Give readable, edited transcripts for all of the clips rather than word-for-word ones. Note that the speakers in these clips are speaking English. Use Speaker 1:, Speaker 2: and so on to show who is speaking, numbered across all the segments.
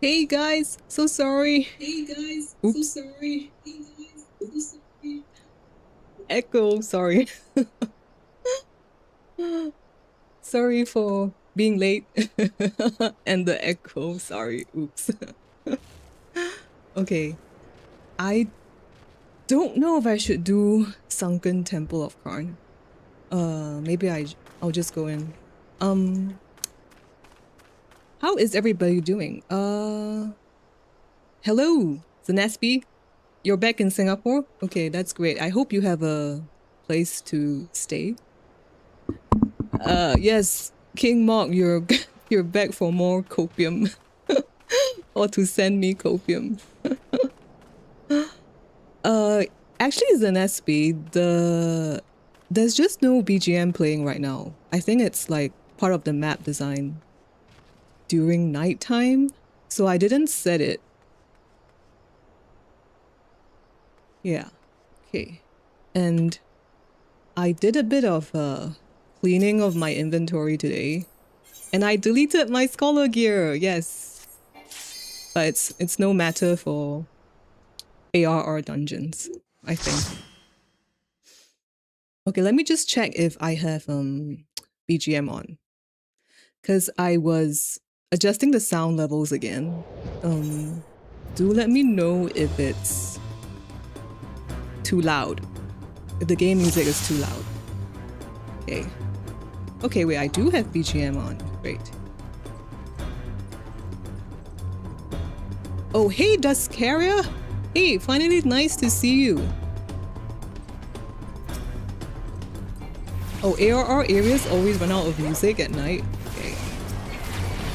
Speaker 1: Hey guys, so sorry. Oops. Echo, sorry. Sorry for being late. And the echo, sorry. Oops. Okay. I don't know if I should do Sunken Temple of Karn. Maybe I'll just go in. How is everybody doing? Hello, Zanespi. You're back in Singapore? Okay, that's great. I hope you have a place to stay. Yes, King Mark, you're you're back for more copium. Or to send me copium. Actually Zanespi, there's just no BGM playing right now. I think it's like part of the map design during nighttime, so I didn't set it. Yeah. Okay. And I did a bit of cleaning of my inventory today. And I deleted my scholar gear, yes. But it's no matter for ARR dungeons, I think. Okay, let me just check if I have BGM on. Cause I was adjusting the sound levels again. Do let me know if it's too loud. If the game music is too loud. Okay. Okay, wait, I do have BGM on. Great. Oh, hey, Duskaria! Hey, finally nice to see you. Oh, ARR areas always run out of music at night. Okay.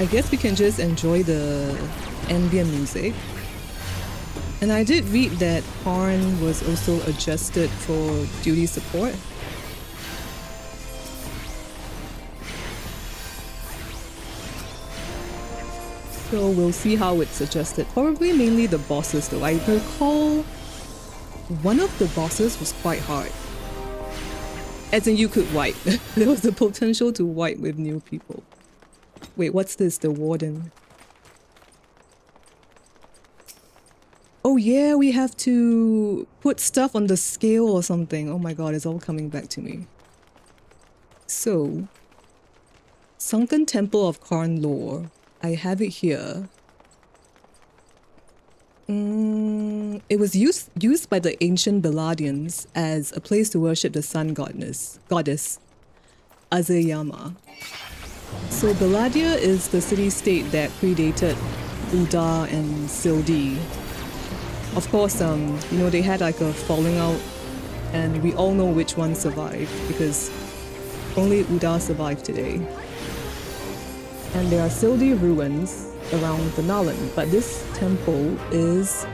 Speaker 1: I guess we can just enjoy the ambient music. And I did read that Karn was also adjusted for duty support. So we'll see how it's adjusted. Probably mainly the bosses though. I recall one of the bosses was quite hard. As in you could wipe. There was the potential to wipe with new people. Wait, what's this? The warden. Oh yeah, we have to put stuff on the scale or something. Oh my god, it's all coming back to me. So, Sunken Temple of Karn lore. I have it here. It was used by the ancient Beladians as a place to worship the sun goddess Azeyama. So Beladia is the city-state that predated Uda and Sildi. Of course, you know, they had like a falling out, and we all know which one survived because only Uda survived today. And there are Sildi ruins around the Nalan, but this temple is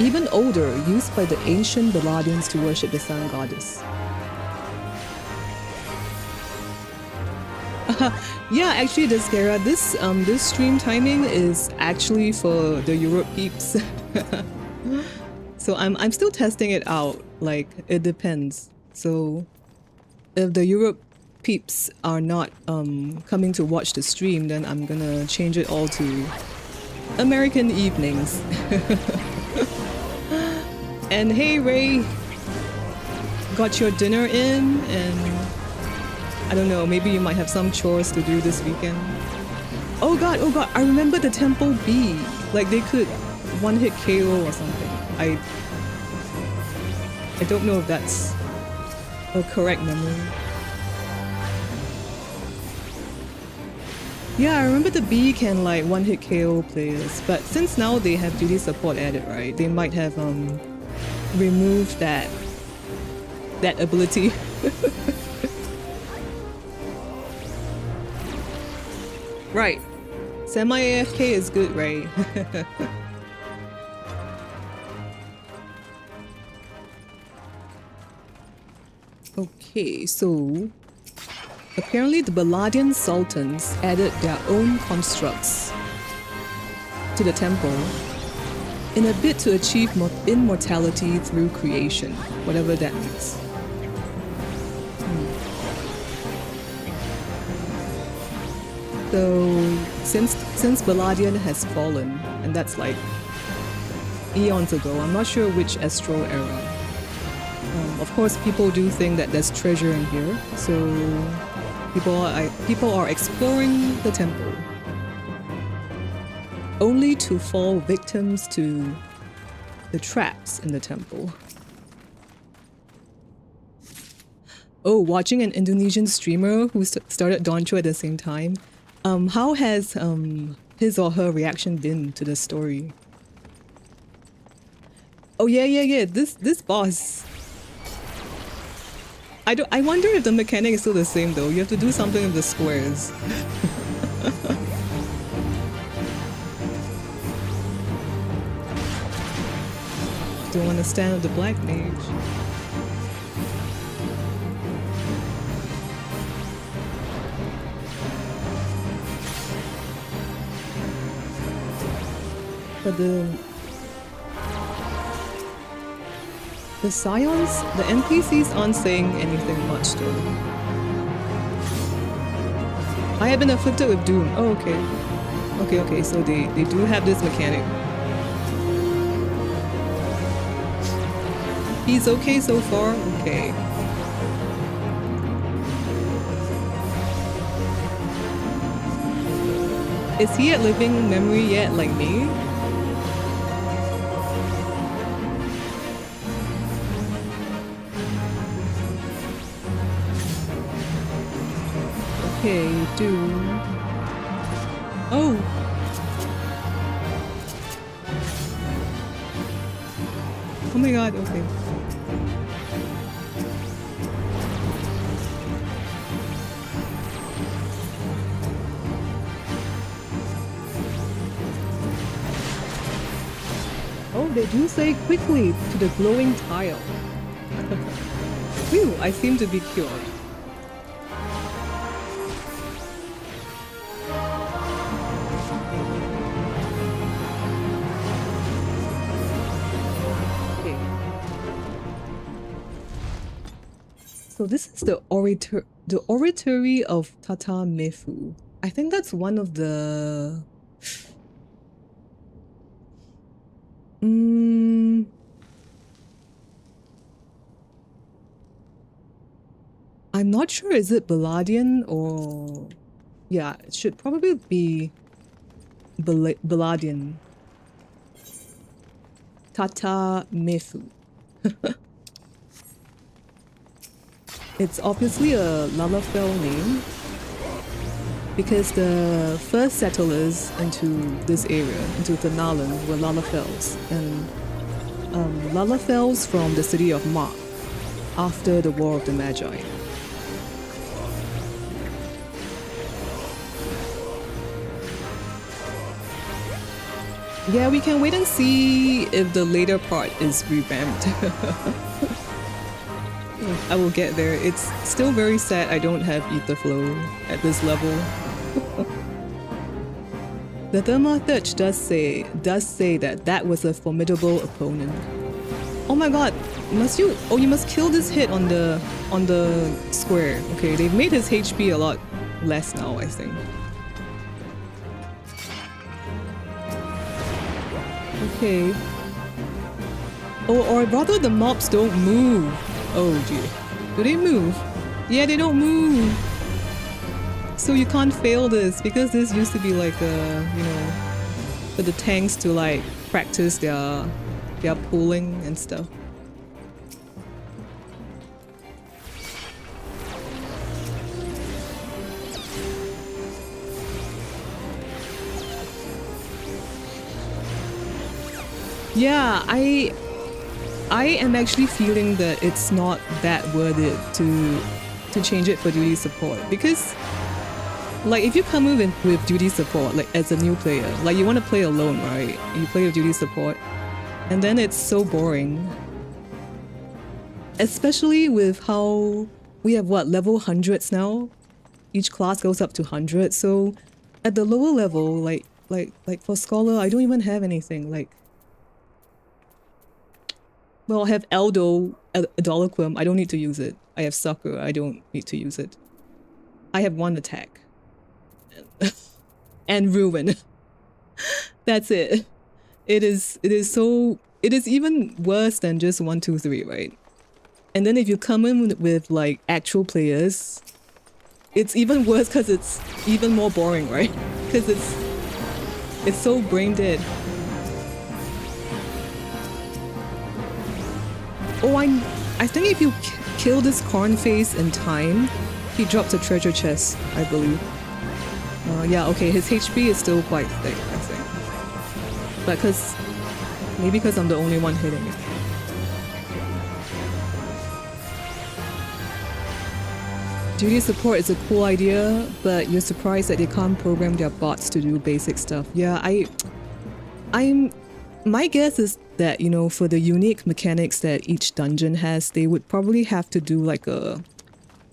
Speaker 1: even older, used by the ancient Beladians to worship the sun goddess. Yeah, actually, Descara, this stream timing is actually for the Europe peeps. So I'm still testing it out. Like, it depends. So if the Europe peeps are not coming to watch the stream, then I'm gonna change it all to American evenings. And hey Ray, got your dinner in, and I don't know, maybe you might have some chores to do this weekend. Oh god, I remember the Temple B. Like they could one-hit KO or something. I don't know if that's a correct memory. Yeah, I remember the B can like one-hit KO players, but since now they have duty support added, right? They might have removed that ability. Right. Semi-AFK is good, right? Okay, so apparently the Beladian sultans added their own constructs to the temple in a bid to achieve immortality through creation, whatever that means. So since Baladian has fallen, and that's like eons ago. I'm not sure which Astral era. Of course, people do think that there's treasure in here, so people are exploring the temple, only to fall victims to the traps in the temple. Oh, watching an Indonesian streamer who started Dawntrail at the same time. How has his or her reaction been to the story? Oh yeah. This boss. I wonder if the mechanic is still the same though. You have to do something with the squares. Don't want to stand with the black mage. But the Scions, the NPCs aren't saying anything much though. I have been afflicted with doom. Oh, okay. Okay, so they do have this mechanic. He's okay so far? Okay. Is he at living memory yet, like me? Okay, you do. Oh! Oh my god, okay. Oh, they do say quickly to the glowing tile. Phew, I seem to be cured. Okay. So this is the oratory of Tata Mefu. I think that's one of the I'm not sure, is it Baladian or... Yeah, it should probably be Baladian. Tata Mefu. It's obviously a Lalafell name, because the first settlers into this area, into Thanalan, were Lalafells, and Lalafells from the city of Ma, after the War of the Magi. Yeah, we can wait and see if the later part is revamped. I will get there. It's still very sad I don't have Ether Flow at this level. The Thermathurge does say that was a formidable opponent. Oh my god, you must kill this hit on the square. Okay, they've made his HP a lot less now, I think. Okay. Oh, or rather the mobs don't move. Oh dear. Do they move? Yeah, they don't move. So you can't fail this, because this used to be like a, you know, for the tanks to like practice their pulling and stuff. Yeah, I am actually feeling that it's not that worth it to change it for duty support, because like if you come in with duty support, like as a new player, like you want to play alone, right? You play with duty support and then it's so boring, especially with how we have what, level 100s now. Each class goes up to 100, so at the lower level, like for Scholar, I don't even have anything. Like, well, I have Aldo, Adoliquum, I don't need to use it. I have Sucker, I don't need to use it. I have one attack. and ruin. That's it. It is even worse than just 1, 2, 3, right? And then if you come in with like actual players, it's even worse because it's even more boring, right? Because it's so brain dead. Oh, I think if you kill this corn face in time, he drops a treasure chest, I believe. Yeah, okay, his HP is still quite thick, I think. But maybe because I'm the only one hitting it. Duty support is a cool idea, but you're surprised that they can't program their bots to do basic stuff. Yeah, my guess is that, you know, for the unique mechanics that each dungeon has, they would probably have to do like a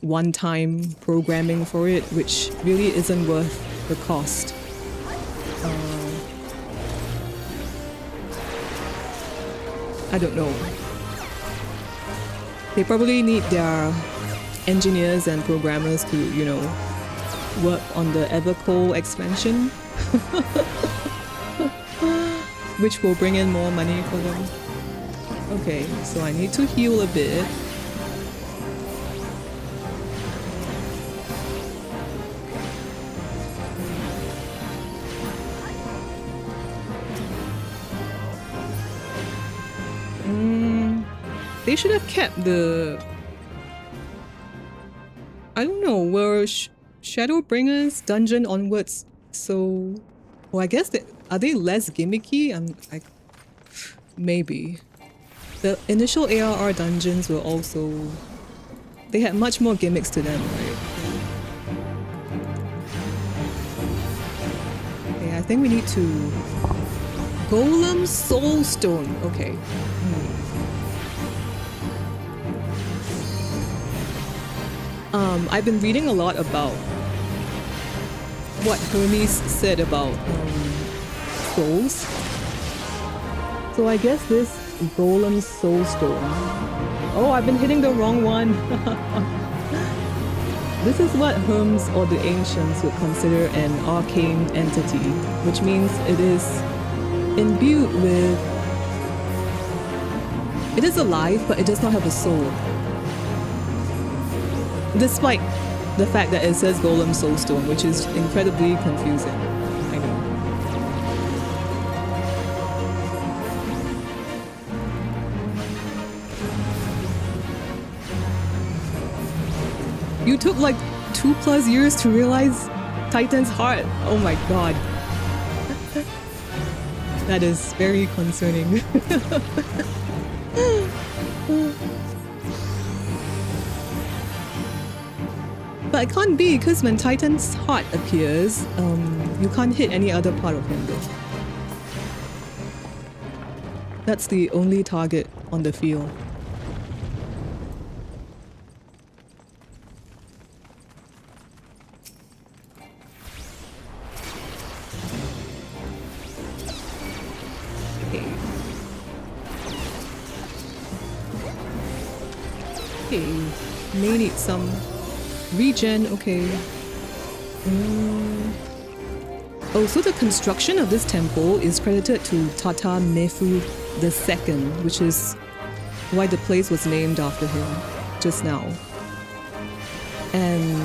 Speaker 1: one-time programming for it, which really isn't worth the cost. I don't know. They probably need their engineers and programmers to, you know, work on the Evercold expansion. Which will bring in more money for them. Okay, so I need to heal a bit. They should have kept the... I don't know, were Shadowbringers dungeon onwards, so... Well, I guess are they less gimmicky? Maybe. The initial ARR dungeons were also... They had much more gimmicks to them, right? Okay, I think we need to... Golem Soulstone. Okay. I've been reading a lot about what Hermes said about souls. So I guess this Golem Soulstone. Oh, I've been hitting the wrong one. This is what Hermes or the Ancients would consider an arcane entity, which means it is imbued with... It is alive, but it does not have a soul. Despite the fact that it says Golem Soulstone, which is incredibly confusing. I know. You took like 2+ years to realize Titan's heart. Oh my god. That is very concerning. But it can't be, because when Titan's heart appears, you can't hit any other part of him though. That's the only target on the field. Okay. Okay, may need some regen, okay. Oh, so the construction of this temple is credited to Tata Mefu II, which is why the place was named after him just now. And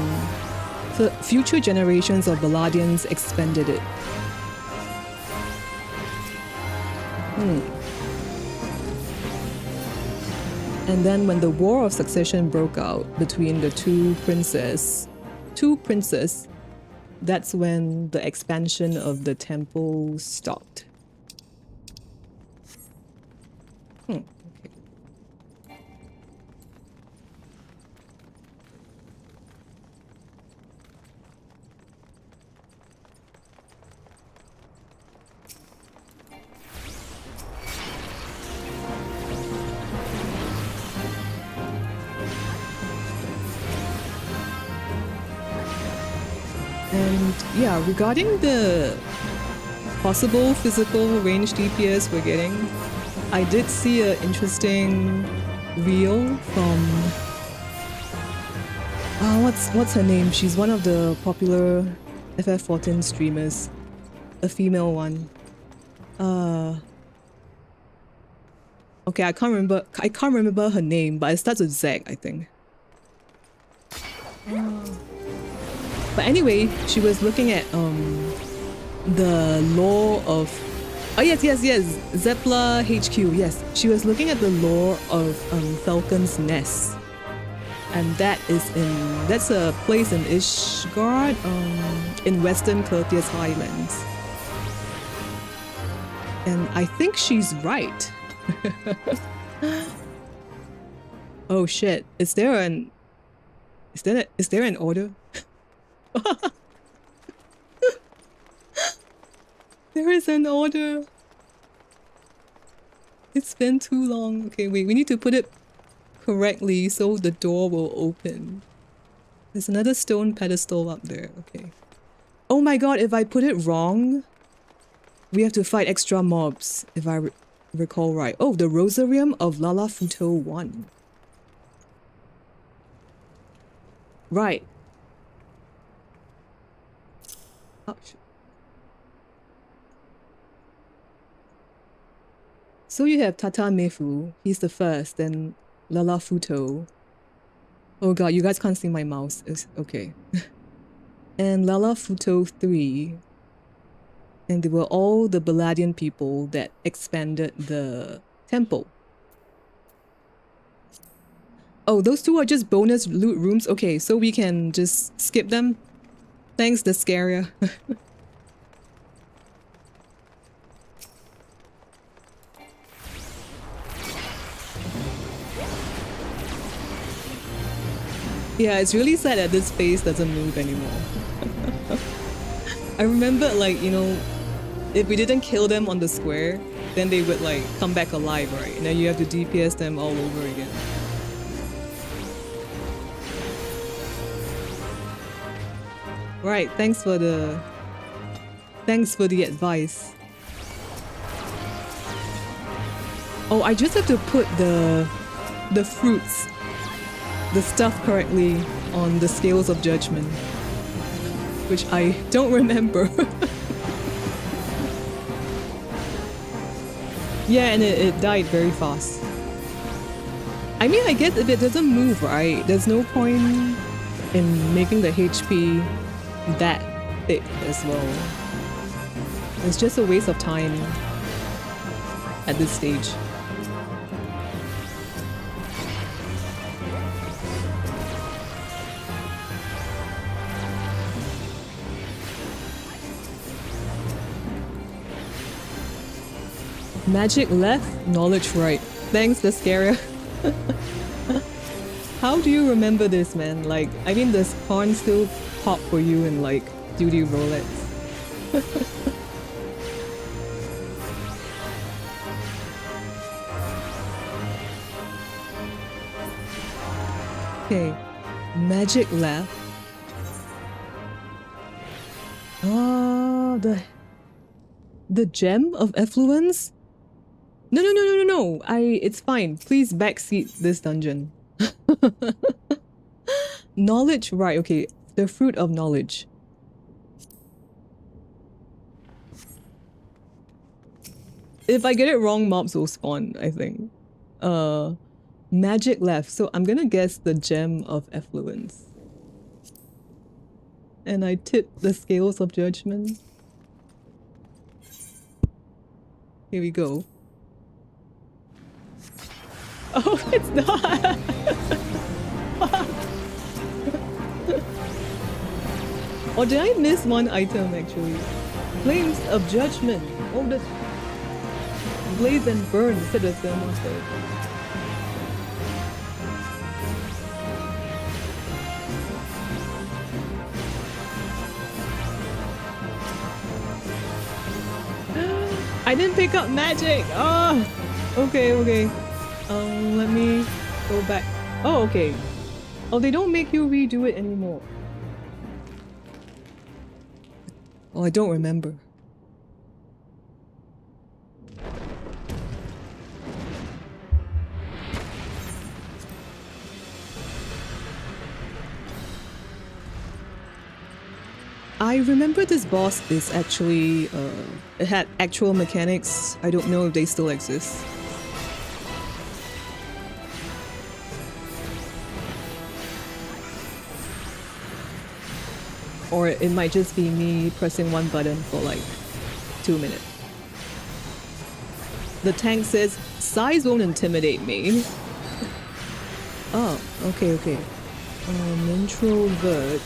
Speaker 1: the future generations of Baladians expanded it. And then when the War of Succession broke out between the two princes, that's when the expansion of the temple stopped. Okay. And yeah, regarding the possible physical range DPS we're getting, I did see an interesting reel from what's her name? She's one of the popular FF14 streamers. a female one. Okay, I can't remember her name, but it starts with Z, I think. But anyway, she was looking at the lore of yes, Zepla HQ. Yes, she was looking at the lore of Falcon's Nest, and that's a place in Ishgard, in Western Courtiers Highlands. And I think she's right. Oh shit! Is there an order? There is an order. It's been too long. Okay, wait. We need to put it correctly so the door will open. There's another stone pedestal up there. Okay. Oh my god! If I put it wrong, we have to fight extra mobs. If I recall right. Oh, the Rosarium of Lalafuto 1. Right. Oh, so you have Tata Mefu. He's the first. Then Lalafuto. Oh god, you guys can't see my mouse. It's okay. And Lalafuto 3. And they were all the Baladian people that expanded the temple. Oh, those two are just bonus loot rooms? Okay, so we can just skip them? Thanks, the Scaria. Yeah, it's really sad that this space doesn't move anymore. I remember, like, you know, if we didn't kill them on the square, then they would, like, come back alive, right? And then you have to DPS them all over again. Right, thanks for the advice. Oh, I just have to put the fruits, the stuff correctly on the scales of judgment, which I don't remember. Yeah, and it died very fast. I mean, I guess if it doesn't move, right, there's no point in making the HP that thick as well. It's just a waste of time at this stage. Magic left, knowledge right. Thanks, the Scaria. How do you remember this, man? Like, I mean, does porn still pop for you in, like, duty Rolex? Okay, magic left. Oh, the gem of effluence? No. It's fine. Please backseat this dungeon. Knowledge, right, okay. The fruit of knowledge. If I get it wrong, mobs will spawn, I think. Magic left. So I'm gonna guess the gem of effluence. And I tip the scales of judgment. Here we go. Oh, it's not! Or did I miss one item actually? Flames of judgment. Oh, the blaze and burn instead of thermostat. I didn't pick up magic. Oh, okay. Let me go back. Oh, okay. Oh, they don't make you redo it anymore. Oh, I don't remember. I remember this boss is actually, it had actual mechanics. I don't know if they still exist. Or it might just be me pressing one button for like 2 minutes. The tank says, size won't intimidate me. Oh, okay. Introvert.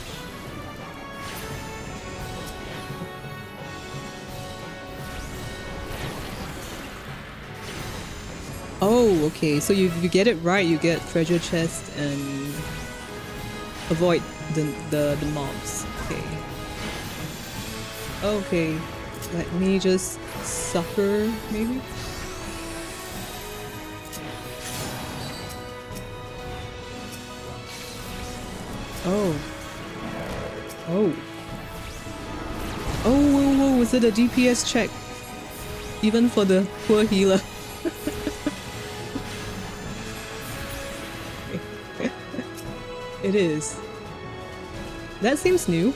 Speaker 1: Oh, okay. So if you get it right, you get treasure chest and avoid the mobs. Okay. Let me just suffer, maybe? Oh, whoa, is it a DPS check? Even for the poor healer. It is. That seems new.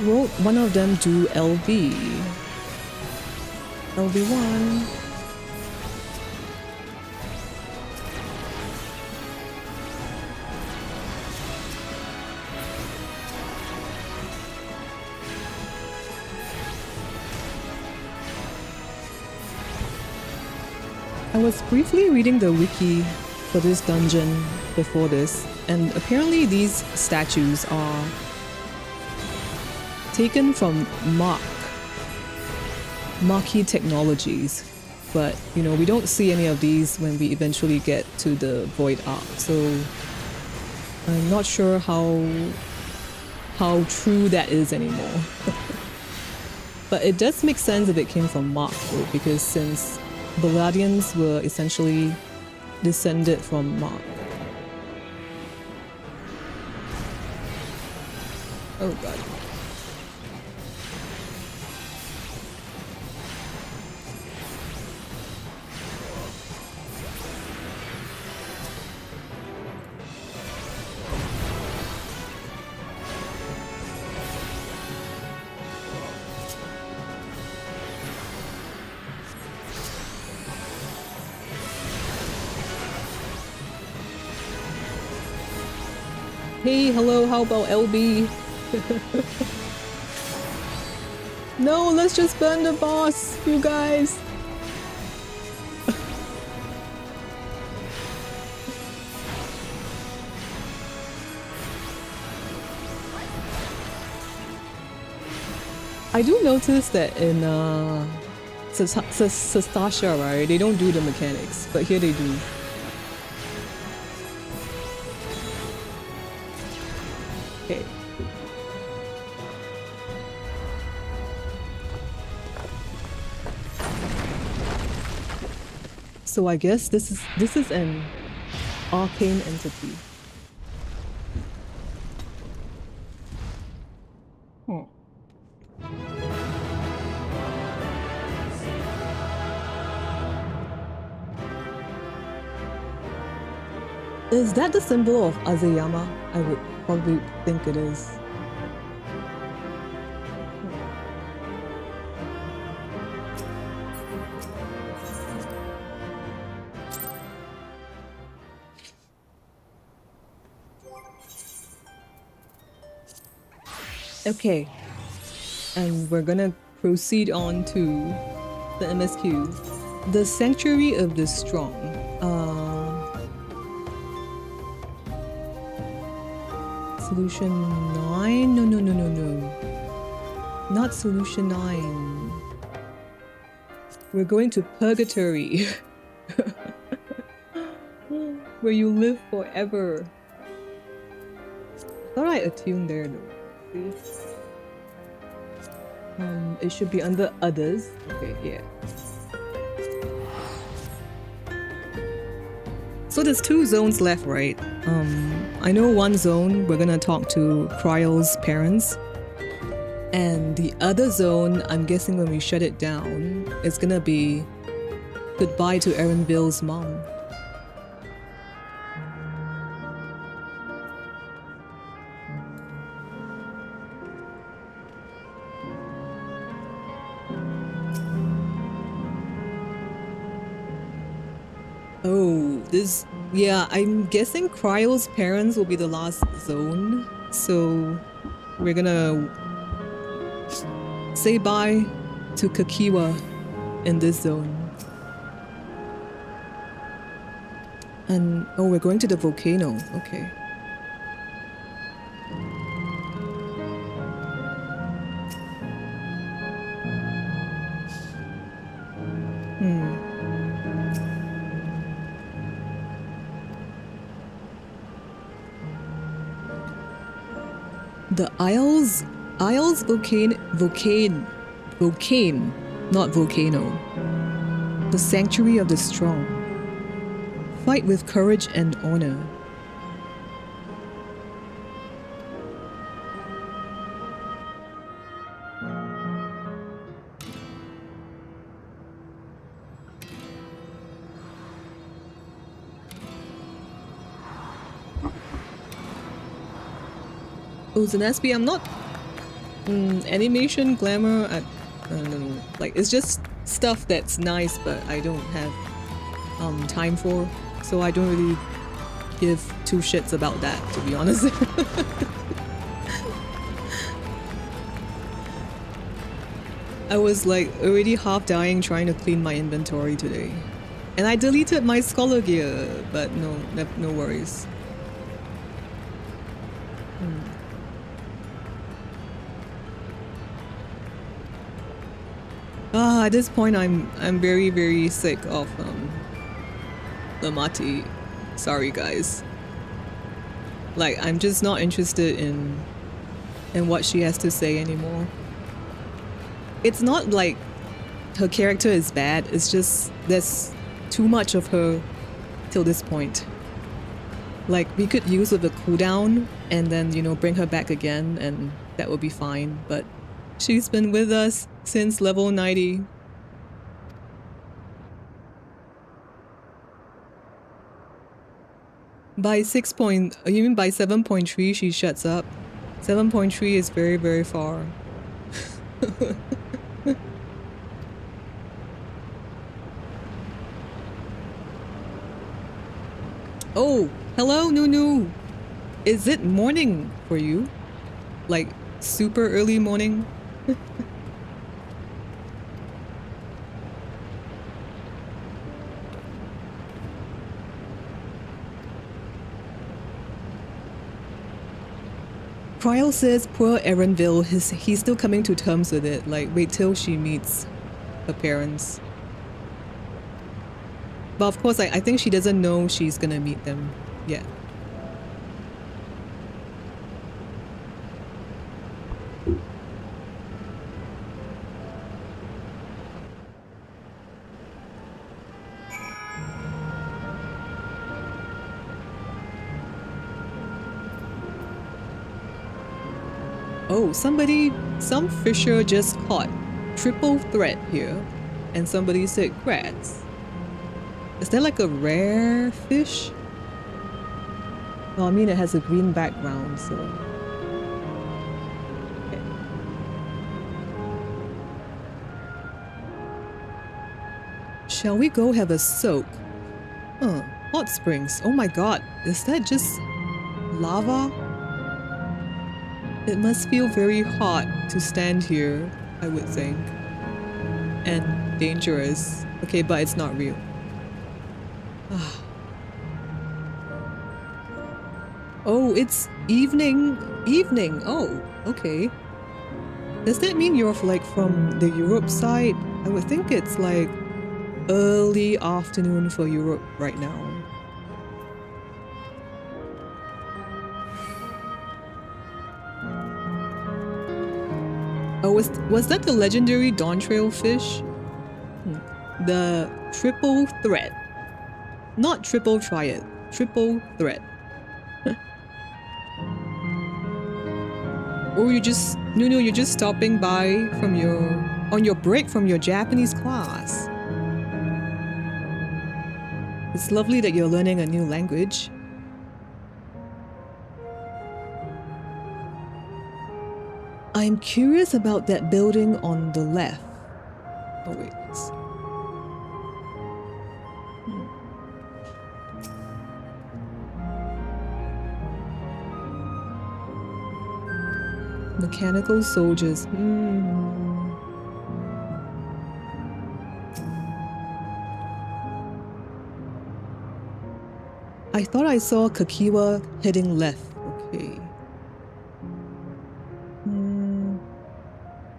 Speaker 1: Won't one of them do LV? LV1. I was briefly reading the wiki for this dungeon before this, and apparently these statues are taken from Marquee Technologies, but you know, we don't see any of these when we eventually get to the Void Arc, so I'm not sure how true that is anymore. But it does make sense if it came from Mark, though, because since Balladians were essentially descended from Mark. Oh god. Hey, hello, how about LB? No, let's just burn the boss, you guys! I do notice that in Sastasha, right, they don't do the mechanics, but here they do. Okay. So I guess this is an arcane entity. Is that the symbol of Azayama? I would probably think it is. Okay, and we're gonna proceed on to the MSQ. The Sanctuary of the Strong. Solution 9? No. Not Solution 9. We're going to Purgatory. Where you live forever. Thought I attuned there though. It should be under Others. Okay, yeah. So there's 2 zones left, right? I know one zone we're gonna talk to Cryo's parents. And the other zone, I'm guessing when we shut it down, it's gonna be goodbye to Erinville's mom. Oh, this... yeah, I'm guessing Cryo's parents will be the last zone. So we're gonna say bye to Kakiwa in this zone. And oh, we're going to the volcano. Okay. The Isles Volcane, not volcano. The Sanctuary of the Strong. Fight with courage and honor. Oh, Zanaspi, I'm not animation, glamour, I don't know. Like, it's just stuff that's nice, but I don't have time for, so I don't really give two shits about that, to be honest. I was like already half dying trying to clean my inventory today. And I deleted my scholar gear, but no worries. At this point I'm very, very sick of Lamati. Sorry guys. Like, I'm just not interested in what she has to say anymore. It's not like her character is bad, it's just there's too much of her till this point. Like, we could use with a cooldown and then, you know, bring her back again and that would be fine, but she's been with us since level 90. By 6 point, you mean by 7.3 she shuts up? 7.3 is very, very far. Oh, hello Nunu! Is it morning for you? Like, super early morning? Cryo says poor Erinville, he's still coming to terms with it. Like, wait till she meets her parents. But of course, I think she doesn't know she's gonna meet them yet. Oh, some fisher just caught triple threat here, and somebody said crats. Is that like a rare fish? Well, I mean it has a green background, so... Okay. Shall we go have a soak? Huh, hot springs. Oh my god, is that just lava? It must feel very hot to stand here, I would think. And dangerous. Okay, but it's not real. Oh, it's evening. Evening. Oh, okay. Does that mean you're like from the Europe side? I would think it's like early afternoon for Europe right now. Oh, was that the legendary Dawntrail fish? The triple threat. Not triple triad. Triple threat. Or you just, Nunu, you're just stopping by from on your break from your Japanese class. It's lovely that you're learning a new language. I'm curious about that building on the left. Oh wait. Mechanical soldiers. I thought I saw Kakiwa heading left. Okay.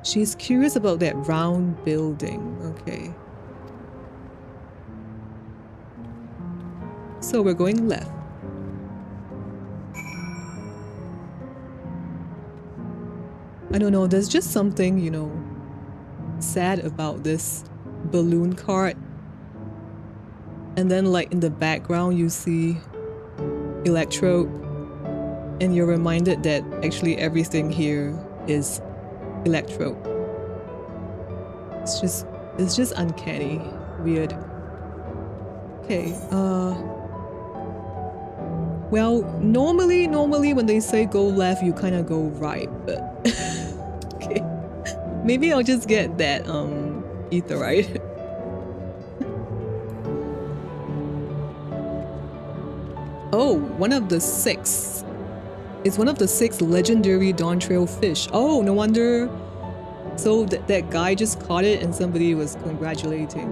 Speaker 1: She's curious about that round building. Okay. So we're going left. I don't know, there's just something, you know, sad about this balloon cart. And then like in the background you see Electrode and you're reminded that actually everything here is Electrode. It's just uncanny, weird. Okay, well, normally when they say go left, you kind of go right, but okay. Maybe I'll just get that etherite. Oh, one of the 6. It's one of the 6 legendary Dawntrail fish. Oh, no wonder. So that guy just caught it and somebody was congratulating.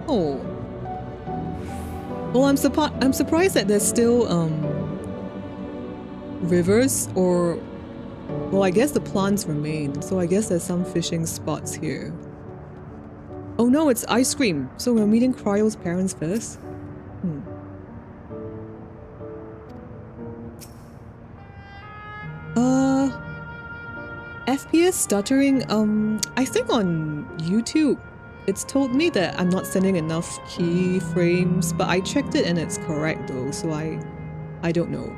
Speaker 1: Oh. Well, I'm surprised that there's still rivers, or well, I guess the plants remain. So I guess there's some fishing spots here. Oh no, it's ice cream. So we're meeting Cryo's parents first. FPS stuttering. I think on YouTube it's told me that I'm not sending enough keyframes, but I checked it and it's correct though, so I don't know.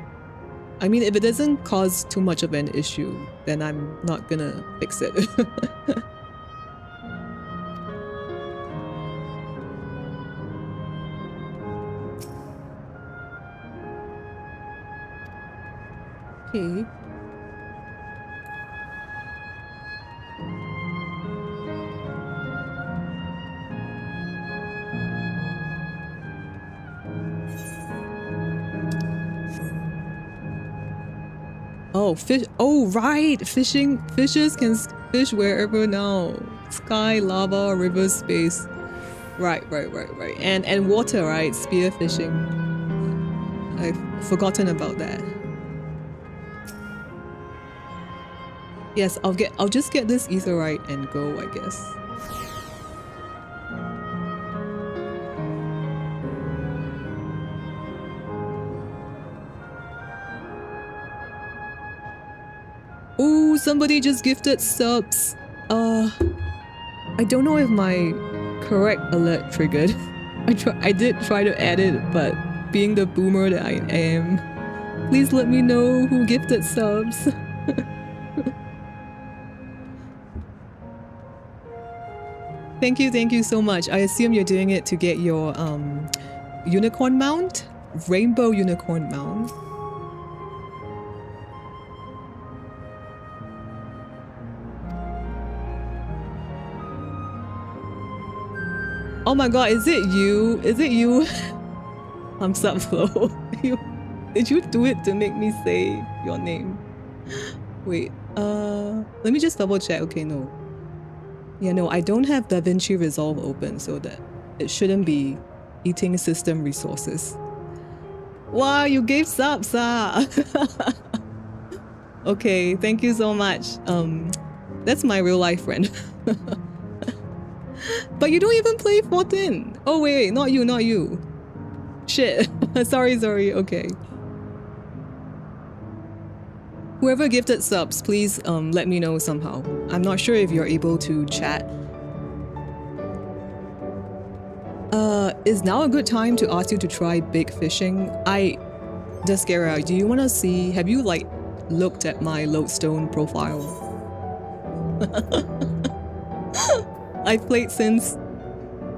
Speaker 1: I mean, if it doesn't cause too much of an issue, then I'm not gonna fix it. Okay. Oh, fish. Oh, right. Fishes can fish wherever now. Sky, lava, river, space. Right. And water, right? Spear fishing. I've forgotten about that. Yes, I'll just get this etherite and go, I guess. Oh, somebody just gifted subs. I don't know if my correct alert triggered. I did try to add it, but being the boomer that I am, please let me know who gifted subs. Thank you so much. I assume you're doing it to get your unicorn mount? Rainbow unicorn mount. Oh my god, is it you? Is it you? I'm Subflow. Did you do it to make me say your name? Wait, let me just double check. Okay, no. Yeah, no, I don't have DaVinci Resolve open, so that it shouldn't be eating system resources. Wow, you gave subs, Okay, thank you so much. That's my real life friend. But you don't even play 14. Oh wait, not you. Shit. sorry, okay. Whoever gifted subs, please let me know somehow. I'm not sure if you're able to chat. Is now a good time to ask you to try big fishing? Descara, do you want to see, have you like looked at my lodestone profile? I've played since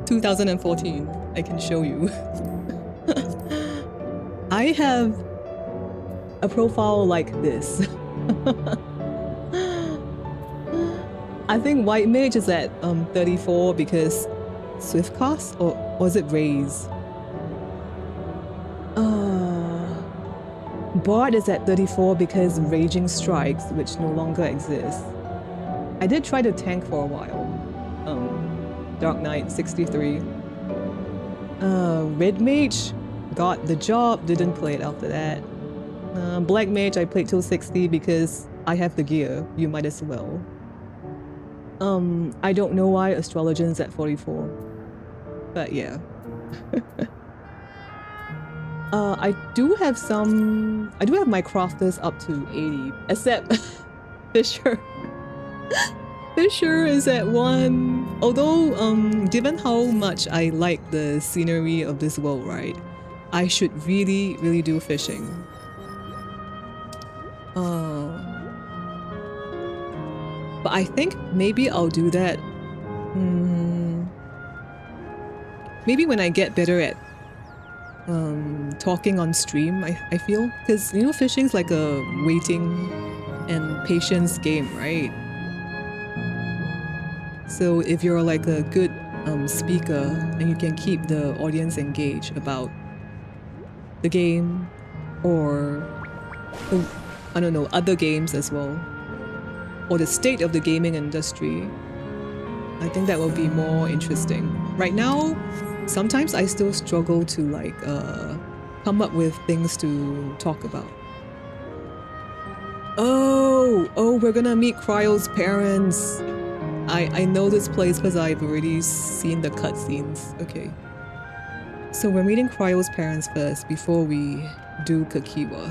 Speaker 1: 2014. I can show you. I have a profile like this. I think White Mage is at 34 because Swiftcast, or was it Raise? Bard is at 34 because Raging Strikes, which no longer exists. I did try to tank for a while. Dark Knight 63. Red Mage got the job, didn't play it after that. Black Mage I played till 60 because I have the gear, you might as well. I don't know why Astrologian's at 44, but yeah. I do have my crafters up to 80, except Fisher. Fisher is at 1. Although, given how much I like the scenery of this world, right, I should really, really do fishing. But I think maybe I'll do that. Maybe when I get better at talking on stream, I feel, because you know fishing's like a waiting and patience game, right? So if you're like a good speaker and you can keep the audience engaged about the game or I don't know, other games as well, or the state of the gaming industry, I think that will be more interesting. Right now, sometimes I still struggle to like come up with things to talk about. Oh, we're gonna meet Cryo's parents. I know this place because I've already seen the cutscenes. Okay. So we're meeting Cryo's parents first before we do Kakiwa.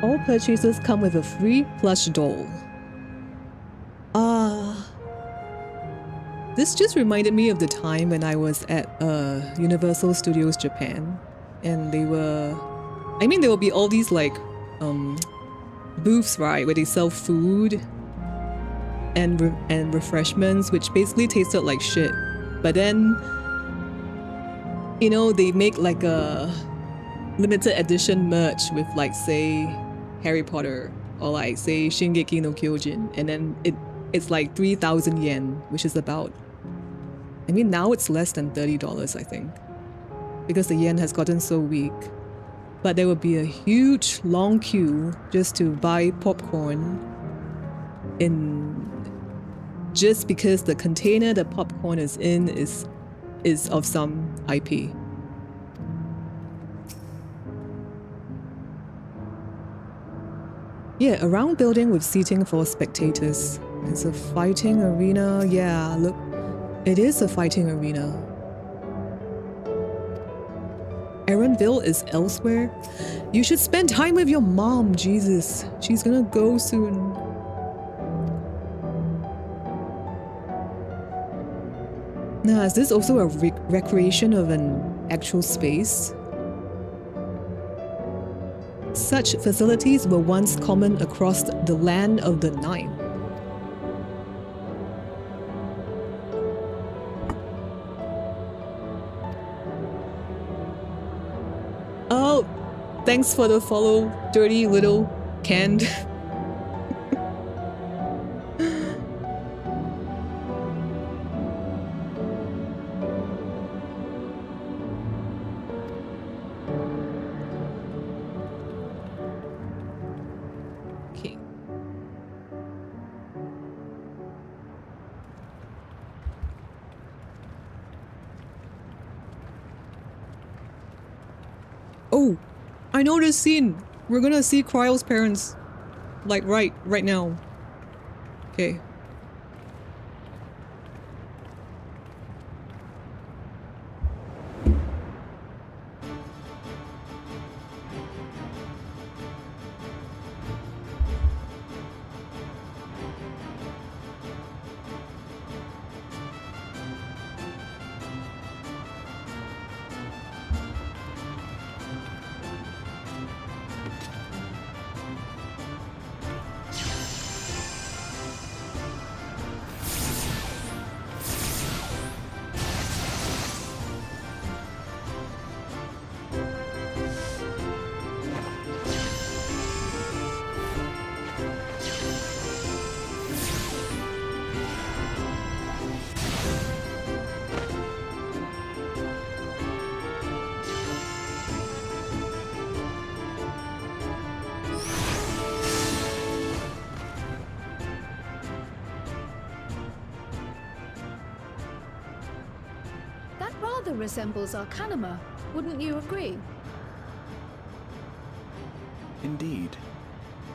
Speaker 1: All purchases come with a free plush doll. This just reminded me of the time when I was at Universal Studios Japan, and there will be all these like booths, right, where they sell food and refreshments, which basically tasted like shit. But then, you know, they make like a limited edition merch with like, say, Harry Potter or like, say, Shingeki no Kyojin, and then it's like 3,000 yen, which is about, I mean, now it's less than $30, I think, because the yen has gotten so weak. But there will be a huge long queue just to buy popcorn just because the container the popcorn is in is of some IP. Yeah, a round building with seating for spectators. It's a fighting arena. Yeah, look, it is a fighting arena. Aaronville is elsewhere. You should spend time with your mom, Jesus. She's gonna go soon. Now, is this also a recreation of an actual space? Such facilities were once common across the land of the Nine. Oh, thanks for the follow, dirty little canned. Okay. Oh, I know this scene. We're gonna see Cryo's parents, like right now. Okay.
Speaker 2: rather resembles Arcanima, wouldn't you agree?
Speaker 3: Indeed.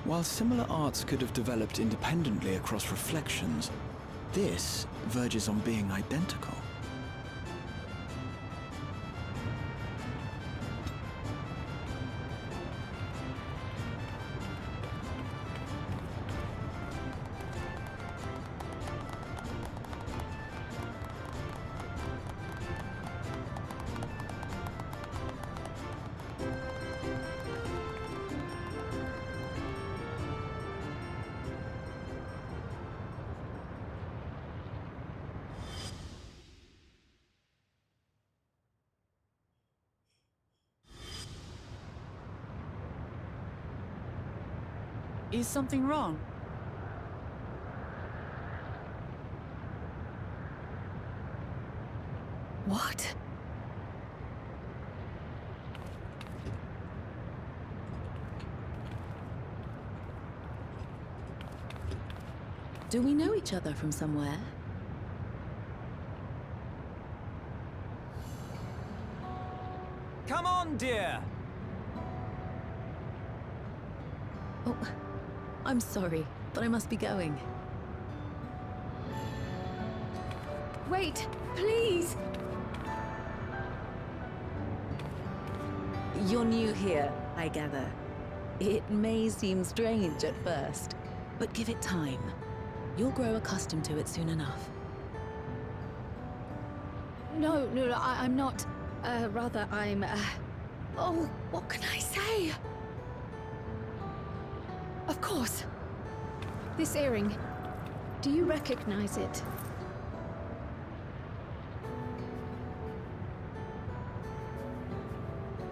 Speaker 3: While similar arts could have developed independently across reflections, this verges on being identical.
Speaker 4: Is something wrong?
Speaker 2: What?
Speaker 4: Do we know each other from somewhere?
Speaker 5: Come on, dear!
Speaker 4: Oh, I'm sorry, but I must be going.
Speaker 2: Wait, please!
Speaker 4: You're new here, I gather. It may seem strange at first, but give it time. You'll grow accustomed to it soon enough.
Speaker 2: No, I'm not. Rather, I'm, oh, what can I say? Of course. This earring. Do you recognize it?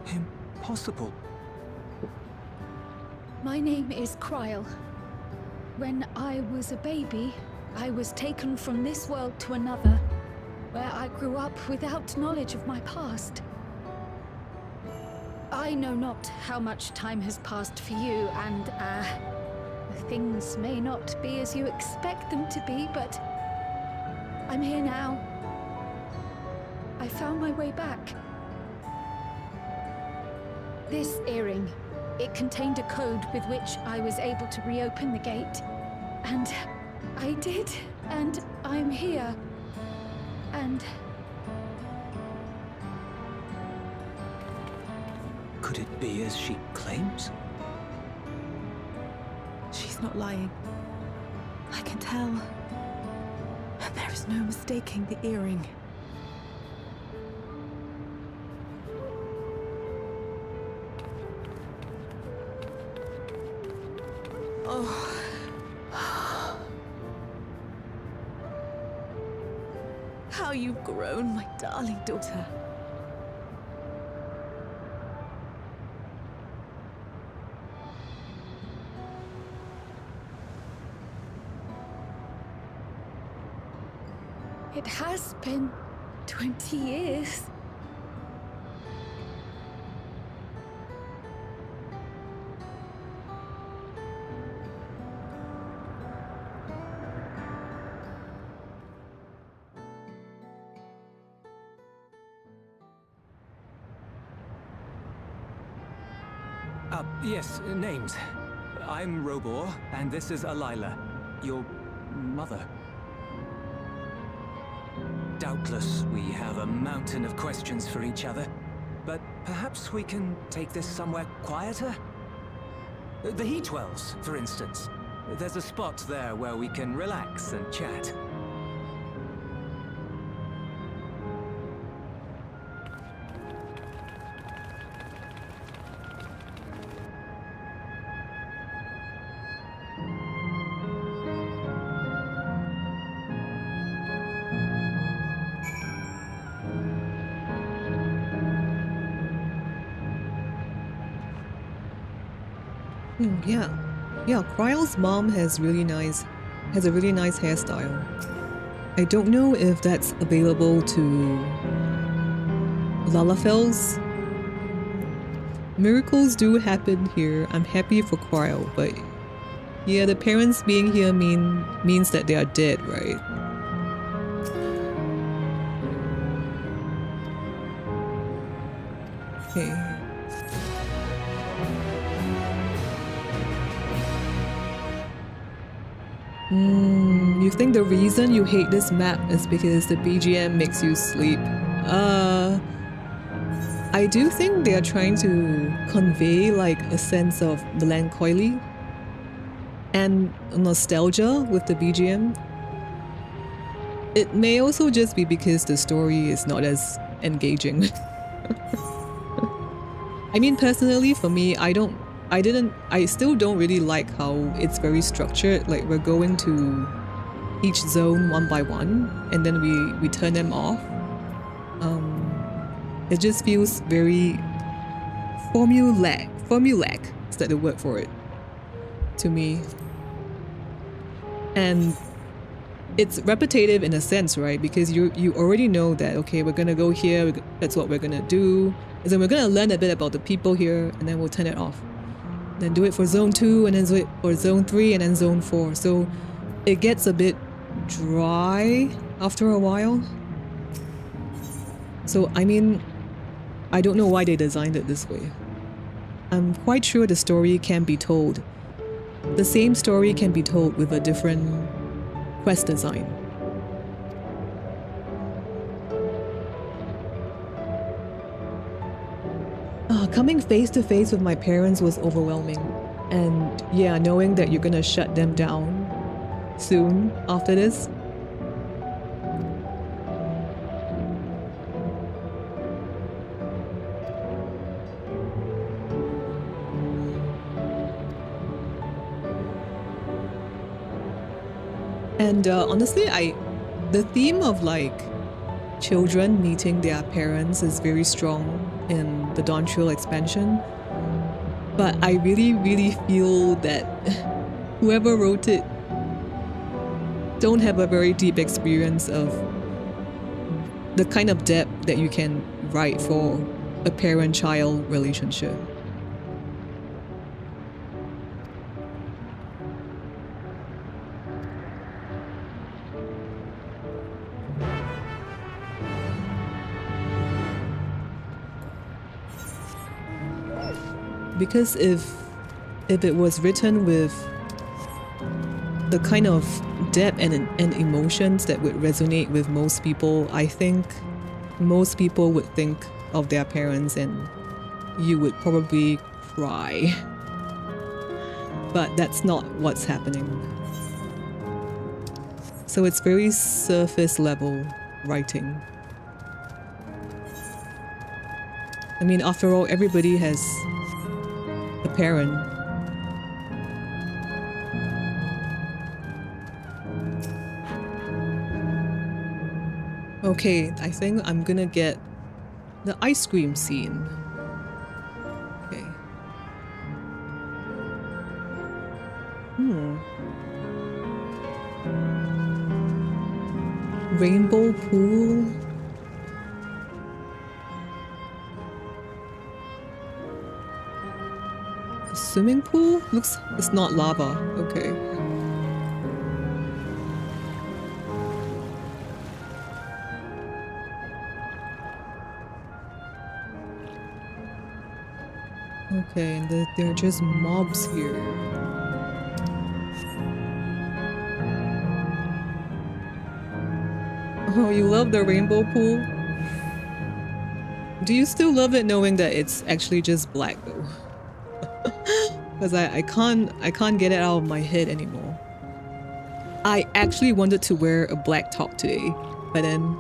Speaker 5: Impossible.
Speaker 2: My name is Kryle. When I was a baby, I was taken from this world to another, where I grew up without knowledge of my past. I know not how much time has passed for you, and, things may not be as you expect them to be, but I'm here now. I found my way back. This earring, it contained a code with which I was able to reopen the gate. And I did, and I'm here. And...
Speaker 5: Could it be as she claims?
Speaker 4: She's not lying. I can tell. And there is no mistaking the earring. Oh. How you've grown, my darling daughter.
Speaker 2: it has been 20 years.
Speaker 5: Yes, names. I'm Robor, and this is Alila, your mother. Doubtless, we have a mountain of questions for each other, but perhaps we can take this somewhere quieter? The Heatwells, for instance. There's a spot there where we can relax and chat.
Speaker 1: Yeah, Kryle's mom has a really nice hairstyle. I don't know if that's available to Lalafels. Miracles do happen here. I'm happy for Kryle, but yeah, the parents being here means that they are dead, right? Okay. You think the reason you hate this map is because the BGM makes you sleep? I do think they are trying to convey like a sense of melancholy and nostalgia with the BGM. It may also just be because the story is not as engaging. I mean, personally, for me, I still don't really like how it's very structured. Like, we're going to each zone one by one, and then we turn them off. It just feels very formulaic, is that the word for it, to me. And it's repetitive in a sense, right? Because you already know that, okay, we're gonna go here, that's what we're gonna do. And then we're gonna learn a bit about the people here, and then we'll turn it off. Then do it for zone 2, and then do it for zone 3, and then zone 4. So it gets a bit dry after a while. So, I mean, I don't know why they designed it this way. I'm quite sure the story can be told. The same story can be told with a different quest design. Coming face to face with my parents was overwhelming. And yeah, knowing that you're gonna shut them down soon after this. And honestly, the theme of like children meeting their parents is very strong in the Dawntrail expansion. But I really feel that whoever wrote it don't have a very deep experience of the kind of depth that you can write for a parent-child relationship. Because if it was written with the kind of depth and emotions that would resonate with most people, I think most people would think of their parents and you would probably cry. But that's not what's happening. So it's very surface level writing. I mean, after all, everybody has a parent. Okay, I think I'm gonna get the ice cream scene. Okay. Rainbow pool. A swimming pool? Looks, it's not lava. Okay. Okay, and there are just mobs here. Oh, you love the rainbow pool? Do you still love it knowing that it's actually just black though? Because I can't get it out of my head anymore. I actually wanted to wear a black top today, but then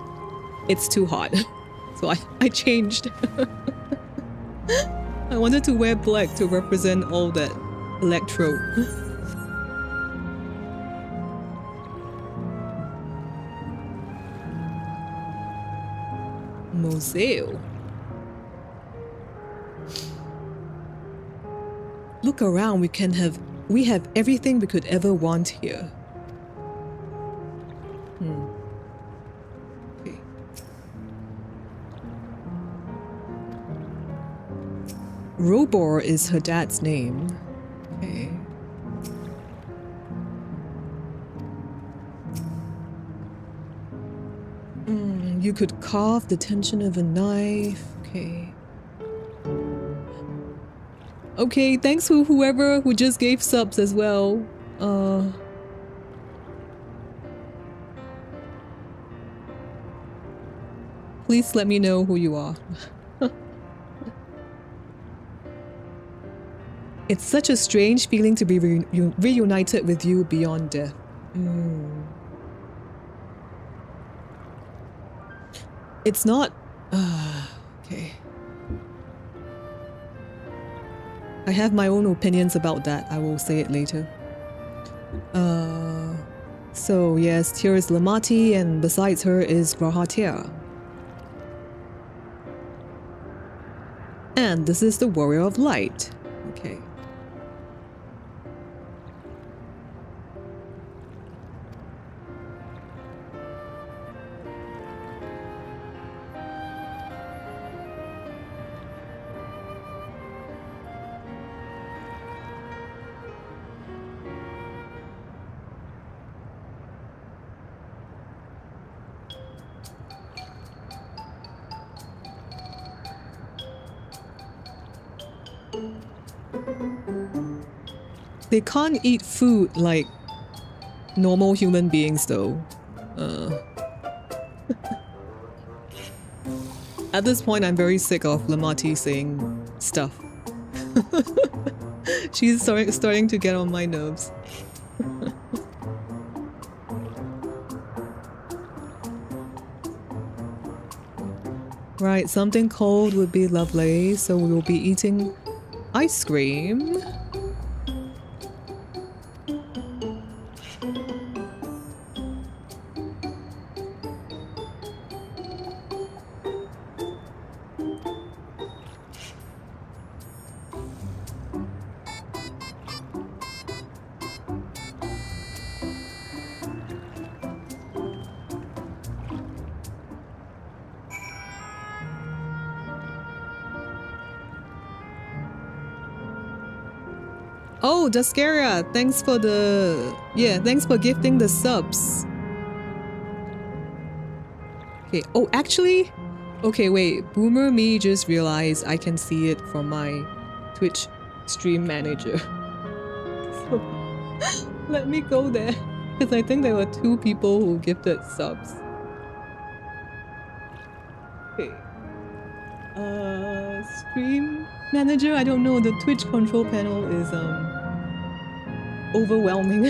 Speaker 1: it's too hot. So I changed. I wanted to wear black to represent all that electro. Museo. Look around, we have everything we could ever want here. Okay. Robor is her dad's name. Okay. You could carve the tension of a knife. Okay. Okay, thanks to whoever who just gave subs as well. Please let me know who you are. It's such a strange feeling to be reunited with you beyond death. It's not... okay. I have my own opinions about that. I will say it later. So yes, here is Lamati, and besides her is Grahatia. And this is the Warrior of Light. Okay. They can't eat food like normal human beings though. At this point, I'm very sick of Lamati saying stuff. She's starting to get on my nerves. Right, something cold would be lovely, so we will be eating ice cream. Oh, Dascaria, thanks for the... yeah, thanks for gifting the subs. Okay, oh, actually... okay, wait, Boomer Me just realized I can see it from my Twitch stream manager. So, let me go there, because I think there were 2 people who gifted subs. Okay. Stream manager, I don't know, the Twitch control panel is, overwhelming.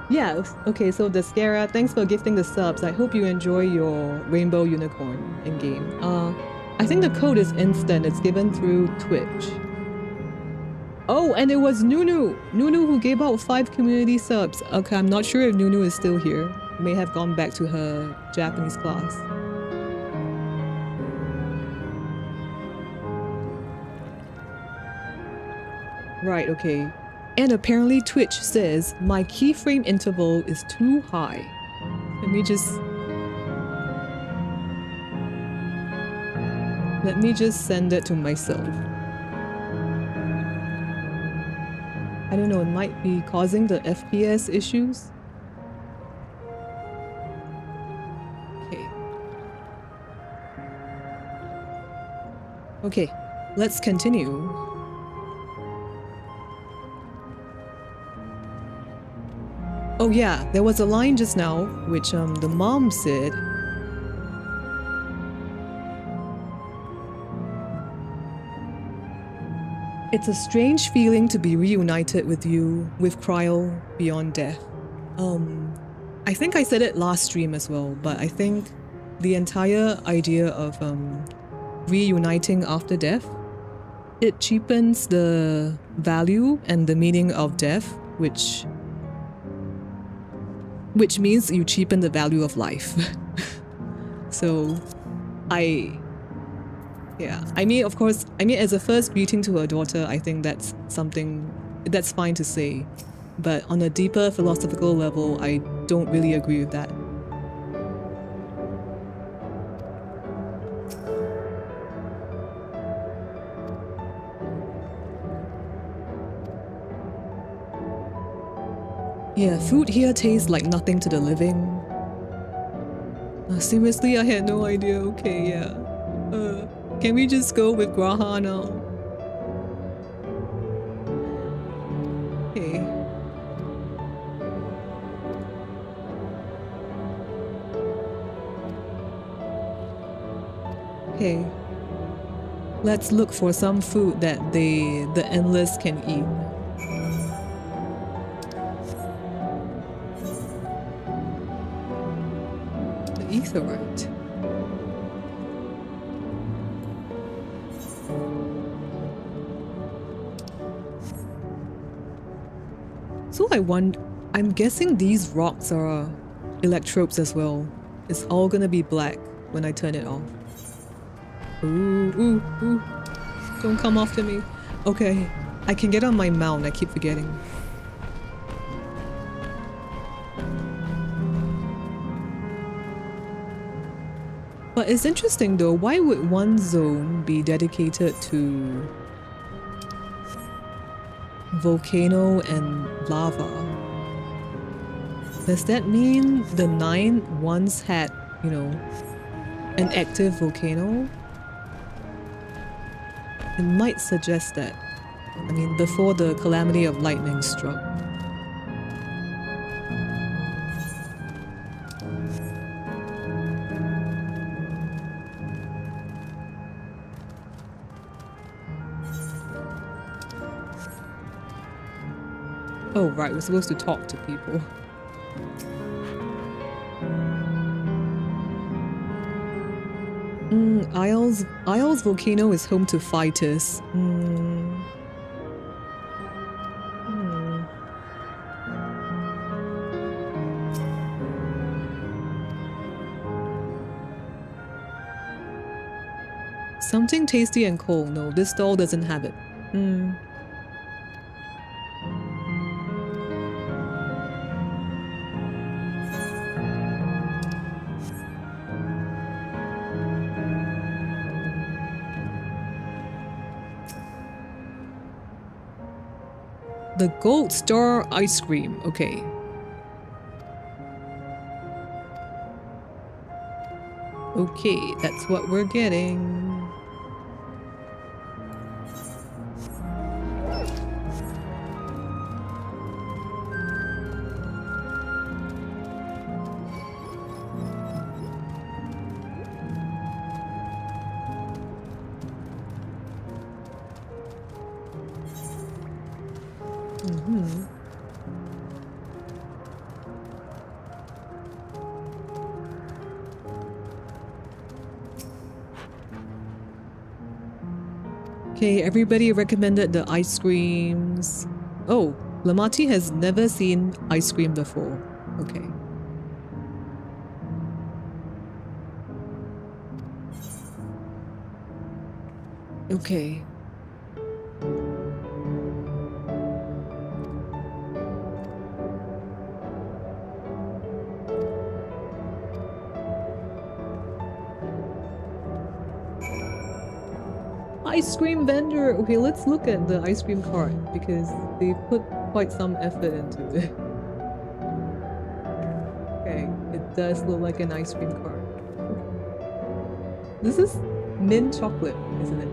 Speaker 1: Yeah, okay, so Dascara, thanks for gifting the subs. I hope you enjoy your Rainbow Unicorn in-game. I think the code is instant. It's given through Twitch. Oh, and it was Nunu! Nunu who gave out 5 community subs. Okay, I'm not sure if Nunu is still here. May have gone back to her Japanese class. Right, okay. And apparently Twitch says my keyframe interval is too high. Let me just send it to myself. I don't know, it might be causing the FPS issues. Okay. Okay, let's continue. Oh yeah, there was a line just now, which the mom said. It's a strange feeling to be reunited with you, with Cryo beyond death. I think I said it last stream as well, but I think the entire idea of reuniting after death, it cheapens the value and the meaning of death, which means you cheapen the value of life. So, I mean, of course, as a first greeting to her daughter, I think that's something, that's fine to say. But on a deeper philosophical level, I don't really agree with that. Yeah, food here tastes like nothing to the living. Seriously, I had no idea. Okay, yeah. Can we just go with Graha now? Okay. Okay. Let's look for some food that the endless can eat. The etherite. So I'm guessing these rocks are electrodes as well. It's all gonna be black when I turn it off. Ooh, ooh, ooh. Don't come after me. Okay, I can get on my mount, I keep forgetting. But it's interesting though, why would one zone be dedicated to volcano and lava? Does that mean the 9 once had, you know, an active volcano? It might suggest that. I mean, before the calamity of lightning struck. Oh, right, we're supposed to talk to people. Isles volcano is home to fighters. Something tasty and cold. No, this stall doesn't have it. The Gold Star ice cream. Okay. Okay, that's what we're getting. Okay, everybody recommended the ice creams. Oh, Lamati has never seen ice cream before. Okay. Okay. Ice cream vendor. Okay, let's look at the ice cream cart because they put quite some effort into it. Okay, it does look like an ice cream cart. This is mint chocolate, isn't it?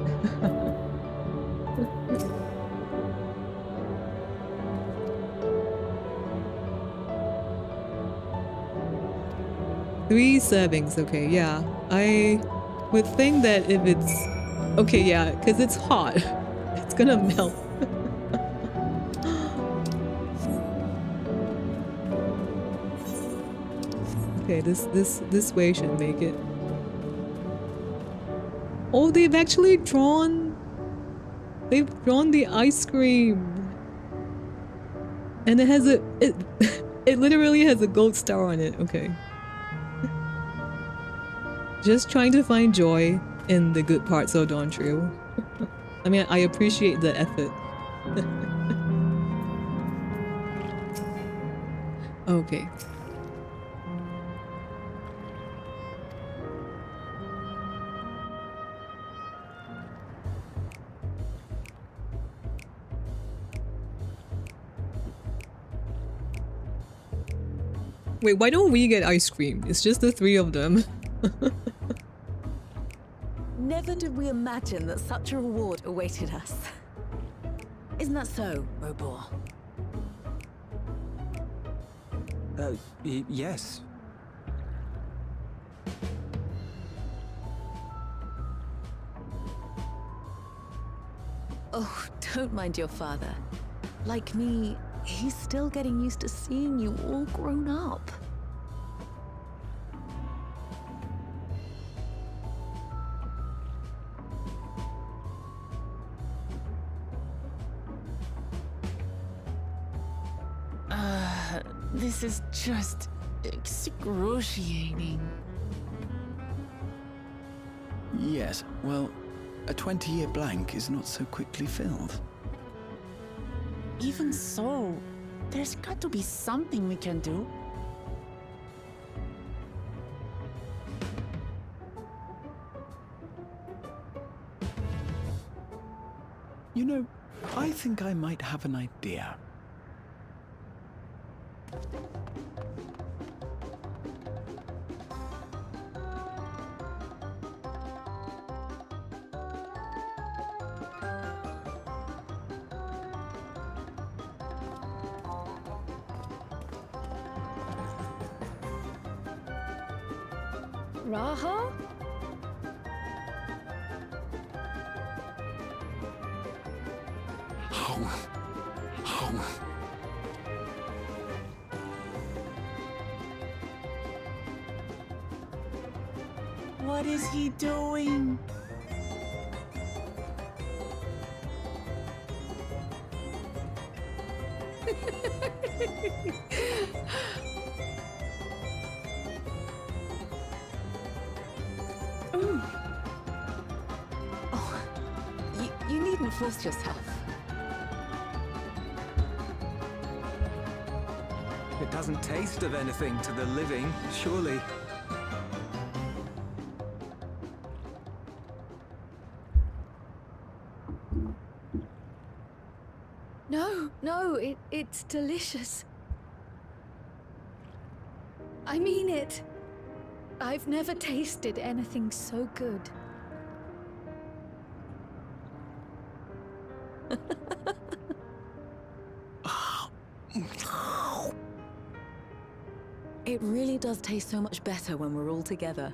Speaker 1: Three servings, okay, yeah. I would think that if it's... Okay, yeah, because it's hot. It's gonna melt. Okay, this way should make it. Oh, they've actually drawn... They've drawn the ice cream. And it has a... It literally has a gold star on it. Okay. Just trying to find joy in the good parts of Dawntrail. I mean, I appreciate the effort. Okay. Wait, why don't we get ice cream? It's just the three of them.
Speaker 4: Never did we imagine that such a reward awaited us. Isn't that so, Robor?
Speaker 5: Yes.
Speaker 4: Oh, don't mind your father. Like me, he's still getting used to seeing you all grown up.
Speaker 6: This is just excruciating.
Speaker 3: Yes, well, a 20-year blank is not so quickly filled.
Speaker 6: Even so, there's got to be something we can do.
Speaker 3: You know, I think I might have an idea.
Speaker 2: Raha?
Speaker 6: What is he doing?
Speaker 4: You needn't force yourself.
Speaker 5: It doesn't taste of anything to the living, surely.
Speaker 2: No, it's delicious. I mean it. I've never tasted anything so good.
Speaker 4: It really does taste so much better when we're all together.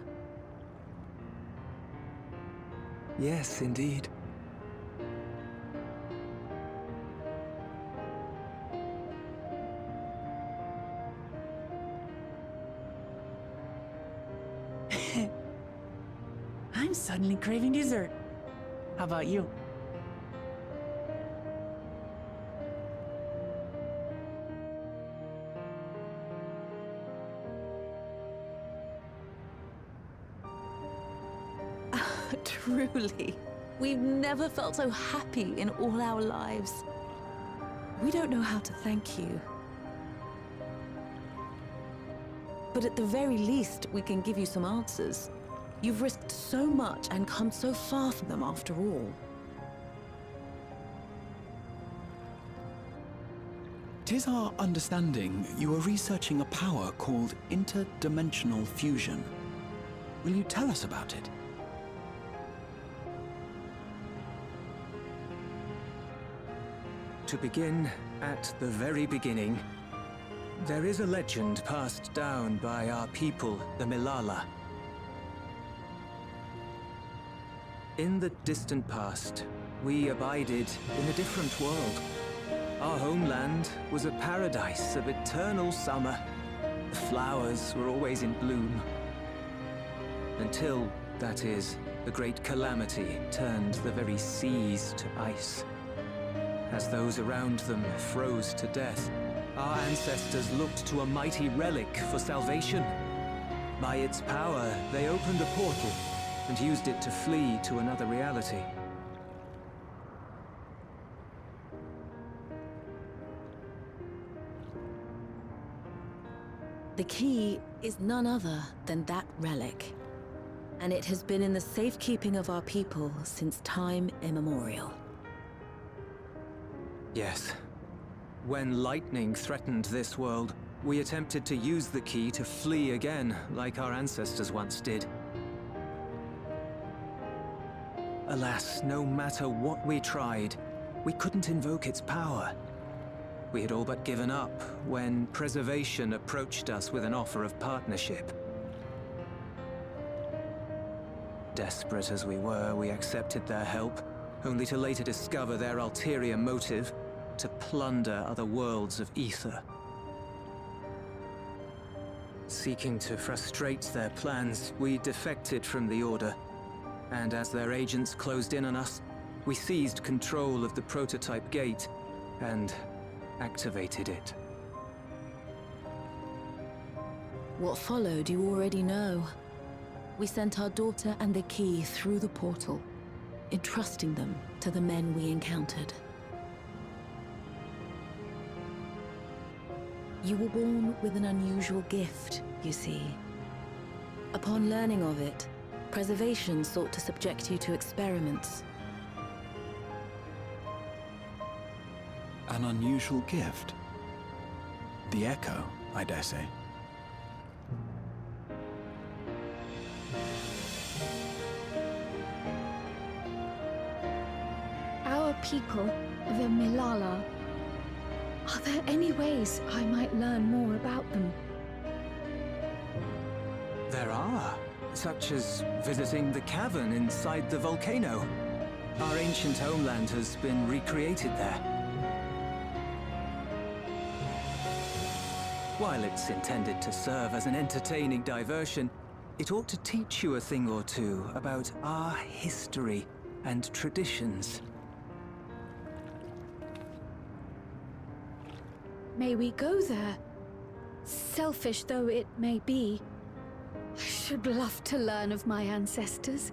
Speaker 5: Yes, indeed.
Speaker 6: I'm suddenly craving dessert. How about you?
Speaker 4: Truly, we've never felt so happy in all our lives. We don't know how to thank you. But at the very least, we can give you some answers. You've risked so much and come so far from them after all.
Speaker 3: Tis our understanding you are researching a power called interdimensional fusion. Will you tell us about it?
Speaker 5: To begin at the very beginning, there is a legend passed down by our people, the Milala. In the distant past, we abided in a different world. Our homeland was a paradise of eternal summer. The flowers were always in bloom. Until, that is, the great calamity turned the very seas to ice. As those around them froze to death, our ancestors looked to a mighty relic for salvation. By its power, they opened a portal and used it to flee to another reality.
Speaker 4: The key is none other than that relic. And it has been in the safekeeping of our people since time immemorial.
Speaker 5: Yes. When lightning threatened this world, we attempted to use the key to flee again, like our ancestors once did. Alas, no matter what we tried, we couldn't invoke its power. We had all but given up when Preservation approached us with an offer of partnership. Desperate as we were, we accepted their help, only to later discover their ulterior motive, to plunder other worlds of ether. Seeking to frustrate their plans, we defected from the Order, and as their agents closed in on us, we seized control of the prototype gate and activated it.
Speaker 4: What followed you already know. We sent our daughter and the key through the portal, entrusting them to the men we encountered. You were born with an unusual gift, you see. Upon learning of it, Preservation sought to subject you to experiments.
Speaker 3: An unusual gift. The Echo, I dare say.
Speaker 2: Our people, the Milala. Are there any ways I might learn more about them?
Speaker 5: There are, such as visiting the cavern inside the volcano. Our ancient homeland has been recreated there. While it's intended to serve as an entertaining diversion, it ought to teach you a thing or two about our history and traditions.
Speaker 2: May we go there? Selfish though it may be, I should love to learn of my ancestors.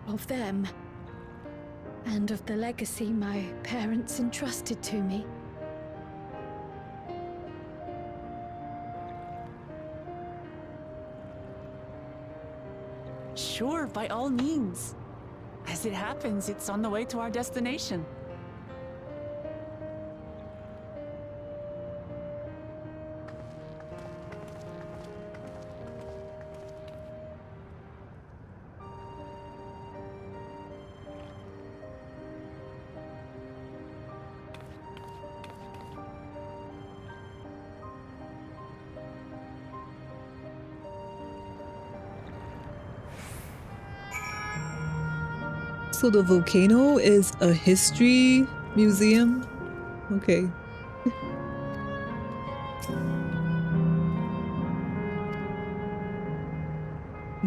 Speaker 2: Of them, and of the legacy my parents entrusted to me.
Speaker 6: Sure, by all means. As it happens, it's on the way to our destination.
Speaker 1: So the volcano is a history museum? Okay.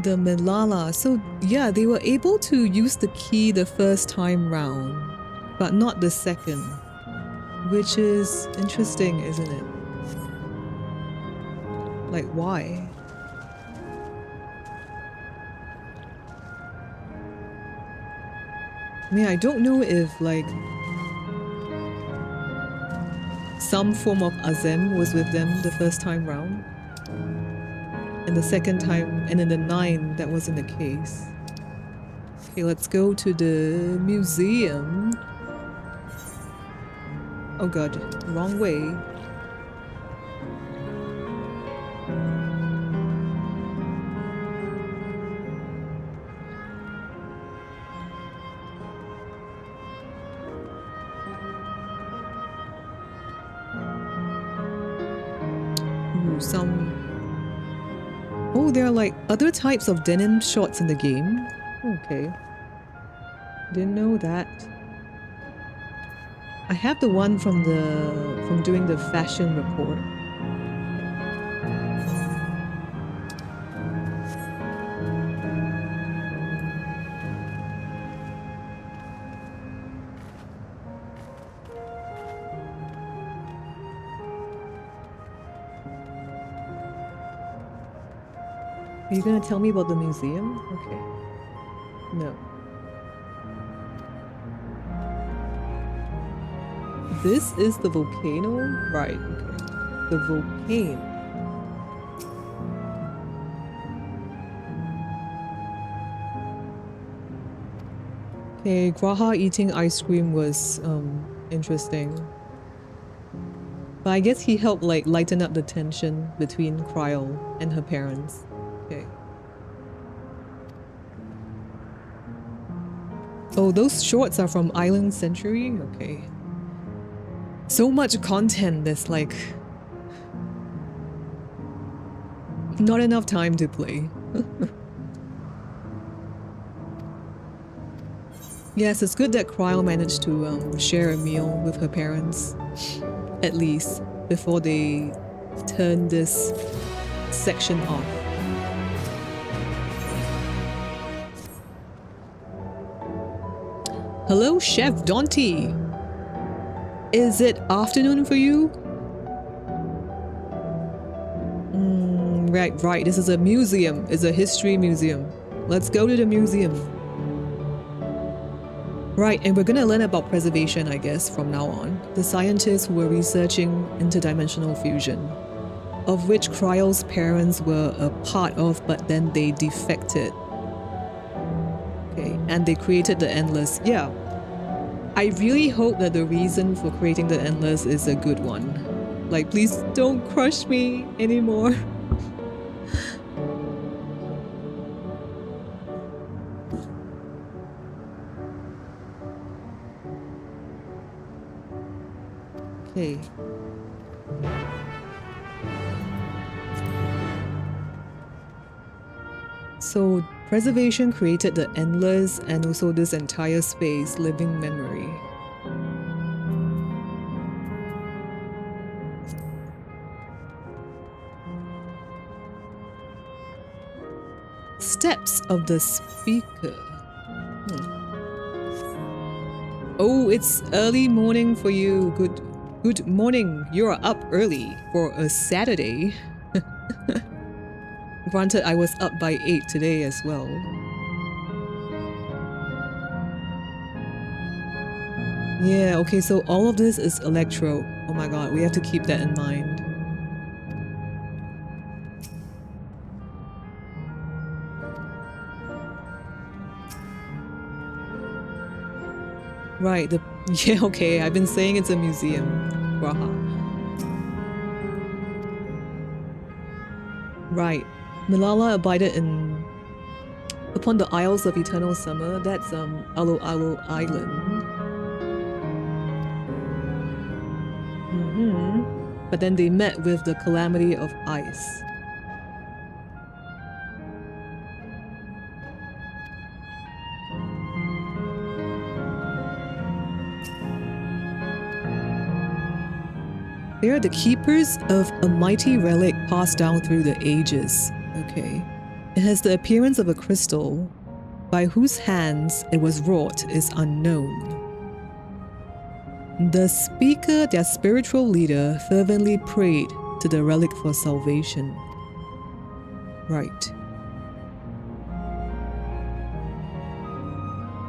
Speaker 1: The Milala. So yeah, they were able to use the key the first time round, but not the second. Which is interesting, isn't it? Like, why? I mean, I don't know if, like, some form of Azem was with them the first time round. And the second time, and in the 9, that wasn't the case. Okay, let's go to the museum. Oh god, wrong way. Oh, there are like other types of denim shorts in the game. Okay. Didn't know that. I have the one from doing the fashion report. Are you gonna tell me about the museum? Okay. No. This is the volcano? Right, okay. The volcano. Okay, Graha eating ice cream was interesting. But I guess he helped like lighten up the tension between Cryle and her parents. Okay. Oh, those shorts are from Island Century? Okay. So much content, there's like not enough time to play. Yes, it's good that Cryle managed to share a meal with her parents, at least, before they turn this section off. Hello, Chef Dante. Is it afternoon for you? Right. This is a museum. It's a history museum. Let's go to the museum. Right, and we're gonna learn about preservation, I guess, from now on. The scientists who were researching interdimensional fusion, of which Cryle's parents were a part of, but then they defected. Okay, and they created the Endless. Yeah. I really hope that the reason for creating the Endless is a good one. Like, please don't crush me anymore. Okay. So preservation created the Endless and also this entire space, living memory. Steps of the speaker. Oh, it's early morning for you. Good morning. You're up early for a Saturday. Granted, I was up by 8 today as well. Yeah, okay, so all of this is electro. Oh my god, we have to keep that in mind. Right, yeah, okay, I've been saying it's a museum. Raha. Right. Milala abided upon the Isles of Eternal Summer. That's Alo Alo Island. But then they met with the calamity of ice. They are the keepers of a mighty relic passed down through the ages. Okay. It has the appearance of a crystal. By whose hands it was wrought is unknown. The speaker, their spiritual leader, fervently prayed to the relic for salvation. Right.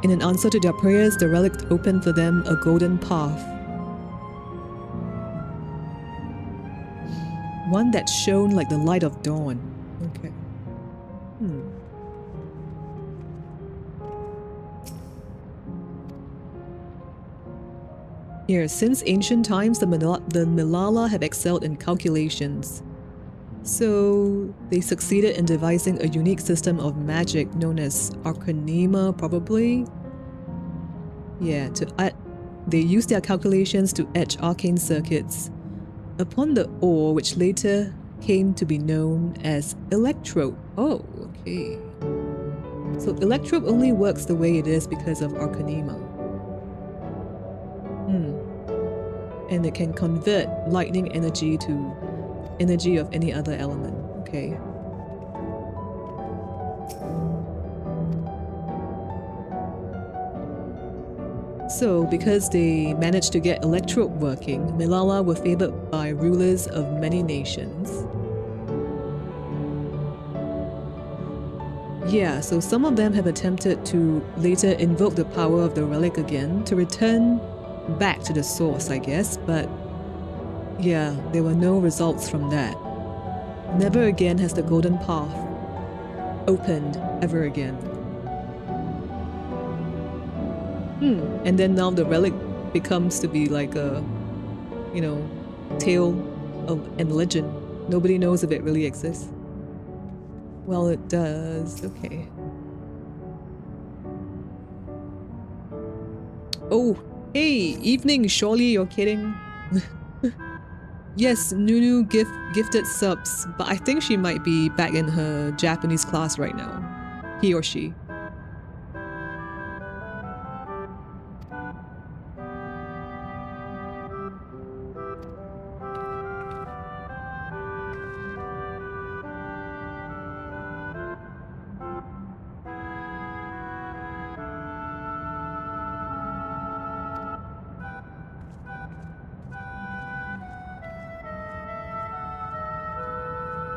Speaker 1: In an answer to their prayers, the relic opened for them a golden path. One that shone like the light of dawn. Okay. Here, since ancient times, the Milala have excelled in calculations. So, they succeeded in devising a unique system of magic known as Arcanema, probably? Yeah, they used their calculations to etch arcane circuits upon the ore, which later came to be known as electrope. Oh, okay. So electrope only works the way it is because of Arcanema. And it can convert lightning energy to energy of any other element. Okay. So, because they managed to get electrope working, Milala were favored by rulers of many nations. Yeah, so some of them have attempted to later invoke the power of the relic again to return back to the source, I guess, but yeah, there were no results from that. Never again has the golden path opened ever again. And then now the relic becomes to be like a, tale and legend. Nobody knows if it really exists. Well, it does. Okay. Oh, hey, evening. Surely you're kidding. Yes, Nunu gifted subs, but I think she might be back in her Japanese class right now. He or she.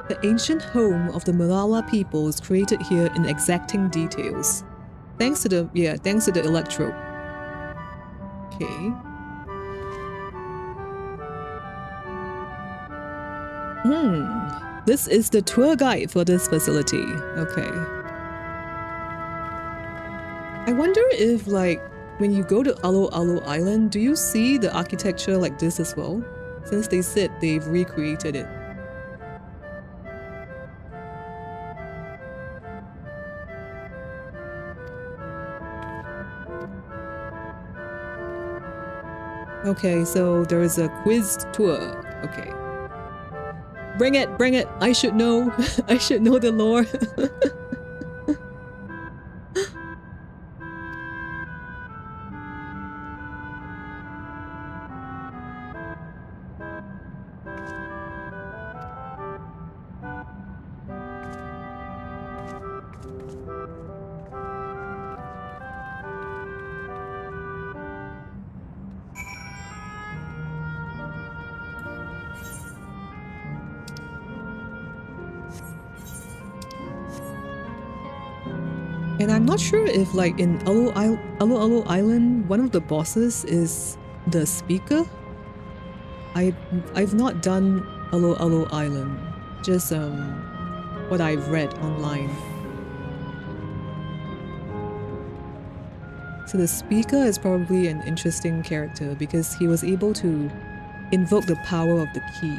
Speaker 1: The ancient home of the Malala people is created here in exacting details. Thanks to the electrode. Okay. This is the tour guide for this facility. Okay. I wonder if, like, when you go to Alo Alo Island, do you see the architecture like this as well? Since they said they've recreated it. Okay, so there is a quiz tour. Okay. Bring it, bring it. I should know. I should know the lore. And I'm not sure if, like, in Alo Alo Island, one of the bosses is the speaker. I've not done Alo Alo Island, just what I've read online. So the speaker is probably an interesting character because he was able to invoke the power of the key.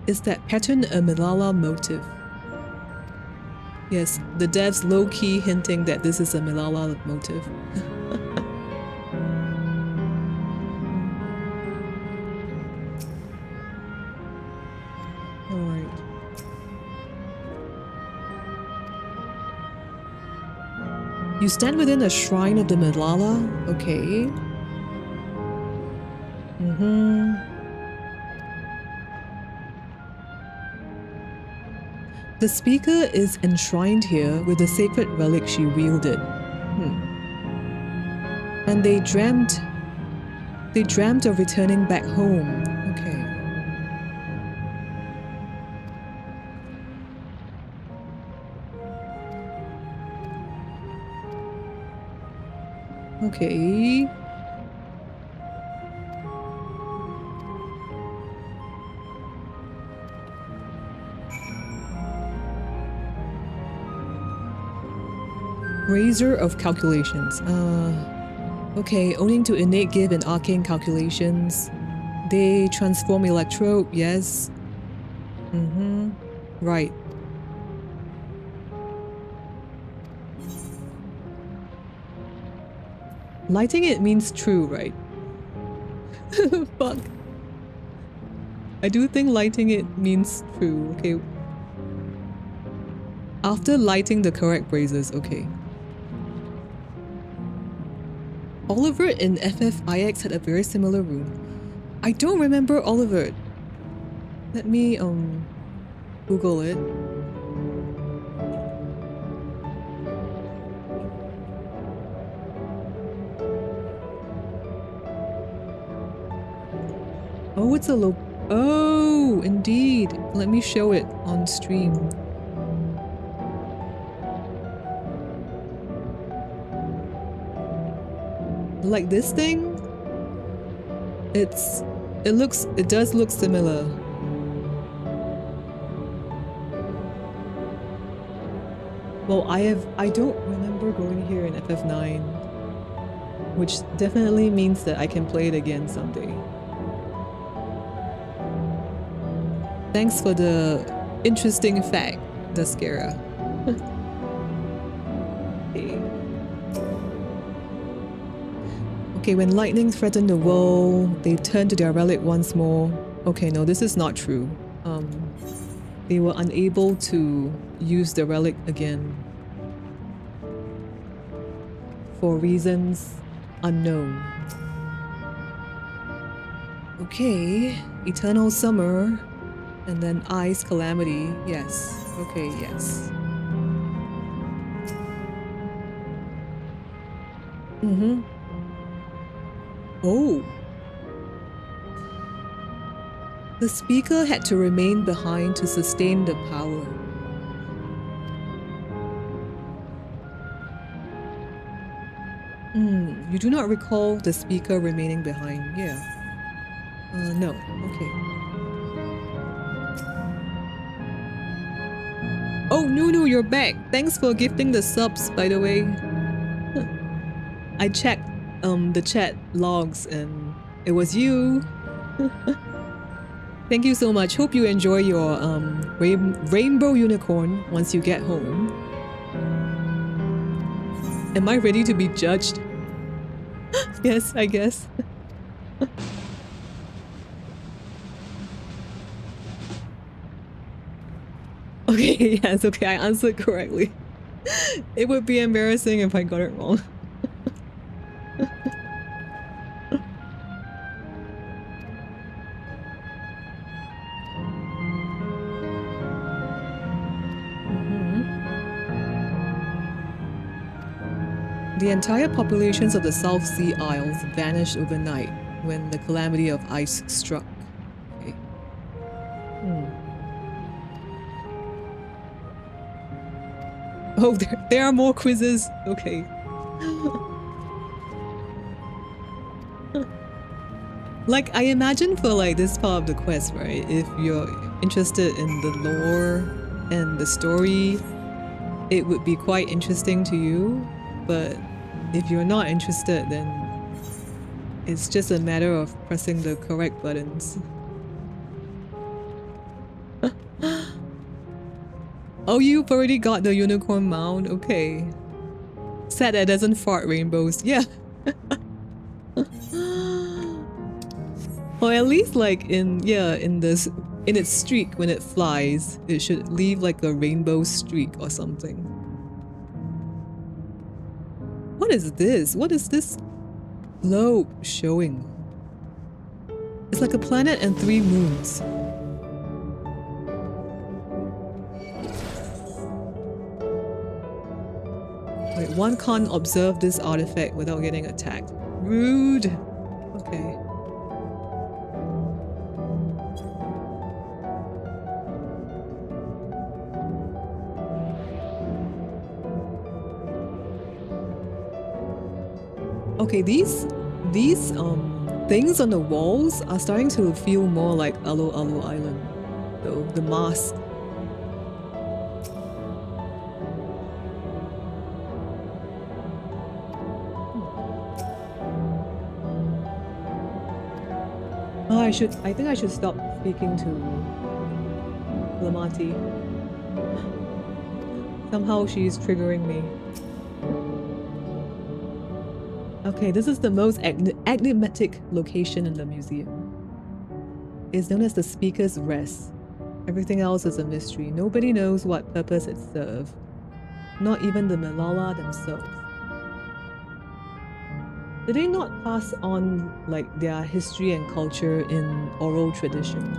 Speaker 1: Is that pattern a Malala motive? Yes, the devs low-key hinting that this is a Malala motive. Alright. You stand within a shrine of the Malala? Okay. The speaker is enshrined here with the sacred relic she wielded. And they dreamt of returning back home. Okay. Razor of calculations. Okay, owning to innate give and arcane calculations. They transform electrode, yes. Right. Lighting it means true, right? Fuck. I do think lighting it means true, okay. After lighting the correct braziers, okay. Oliver in FFIX had a very similar room. I don't remember Oliver. Let me Google it. Oh, it's a oh, indeed. Let me show it on stream. Like this thing? It does look similar. Well, I don't remember going here in FF9, which definitely means that I can play it again someday. Thanks for the interesting fact, Duskera. Okay. Okay, when lightning threatened the world, they turned to their relic once more. Okay, no, this is not true. They were unable to use the relic again for reasons unknown. Okay, eternal summer and then ice calamity. Yes. Okay, yes. Mm-hmm. Oh. The speaker had to remain behind to sustain the power. You do not recall the speaker remaining behind. Yeah. No. Okay. Oh, no, you're back. Thanks for gifting the subs, by the way. I checked the chat logs and it was you. Thank you so much. Hope you enjoy your rainbow unicorn once you get home. Am I ready to be judged? Yes, I guess. Okay, yes, okay, I answered correctly. It would be embarrassing if I got it wrong. The entire populations of the South Sea Isles vanished overnight when the calamity of ice struck. Okay. Oh, there are more quizzes. Okay. Like, I imagine for like this part of the quest, right? If you're interested in the lore and the story, it would be quite interesting to you. But if you're not interested, then it's just a matter of pressing the correct buttons. Oh, you've already got the unicorn mount? Okay. Sad that doesn't fart rainbows. Yeah. Or at least like in its streak when it flies, it should leave like a rainbow streak or something. What is this? What is this globe showing? It's like a planet and 3 moons. Wait, one can't observe this artifact without getting attacked. Rude. Okay. Okay, these things on the walls are starting to feel more like Alo Alo Island, though, the mask. Oh, I think I should stop speaking to Lamati. Somehow she's triggering me. Okay, this is the most enigmatic location in the museum. It's known as the Speaker's Rest. Everything else is a mystery. Nobody knows what purpose it served. Not even the Malala themselves. Did they not pass on like their history and culture in oral traditions?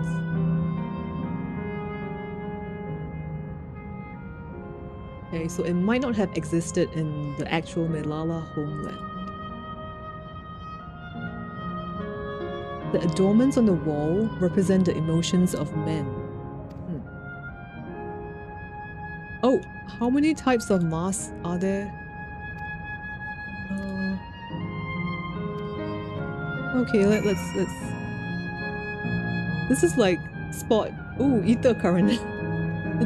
Speaker 1: Okay, so it might not have existed in the actual Malala homeland. The adornments on the wall represent the emotions of men. Oh, how many types of masks are there? Okay, let's. This is like spot. Oh, ether current.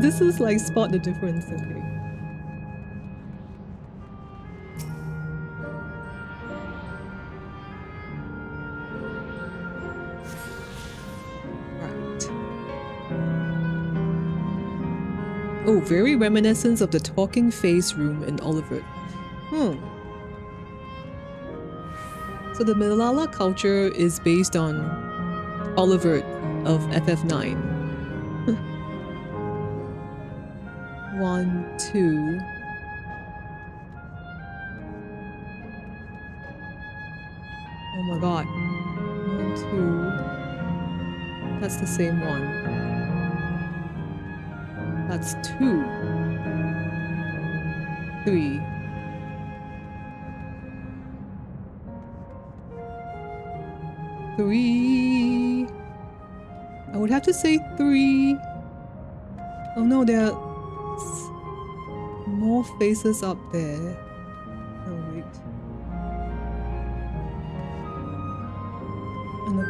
Speaker 1: This is like spot the difference. Okay. Oh, very reminiscent of the talking face room in Olivet. So the Malala culture is based on Olivet of FF9. 1, 2. Oh my god. 1, 2. That's the same one. That's 2. 3. Three. I would have to say 3. Oh no, there are more faces up there. Oh wait. And the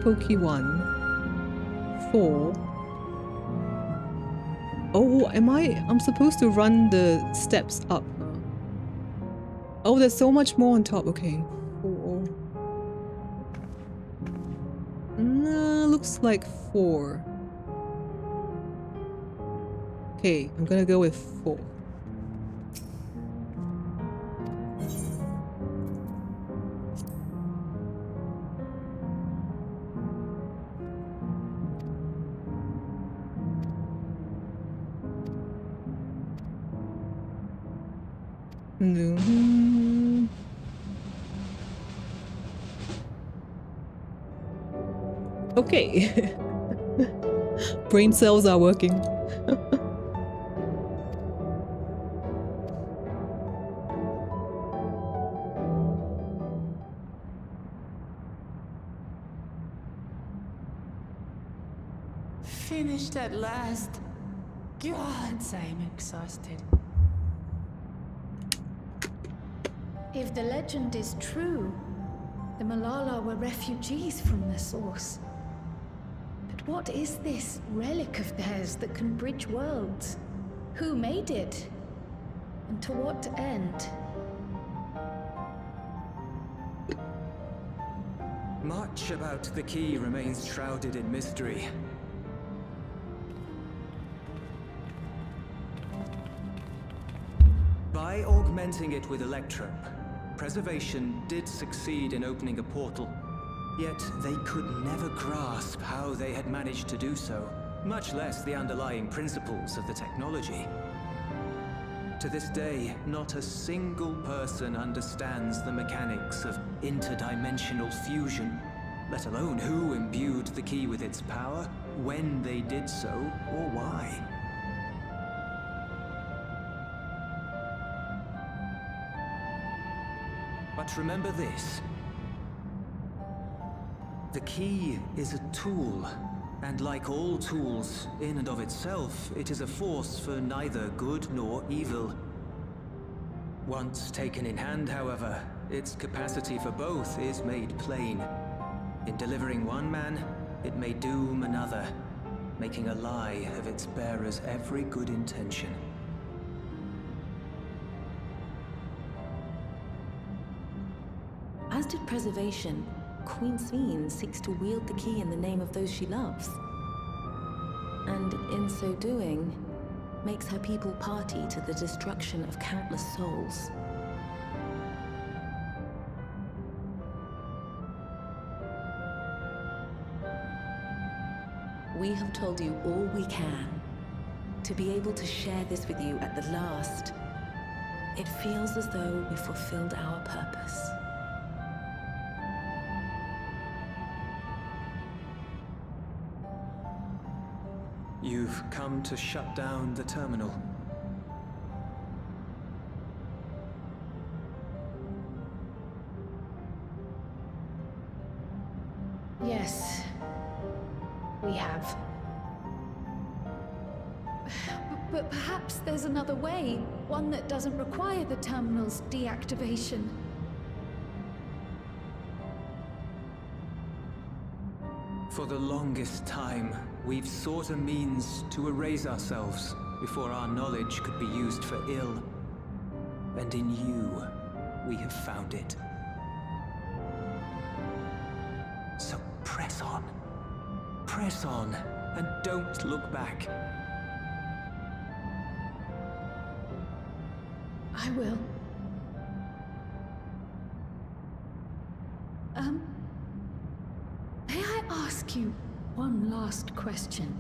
Speaker 1: pokey one. 4. Oh, I'm supposed to run the steps up, huh? Oh, there's so much more on top. Okay. 4. Looks like 4. Okay, I'm gonna go with 4. Okay. Brain cells are working.
Speaker 6: Finished at last. God, I'm exhausted.
Speaker 2: If the legend is true, the Malala were refugees from the source. But what is this relic of theirs that can bridge worlds? Who made it? And to what end?
Speaker 5: Much about the key remains shrouded in mystery. By augmenting it with electrope, Preservation did succeed in opening a portal, yet they could never grasp how they had managed to do so, much less the underlying principles of the technology. To this day, not a single person understands the mechanics of interdimensional fusion, let alone who imbued the key with its power, when they did so, or why. But remember this. The key is a tool, and like all tools, in and of itself, it is a force for neither good nor evil. Once taken in hand, however, its capacity for both is made plain. In delivering one man, it may doom another, making a lie of its bearer's every good intention.
Speaker 4: As did Preservation, Queen Sveen seeks to wield the key in the name of those she loves. And in so doing, makes her people party to the destruction of countless souls. We have told you all we can. To be able to share this with you at the last, it feels as though we fulfilled our purpose.
Speaker 5: You've come to shut down the terminal.
Speaker 2: Yes, we have. But perhaps there's another way, one that doesn't require the terminal's deactivation.
Speaker 5: For the longest time, we've sought a means to erase ourselves before our knowledge could be used for ill. And in you, we have found it. So press on. Press on, and don't look back.
Speaker 2: I will. May I ask you one last question?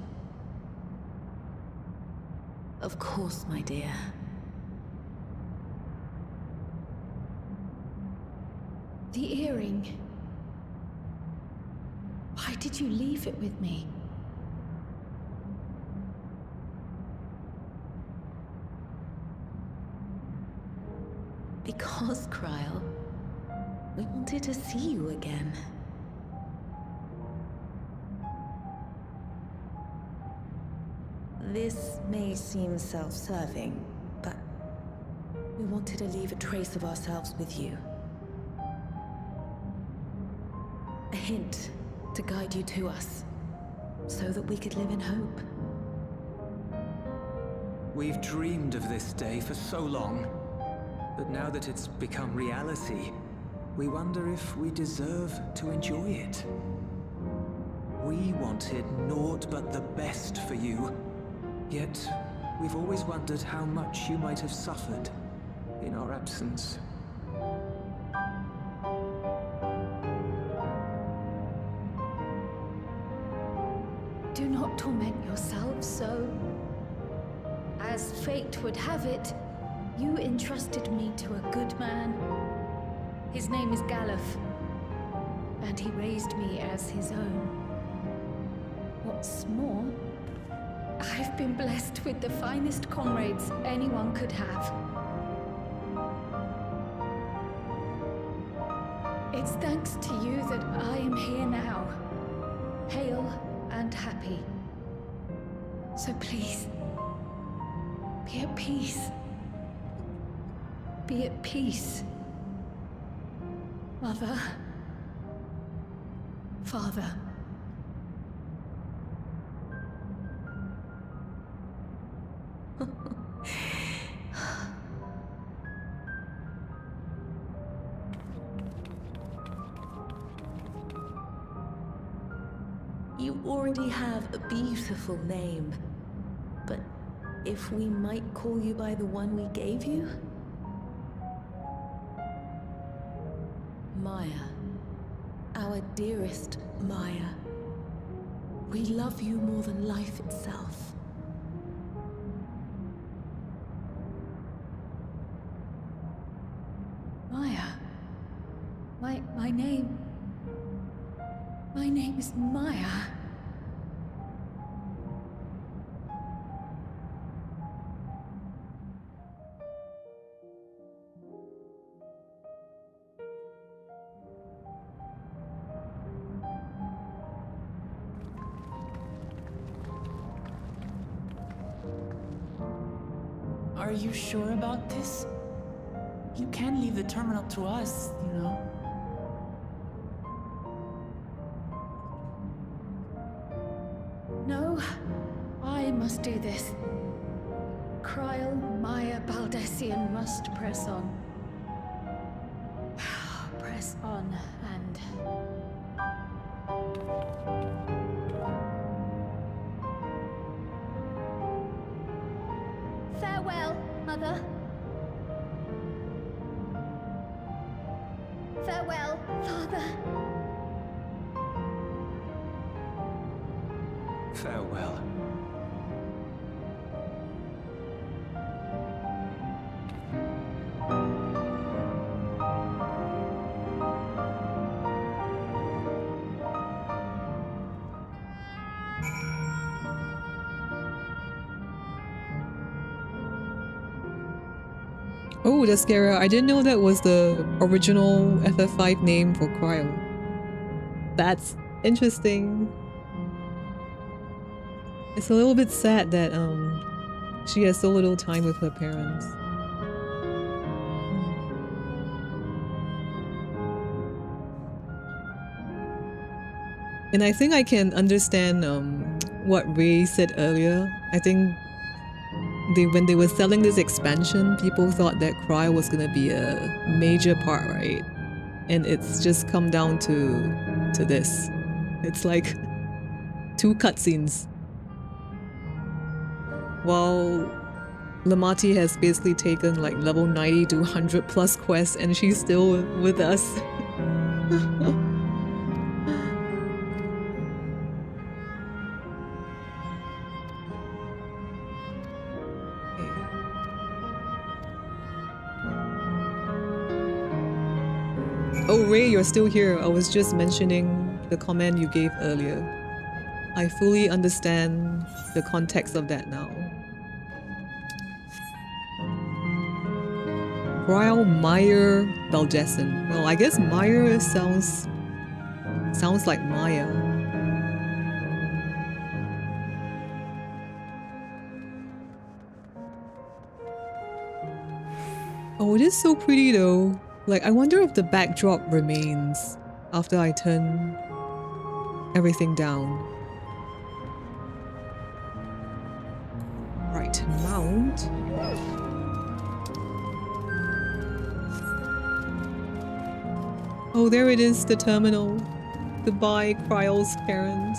Speaker 4: Of course, my dear.
Speaker 2: The earring. Why did you leave it with me?
Speaker 4: Because, Kryl, we wanted to see you again. This may seem self-serving, but we wanted to leave a trace of ourselves with you. A hint to guide you to us, so that we could live in hope.
Speaker 5: We've dreamed of this day for so long, but now that it's become reality, we wonder if we deserve to enjoy it. We wanted naught but the best for you, yet we've always wondered how much you might have suffered in our absence.
Speaker 2: Do not torment yourselves so. As fate would have it, you entrusted me to a good man. His name is Galuf, and he raised me as his own. What's more, I've been blessed with the finest comrades anyone could have. It's thanks to you that I am here now, hale and happy. So please, be at peace. Be at peace. Mother. Father.
Speaker 4: You already have a beautiful name, but if we might call you by the one we gave you? Maya. Our dearest Maya. We love you more than life itself.
Speaker 2: Maya. My name is Maya.
Speaker 6: Are you sure about this? You can leave the terminal to us, you know.
Speaker 2: No, I must do this. Kryl, Maya, Baldessian must press on. Press on and... Farewell, Mother. Farewell, Father.
Speaker 5: Farewell.
Speaker 1: Oh, the Scara. I didn't know that was the original FF5 name for Kryl. That's interesting. It's a little bit sad that she has so little time with her parents. And I think I can understand what Ray said earlier. I think when they were selling this expansion, people thought that Kryl was gonna be a major part, right? And it's just come down to this. It's like 2 cutscenes. While Lamati has basically taken like level 90 to 100 plus quests and she's still with us. Oh, Ray, you're still here. I was just mentioning the comment you gave earlier. I fully understand the context of that now. Royal Meyer Belgessen. Well, I guess Meyer sounds like Maya. Oh, it is so pretty though. Like, I wonder if the backdrop remains after I turn everything down. Right, mount. Oh, there it is, the terminal. Goodbye, Cryol's parents.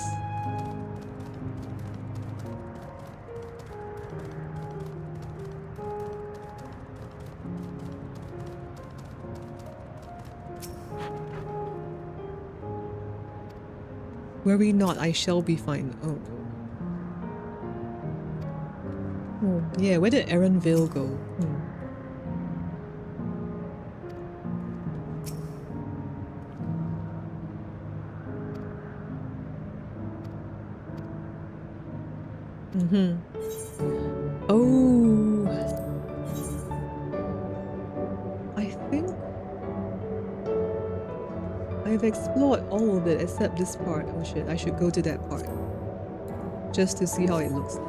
Speaker 1: Worry not, I shall be fine. Oh. Oh, yeah, where did Erenville go? Oh. I think I've explored all of it except this part. Oh shit, I should go to that part. Just to see how it looks like.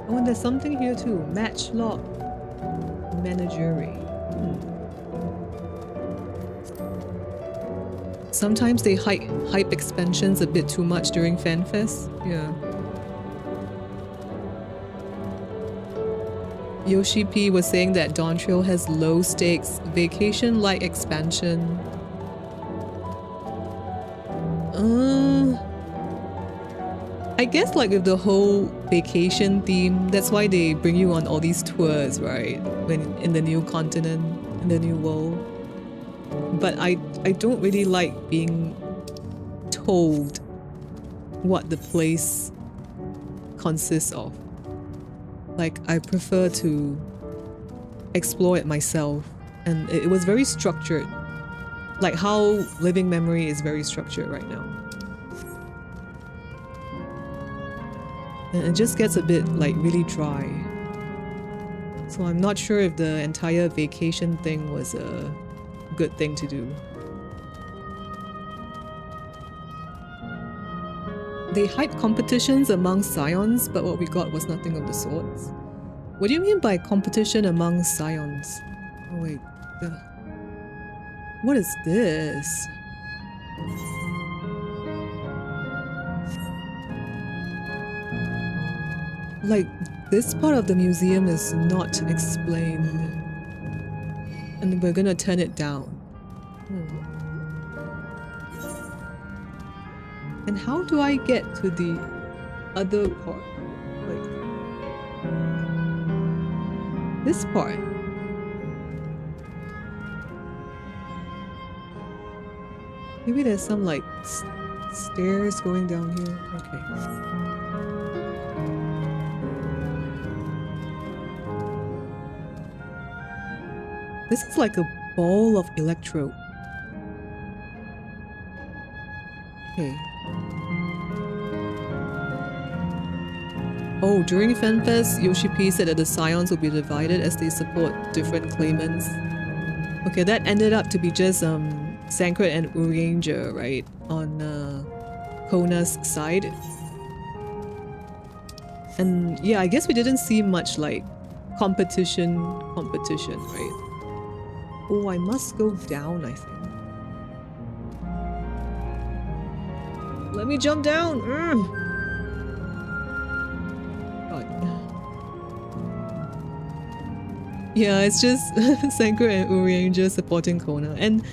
Speaker 1: Oh, and there's something here too. Matchlock Menagerie. Sometimes they hype expansions a bit too much during FanFest. Yeah. Yoshi P was saying that Dawntrail has low stakes, vacation-like expansion. I guess like with the whole vacation theme, that's why they bring you on all these tours, right? When in the new continent, in the new world. But I don't really like being told what the place consists of. Like, I prefer to explore it myself, and it was very structured. Like how Living Memory is very structured right now. And it just gets a bit like really dry. So I'm not sure if the entire vacation thing was a good thing to do. They hype competitions among scions, but what we got was nothing of the sorts. What do you mean by competition among scions? Oh wait, what is this? Like, this part of the museum is not explained. And we're gonna turn it down. And how do I get to the other part? Like, this part. Maybe there's some like stairs going down here. Okay. This is like a ball of electrode. Okay. Oh, during FanFest, Yoshi P said that the scions will be divided as they support different claimants. Okay, that ended up to be just Sankret and Urianger, right? On Kona's side. And yeah, I guess we didn't see much like competition, right? Oh, I must go down, I think. Let me jump down! God. Yeah, it's just Sankret and Urianger supporting Kona. And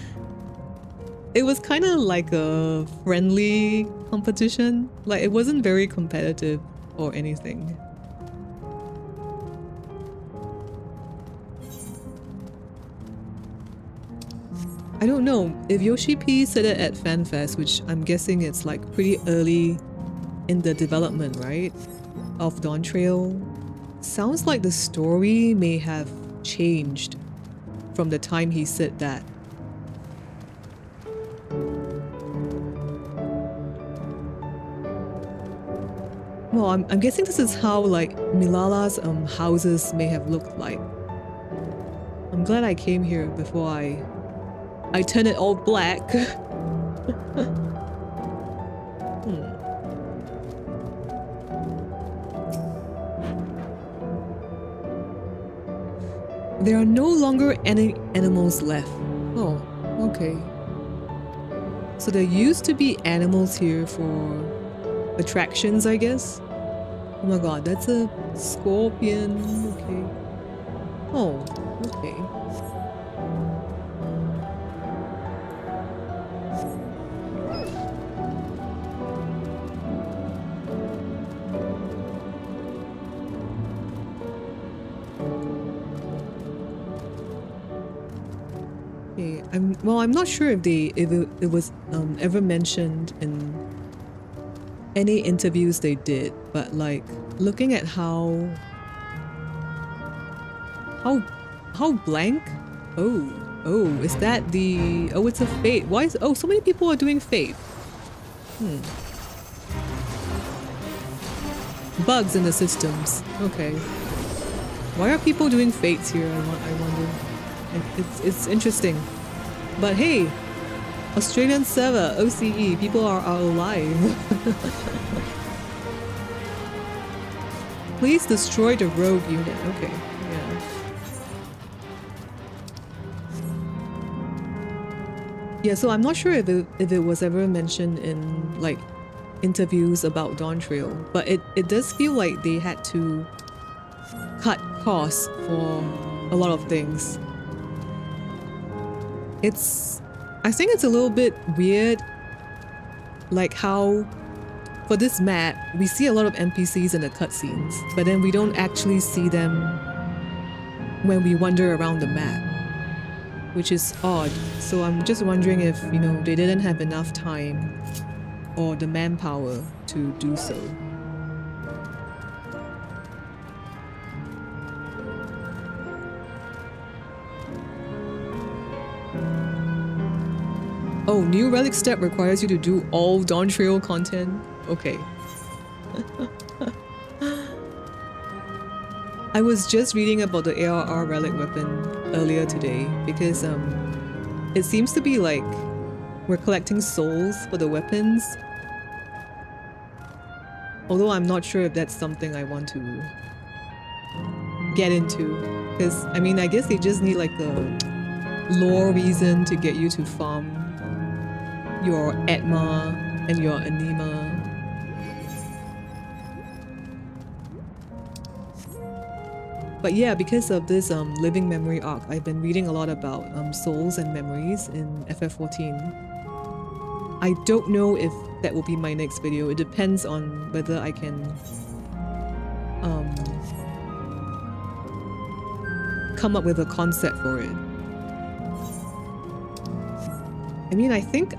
Speaker 1: it was kind of like a friendly competition. Like, it wasn't very competitive or anything. I don't know if Yoshi P said it at FanFest, which I'm guessing it's like pretty early in the development, right, of Dawntrail. Sounds like the story may have changed from the time he said that. Well, I'm guessing this is how like Milala's houses may have looked like. I'm glad I came here before I turn it all black. There are no longer any animals left. Oh, okay. So there used to be animals here for attractions, I guess. Oh my god, that's a scorpion. Okay. Oh, okay. I'm not sure if it was ever mentioned in any interviews they did, but like looking at how blank. Oh, is that the it's a fate. Why is so many people are doing fate? Bugs in the systems. Okay. Why are people doing fates here? I wonder. It's interesting. But hey, Australian server, OCE, people are alive. Please destroy the rogue unit. Okay, yeah. Yeah, so I'm not sure if it was ever mentioned in like interviews about Dawntrail, but it does feel like they had to cut costs for a lot of things. I think it's a little bit weird, like how for this map we see a lot of NPCs in the cutscenes, but then we don't actually see them when we wander around the map, which is odd. So I'm just wondering if, you know, they didn't have enough time or the manpower to do so. Oh, new relic step requires you to do all Dawntrail content? Okay. I was just reading about the ARR relic weapon earlier today because it seems to be like we're collecting souls for the weapons. Although I'm not sure if that's something I want to get into. Because, I mean, I guess they just need like a lore reason to get you to farm your Atma and your Anima. But yeah, because of this living memory arc, I've been reading a lot about souls and memories in FF14. I don't know if that will be my next video. It depends on whether I can come up with a concept for it. I mean, I think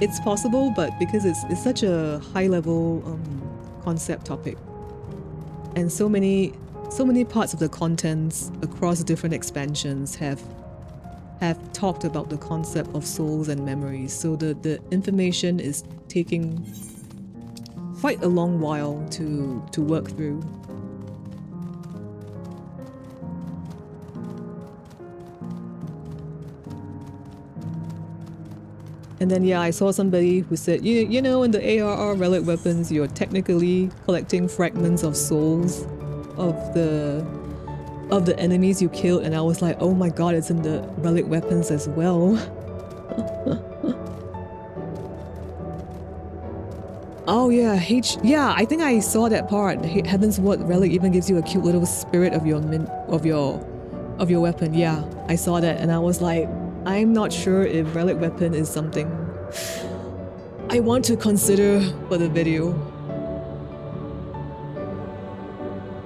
Speaker 1: it's possible, but because it's such a high-level concept topic, and so many parts of the contents across different expansions have talked about the concept of souls and memories. So the information is taking quite a long while to work through. And then yeah, I saw somebody who said, you know, in the ARR relic weapons, you're technically collecting fragments of souls of the enemies you killed, and I was like, oh my god, it's in the relic weapons as well. Oh yeah, yeah, I think I saw that part. Heaven's Word relic even gives you a cute little spirit of your weapon. Yeah, I saw that, and I was like, I'm not sure if relic weapon is something I want to consider for the video.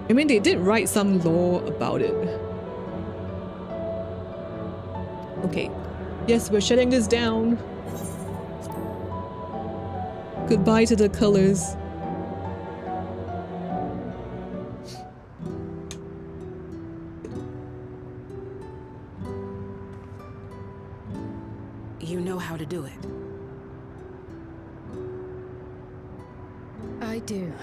Speaker 1: I mean, they did write some lore about it. Okay, Yes, we're shutting this down. Goodbye to the colors.
Speaker 7: You know how to do it.
Speaker 2: I do.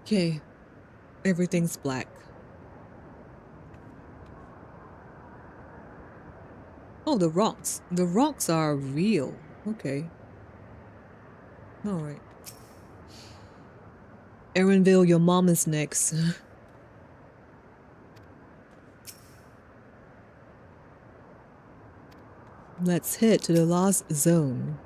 Speaker 1: Okay, everything's black. Oh, the rocks. The rocks are real. Okay. Alright. Erinville, your mom is next. Let's head to the last zone.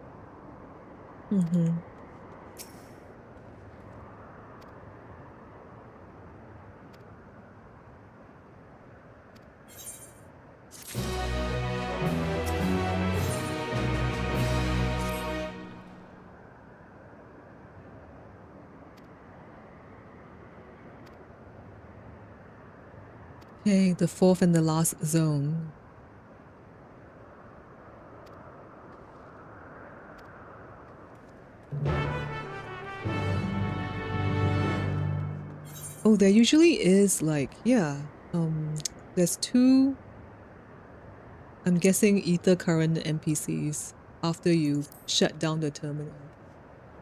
Speaker 1: Okay, the fourth and the last zone. Oh, there usually is like, yeah, there's two, I'm guessing ether current NPCs after you shut down the terminal.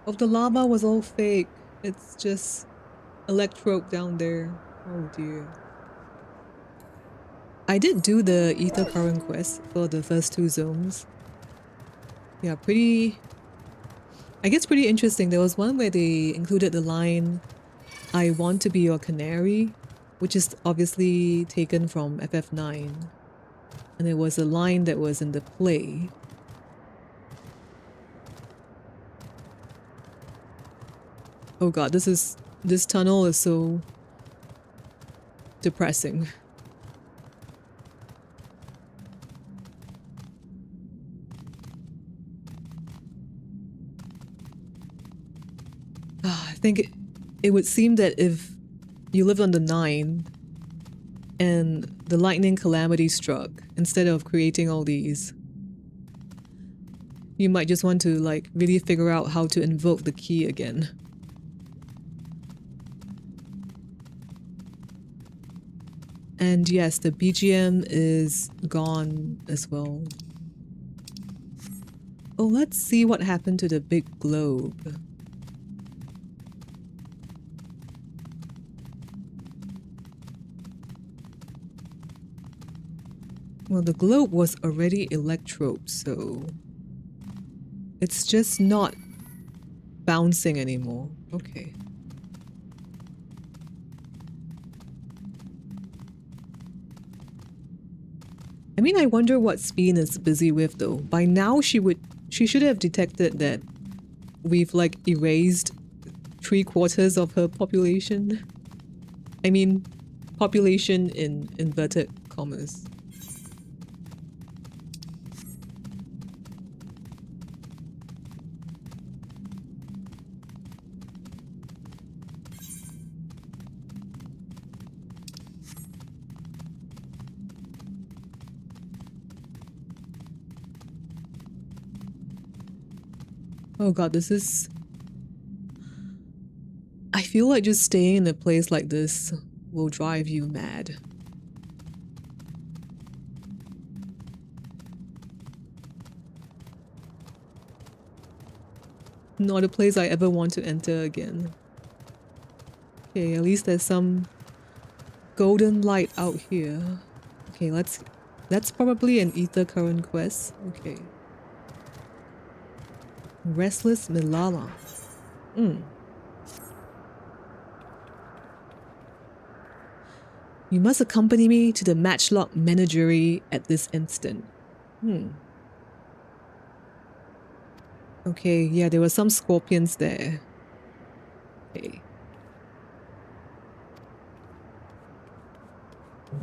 Speaker 1: Oh, the lava was all fake. It's just electrode down there. Oh dear. I did do the ether current quest for the first two zones. Yeah, I guess pretty interesting. There was one where they included the line, "I want to be your canary," which is obviously taken from FF9. And it was a line that was in the play. Oh god, this tunnel is so depressing. I think it would seem that if you lived on the 9 and the lightning calamity struck, instead of creating all these, you might just want to like really figure out how to invoke the key again. And yes, the BGM is gone as well. Oh, let's see what happened to the big globe. Well, the globe was already electrode, so it's just not bouncing anymore. Okay. I mean, I wonder what Speen is busy with though. By now she should have detected that we've like erased 3/4 of her population. I mean, population in inverted commas. Oh god, this is... I feel like just staying in a place like this will drive you mad. Not a place I ever want to enter again. Okay, at least there's some golden light out here. Okay, that's probably an ether current quest. Okay. Restless Milala. You must accompany me to the Matchlock Menagerie at this instant. Okay, yeah, there were some scorpions there. Okay.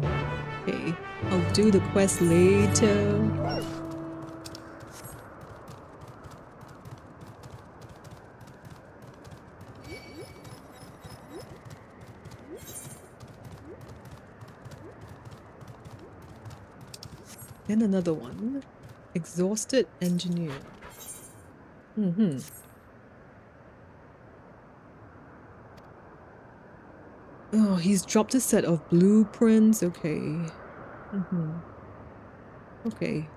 Speaker 1: Okay, I'll do the quest later. Then another one. Exhausted engineer. Oh, he's dropped a set of blueprints. Okay. Okay.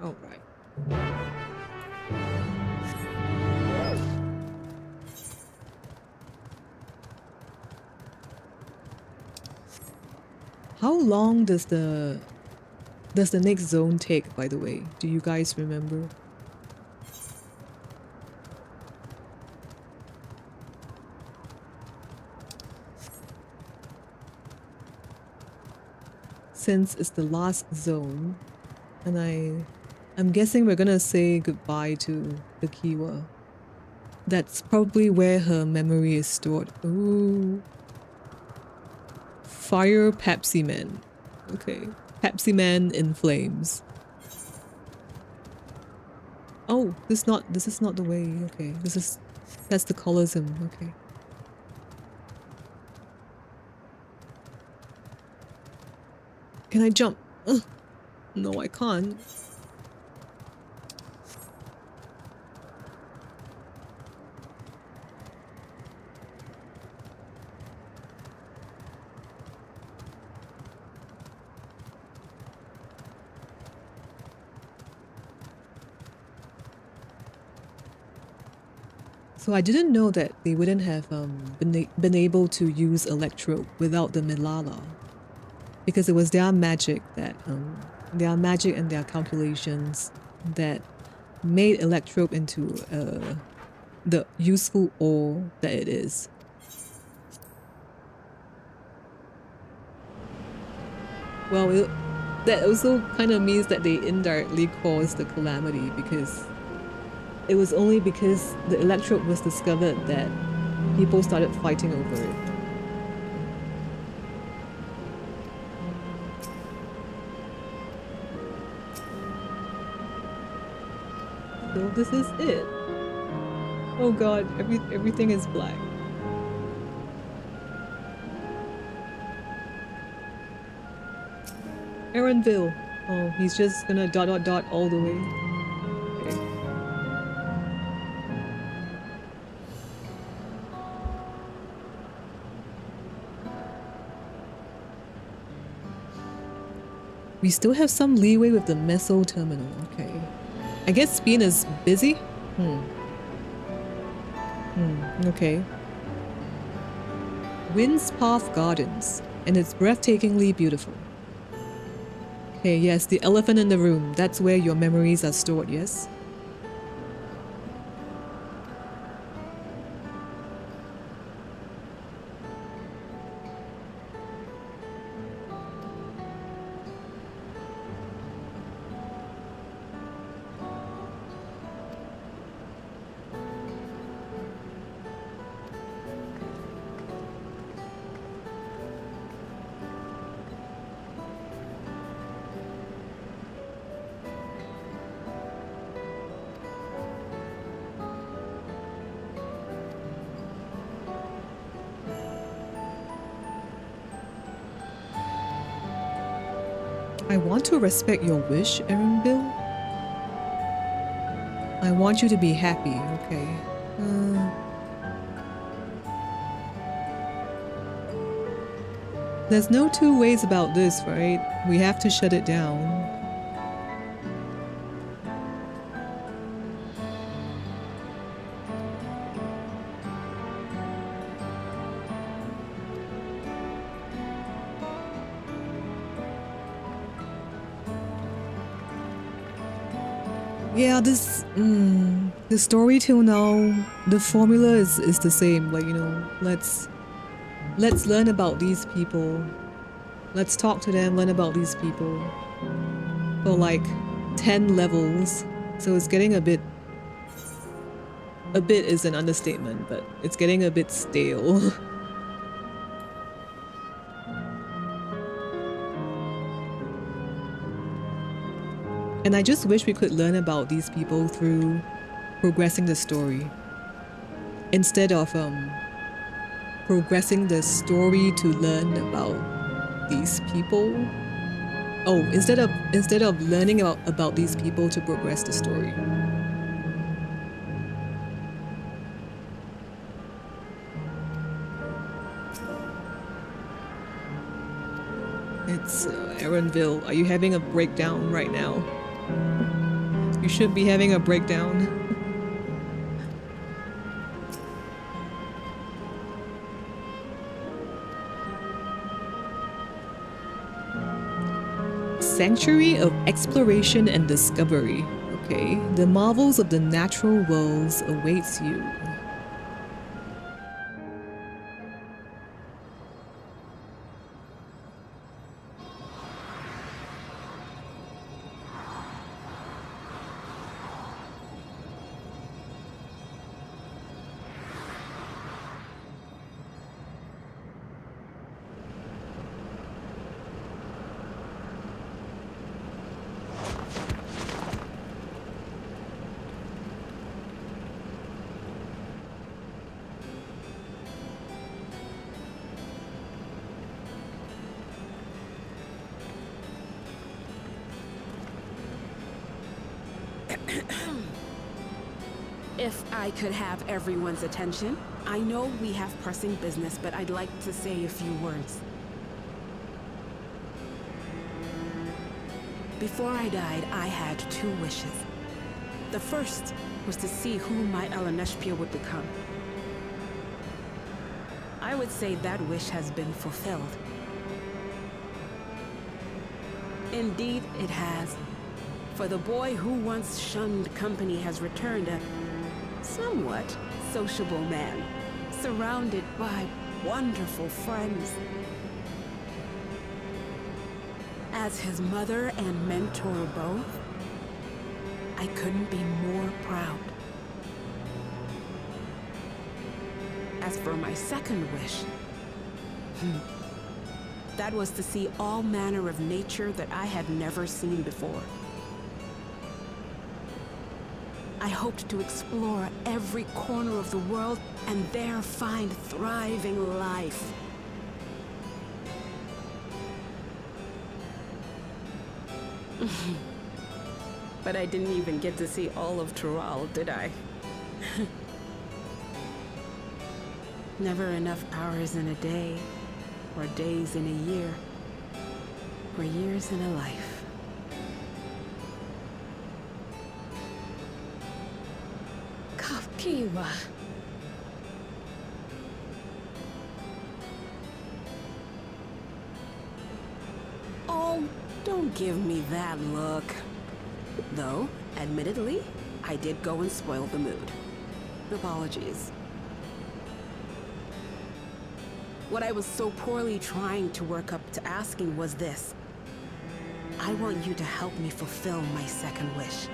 Speaker 1: All right. How long does the next zone take, by the way? Do you guys remember? Since it's the last zone, and I'm guessing we're gonna say goodbye to the Kiwa. That's probably where her memory is stored. Ooh. Fire Pepsi Man. Okay. Pepsi Man in flames. Oh, this is not the way. Okay. That's the Colosseum. Okay. Can I jump? Ugh. No, I can't. So I didn't know that they wouldn't have been able to use Electro without the Milala, because it was their magic and their calculations that made Electrope into the useful ore that it is. Well, that also kind of means that they indirectly caused the calamity, because it was only because the Electrope was discovered that people started fighting over it. So this is it. Oh god, everything is black. Aaronville. Oh, he's just gonna ... all the way. Okay. We still have some leeway with the Meso terminal. Okay. I guess Speen is busy? Okay. Wind's Path Gardens, and it's breathtakingly beautiful. Okay, yes, the elephant in the room. That's where your memories are stored, yes? I want to respect your wish, Bill. I want you to be happy, okay. There's no two ways about this, right? We have to shut it down. Yeah, the story till now, the formula is the same. Like, you know, let's learn about these people. Let's talk to them, learn about these people. For like 10 levels. So it's getting a bit is an understatement, but it's getting a bit stale. And I just wish we could learn about these people through progressing the story. Instead of progressing the story to learn about these people. Oh, instead of learning about these people to progress the story. It's Aaronville. Are you having a breakdown right now? You should be having a breakdown. Sanctuary of exploration and discovery. Okay, the marvels of the natural worlds awaits you.
Speaker 7: If I could have everyone's attention, I know we have pressing business, but I'd like to say a few words. Before I died, I had 2 wishes. The first was to see who my Eleneshpia would become. I would say that wish has been fulfilled. Indeed, it has. For the boy who once shunned company has returned a somewhat sociable man, surrounded by wonderful friends. As his mother and mentor both, I couldn't be more proud. As for my second wish, that was to see all manner of nature that I had never seen before. I hoped to explore every corner of the world and there find thriving life. But I didn't even get to see all of Tural, did I? Never enough hours in a day, or days in a year, or years in a life.
Speaker 2: Kiwa.
Speaker 7: Oh, don't give me that look. Though, admittedly, I did go and spoil the mood. Apologies. What I was so poorly trying to work up to asking was this. I want you to help me fulfill my second wish.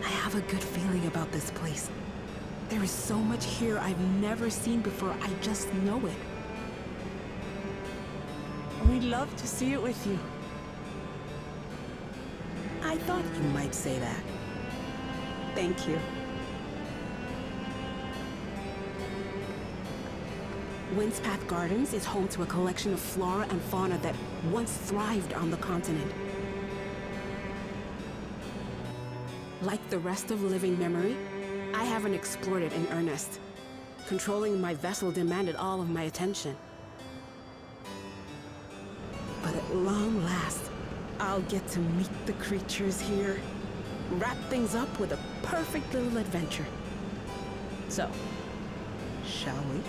Speaker 7: I have a good feeling about this place. There is so much here I've never seen before, I just know it.
Speaker 6: We'd love to see it with you.
Speaker 7: I thought you might say that. Thank you. Windspath Gardens is home to a collection of flora and fauna that once thrived on the continent. Like the rest of living memory, I haven't explored it in earnest. Controlling my vessel demanded all of my attention. But at long last, I'll get to meet the creatures here. Wrap things up with a perfect little adventure. So, shall we?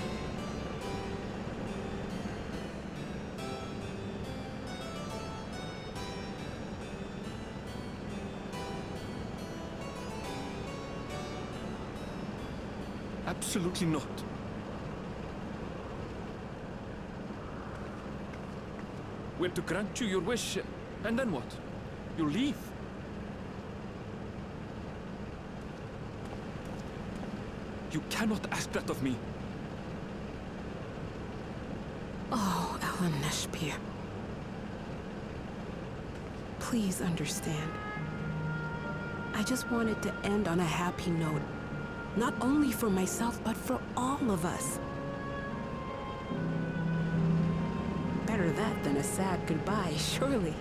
Speaker 8: Absolutely not. We're to grant you your wish, and then what? You leave? You cannot ask that of me.
Speaker 7: Oh, Ellen Neshpir. Please understand. I just wanted to end on a happy note. Not only for myself, but for all of us. Better that than a sad goodbye, surely.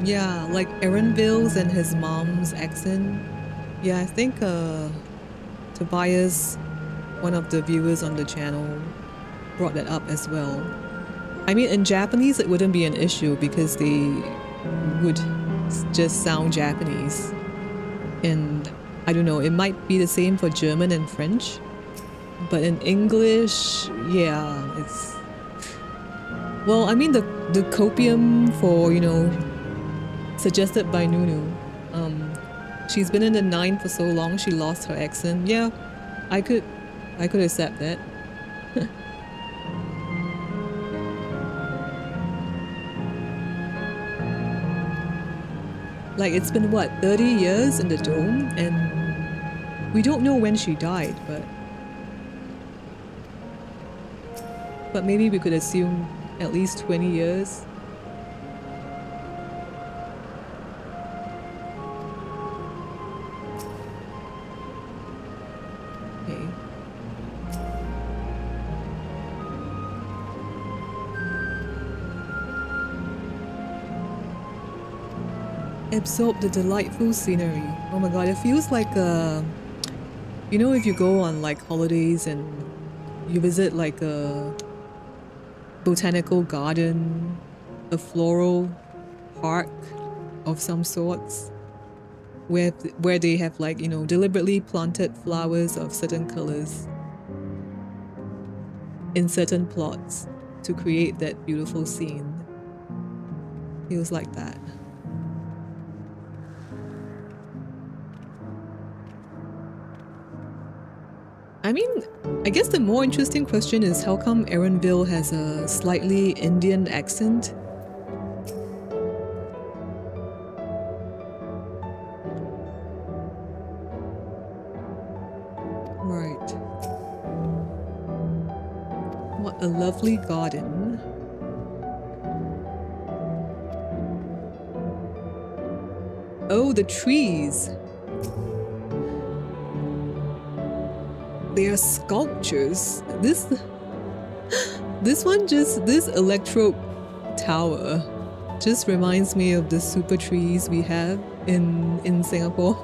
Speaker 1: Yeah, like Erenville's and his mom's accent. Yeah, I think Tobias, one of the viewers on the channel, brought that up as well. I mean, in Japanese it wouldn't be an issue because they would just sound Japanese. And I don't know, it might be the same for German and French. But in English, yeah, it's... Well, I mean, the copium for, you know, suggested by Nunu. She's been in the 9 for so long, she lost her accent. Yeah, I could accept that. Like, it's been what, 30 years in the dome, and we don't know when she died, but maybe we could assume at least 20 years. Okay. Absorb the delightful scenery. Oh my god, it feels like you know, if you go on like holidays and you visit like a botanical garden, a floral park of some sorts, where they have like, you know, deliberately planted flowers of certain colors in certain plots to create that beautiful scene. Feels like that. I mean, I guess the more interesting question is how come Erenville has a slightly Indian accent? Right. What a lovely garden. Oh, the trees. They are sculptures. This electro tower just reminds me of the super trees we have in Singapore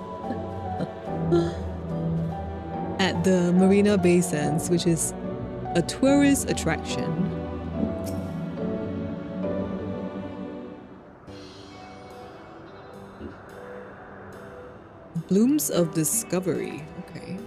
Speaker 1: at the Marina Bay Sands, which is a tourist attraction. Blooms of Discovery. Okay.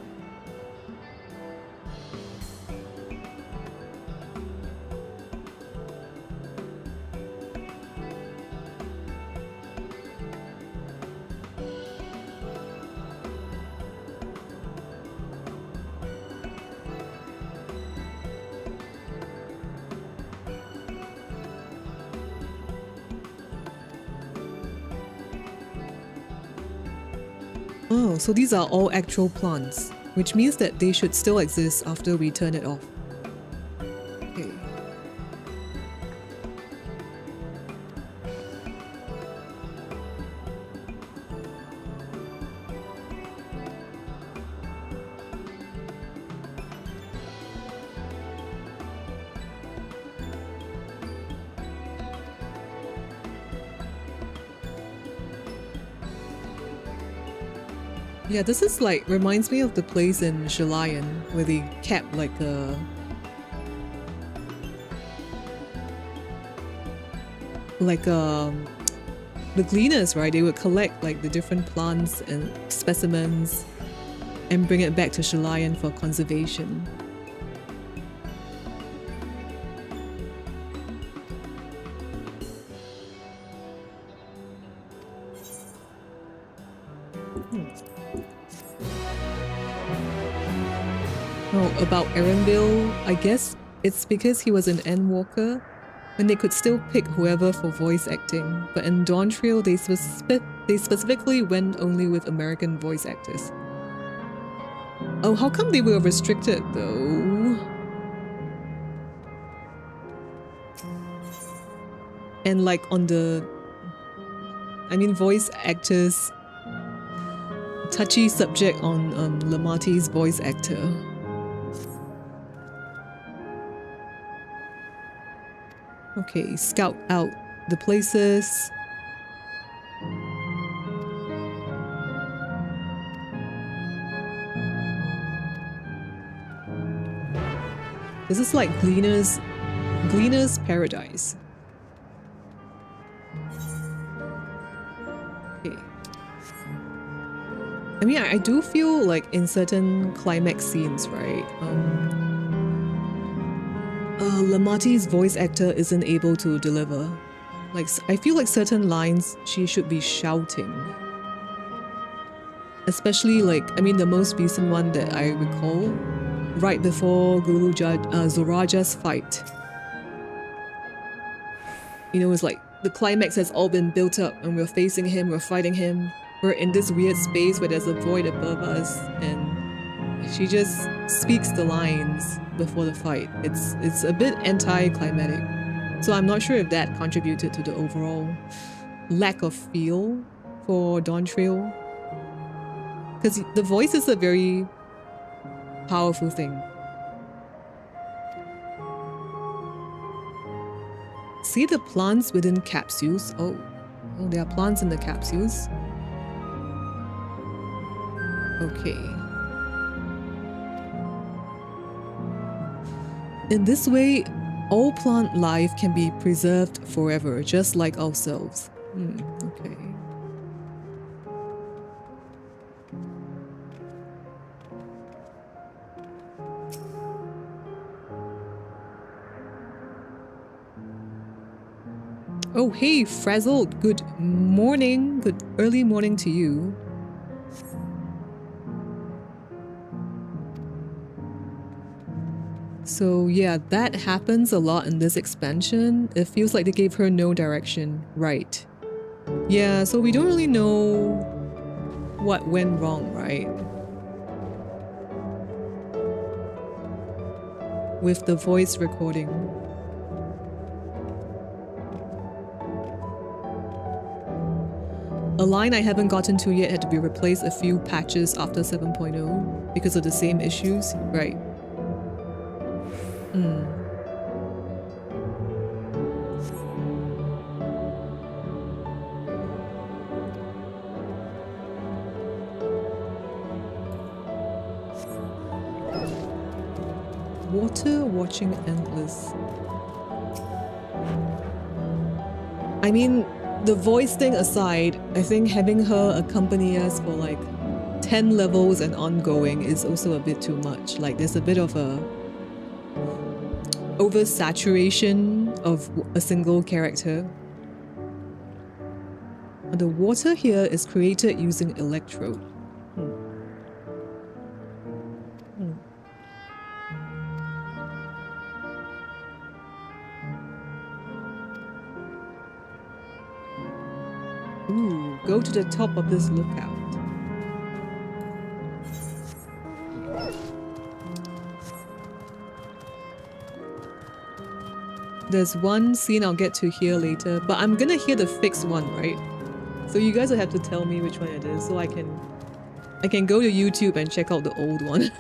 Speaker 1: Oh, so these are all actual plants, which means that they should still exist after we turn it off. Okay. Yeah, this is like, reminds me of the place in Shalayan where they kept like the gleaners, right? They would collect like the different plants and specimens and bring it back to Shalayan for conservation. Oh, about Erenville, I guess it's because he was an Endwalker, and they could still pick whoever for voice acting, but in Dawntrail they specifically went only with American voice actors. Oh, how come they were restricted though? And like on the... I mean, voice actors... Touchy subject on Lamati's voice actor. Okay, scout out the places. This is like Gleaner's Paradise. Okay. I mean, I do feel like in certain climax scenes, right? Lamati's voice actor isn't able to deliver. Like, I feel like certain lines she should be shouting. Especially like, I mean, the most recent one that I recall, right before Zoraja's fight. You know, it's like the climax has all been built up and we're facing him, we're fighting him. We're in this weird space where there's a void above us and she just speaks the lines before the fight. It's a bit anticlimactic. So I'm not sure if that contributed to the overall lack of feel for Dawntrail. Because the voice is a very powerful thing. See the plants within capsules? Oh, there are plants in the capsules. Okay. In this way, all plant life can be preserved forever, just like ourselves. Okay. Oh, hey, Frazzled. Good morning. Good early morning to you. So yeah, that happens a lot in this expansion. It feels like they gave her no direction. Right. Yeah, so we don't really know what went wrong, right? With the voice recording. A line I haven't gotten to yet had to be replaced a few patches after 7.0 because of the same issues. Right. Water watching endless. I mean, the voice thing aside, I think having her accompany us for like 10 levels and ongoing is also a bit too much. Like there's a bit of a oversaturation of a single character. The water here is created using electrode. Ooh, go to the top of this lookout. There's one scene I'll get to hear later, but I'm gonna hear the fixed one, right? So you guys will have to tell me which one it is, so I can go to YouTube and check out the old one.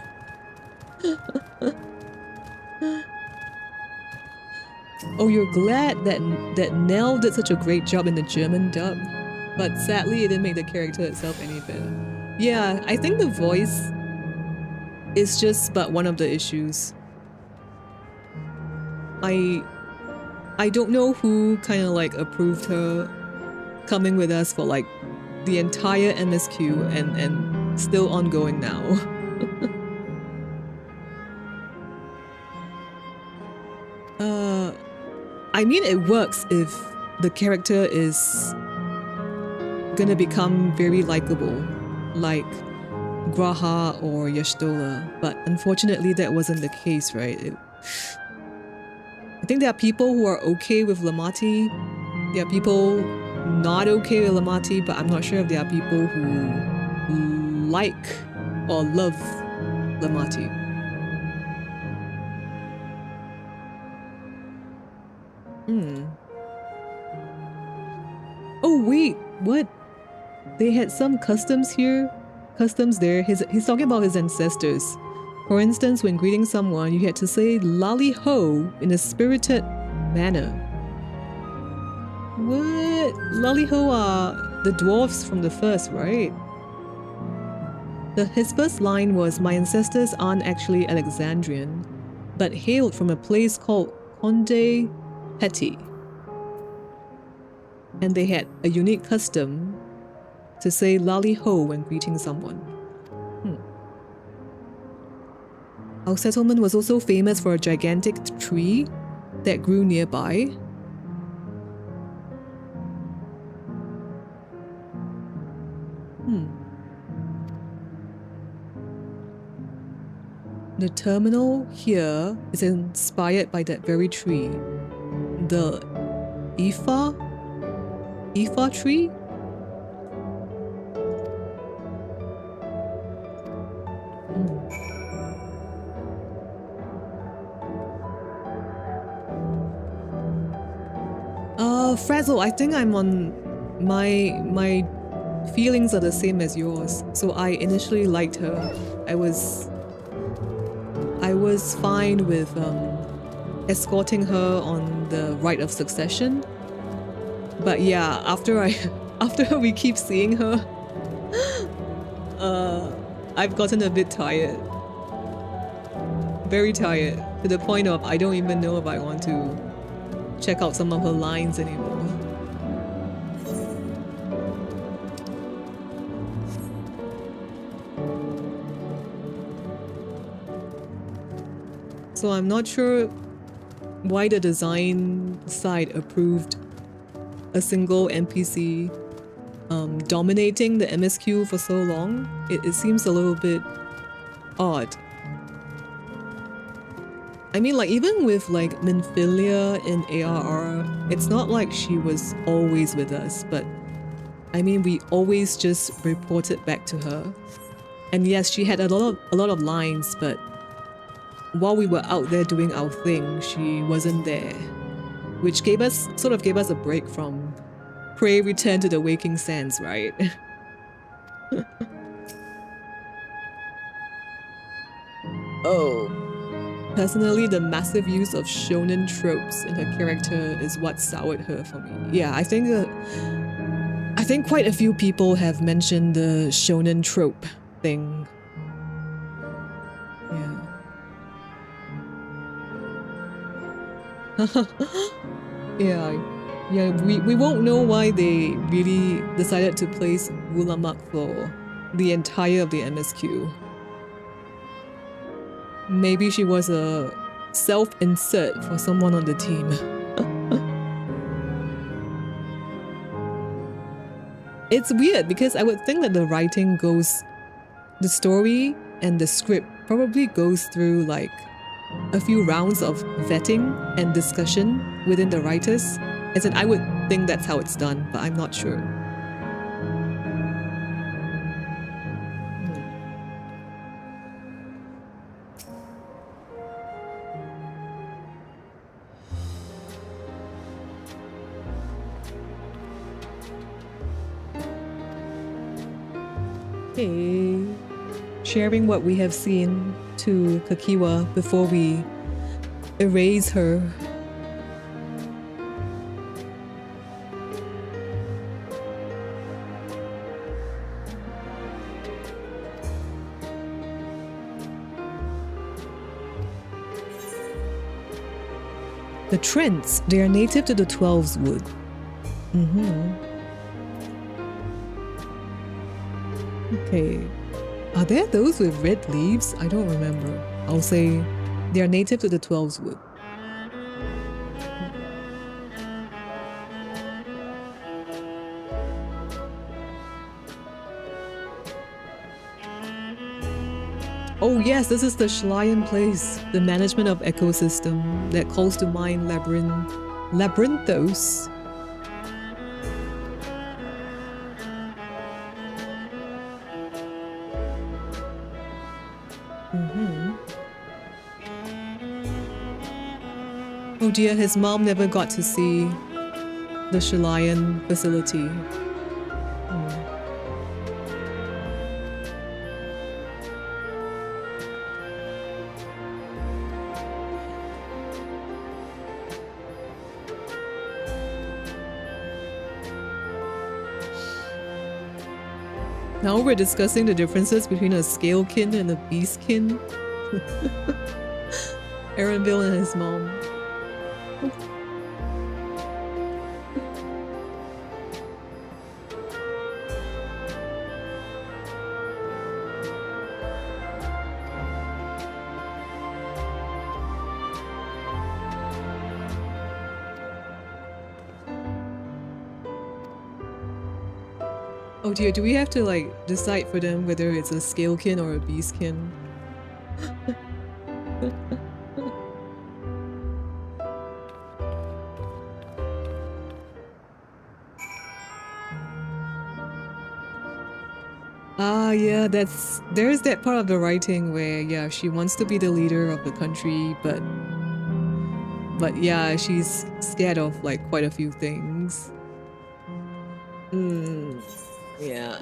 Speaker 1: Oh, you're glad that Nell did such a great job in the German dub, but sadly it didn't make the character itself any better. Yeah, I think the voice is just but one of the issues. I don't know who kind of like approved her coming with us for like the entire MSQ and still ongoing now. I mean, it works if the character is gonna become very likable, like Graha or Yashtola, but unfortunately that wasn't the case, right? I think there are people who are okay with Lamati, there are people not okay with Lamati, but I'm not sure if there are people who like or love Lamati. Oh wait, what? They had some customs here? Customs there? He's talking about his ancestors. For instance, when greeting someone, you had to say Lali Ho in a spirited manner. What? Lali Ho are the dwarfs from the first, right? His first line was, "My ancestors aren't actually Alexandrian, but hailed from a place called Conde Petty. And they had a unique custom to say Lali Ho when greeting someone." Our settlement was also famous for a gigantic tree that grew nearby. The terminal here is inspired by that very tree. The Ifa tree? Frazzle, I think I'm on my feelings are the same as yours. So I initially liked her. I was fine with escorting her on the rite of succession. But yeah, after we keep seeing her, I've gotten a bit tired. Very tired, to the point of I don't even know if I want to check out some of her lines anymore. So I'm not sure why the design side approved a single NPC dominating the MSQ for so long. It seems a little bit odd. I mean, like, even with like Minfilia in ARR, it's not like she was always with us, but I mean, we always just reported back to her. And yes, she had a lot of lines, but while we were out there doing our thing, she wasn't there, which sort of gave us a break from Prey Return to the Waking Sands, right? Oh. Personally, the massive use of shonen tropes in her character is what soured her for me. Yeah, I think quite a few people have mentioned the shonen trope thing. Yeah. Yeah, we won't know why they really decided to place Wulamak for the entire of the MSQ. Maybe she was a self-insert for someone on the team. It's weird because I would think that the story and the script probably goes through like a few rounds of vetting and discussion within the writers. As in, I would think that's how it's done, but I'm not sure. Okay. Sharing what we have seen to Kakiwa before we erase her. The Trents, they are native to the 12's wood. Okay. Are there those with red leaves? I don't remember. I'll say they are native to the 12's wood. Oh yes, this is the Schleien place, the management of ecosystem that calls to mind Labyrinthos. Oh dear, his mom never got to see the Schleien facility. Now we're discussing the differences between a scalekin and a beastkin. Erenville and his mom. Oh dear, do we have to like decide for them whether it's a scalekin or a beastkin? Ah, yeah, there's that part of the writing where, yeah, she wants to be the leader of the country, but yeah, she's scared of like quite a few things. Yeah.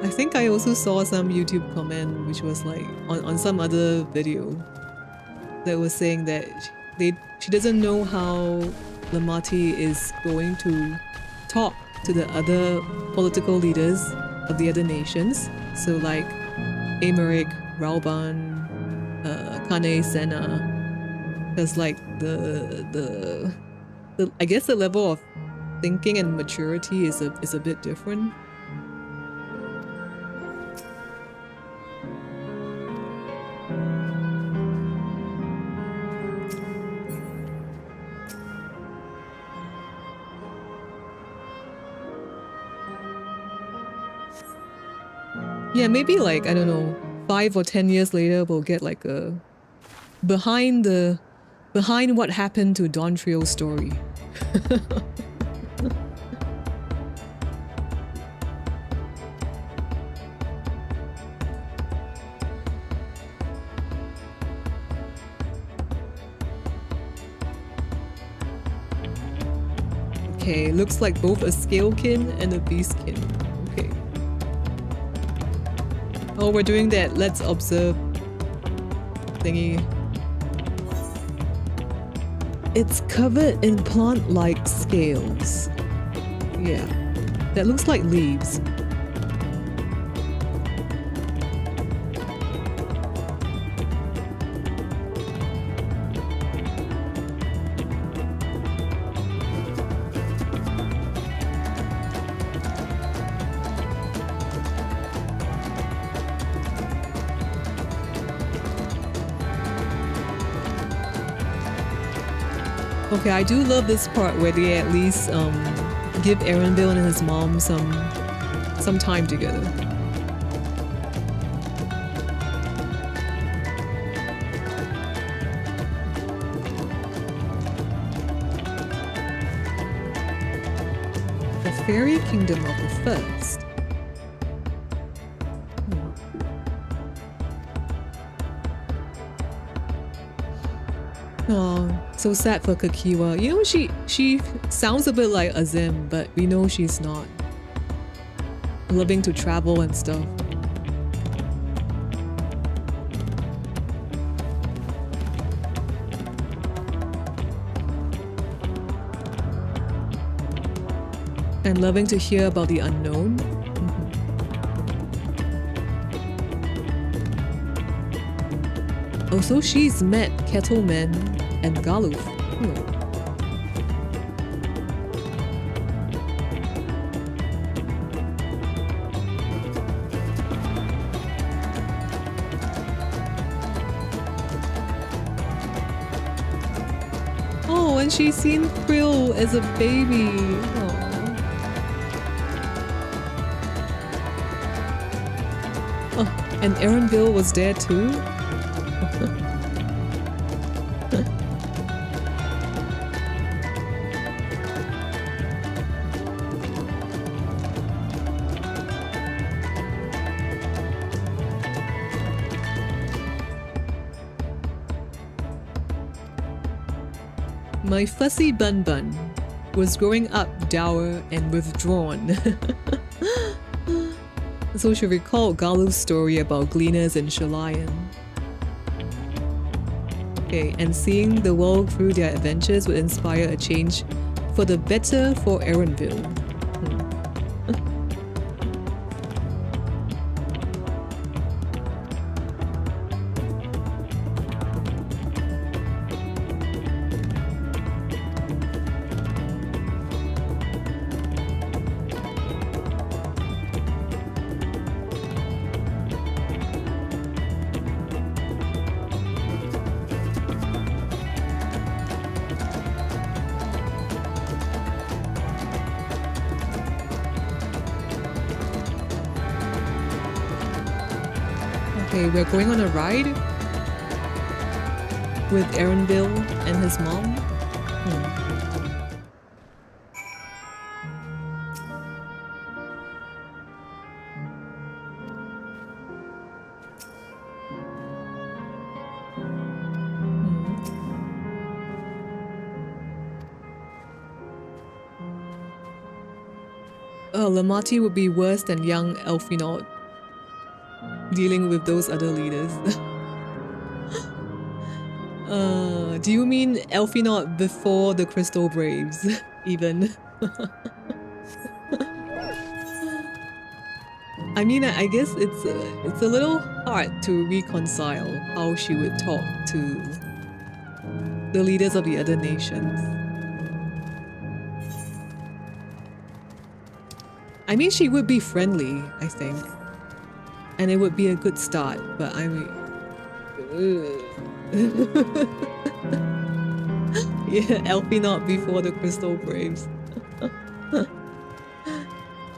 Speaker 1: I think I also saw some YouTube comment which was like on some other video that was saying that she doesn't know how Lamati is going to talk to the other political leaders of the other nations. So like Amerik, Rauban, Kane Sena. Because like the I guess the level of thinking and maturity is a bit different. Yeah, maybe like, I don't know, 5 or 10 years later we'll get like a behind what happened to Dawntrail's story. Okay, looks like both a scalekin and a beastkin. Okay. Oh, we're doing that let's observe thingy. It's covered in plant-like scales. Yeah, that looks like leaves. Okay, I do love this part where they at least give Erenville and his mom some time together. The fairy kingdom of the first. Oh. So sad for Kakiwa. You know, she sounds a bit like Azim, but we know she's not. Loving to travel and stuff. And loving to hear about the unknown. Also, she's met Kettleman and Galuf. Oh, and she's seen Krill as a baby. Oh, and Erenville was there too? My fussy Bun Bun was growing up dour and withdrawn. So she recalled Galuf's story about gleaners in Shalayan. Okay, and seeing the world through their adventures would inspire a change for the better for Erenville. Okay, we're going on a ride with Erenville and his mom. Lamati would be worse than young Elfinaud. Dealing with those other leaders. Do you mean Elfinaud before the Crystal Braves, even? I mean, I guess it's a little hard to reconcile how she would talk to the leaders of the other nations. I mean, she would be friendly, I think. And it would be a good start, but I mean... yeah, Elfinaud before the Crystal Braves.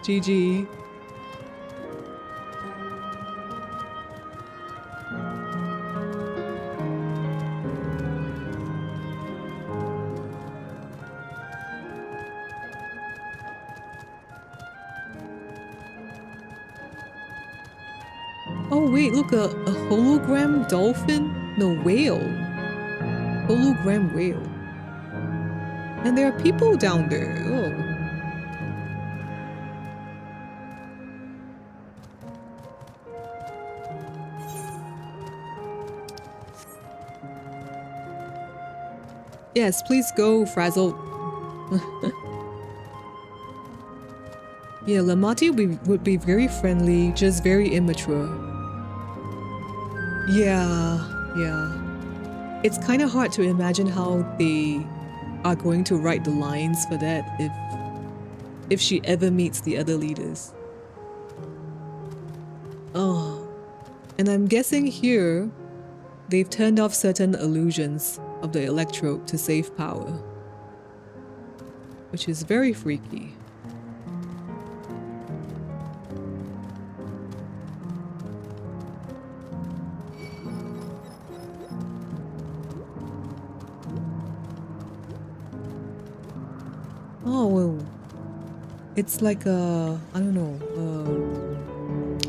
Speaker 1: GG. Oh wait, look, a hologram dolphin? No, whale. Hologram whale. And there are people down there. Oh. Yes, please go, Frazzle. Yeah, Lamati would be very friendly, just very immature. Yeah. It's kind of hard to imagine how they are going to write the lines for that if she ever meets the other leaders. Oh, and I'm guessing here they've turned off certain illusions of the electrode to save power, which is very freaky. Oh, well, it's like a, I don't know,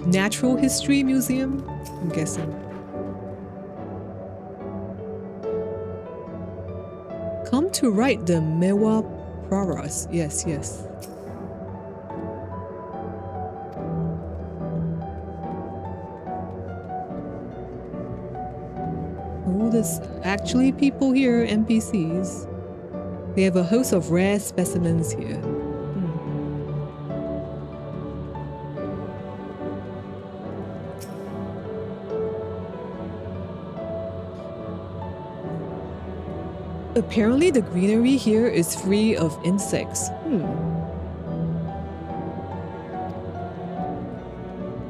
Speaker 1: natural history museum, I'm guessing. Come to write the Mewa Praras. Yes, yes. Oh, there's actually people here, NPCs. They have a host of rare specimens here. Apparently the greenery here is free of insects.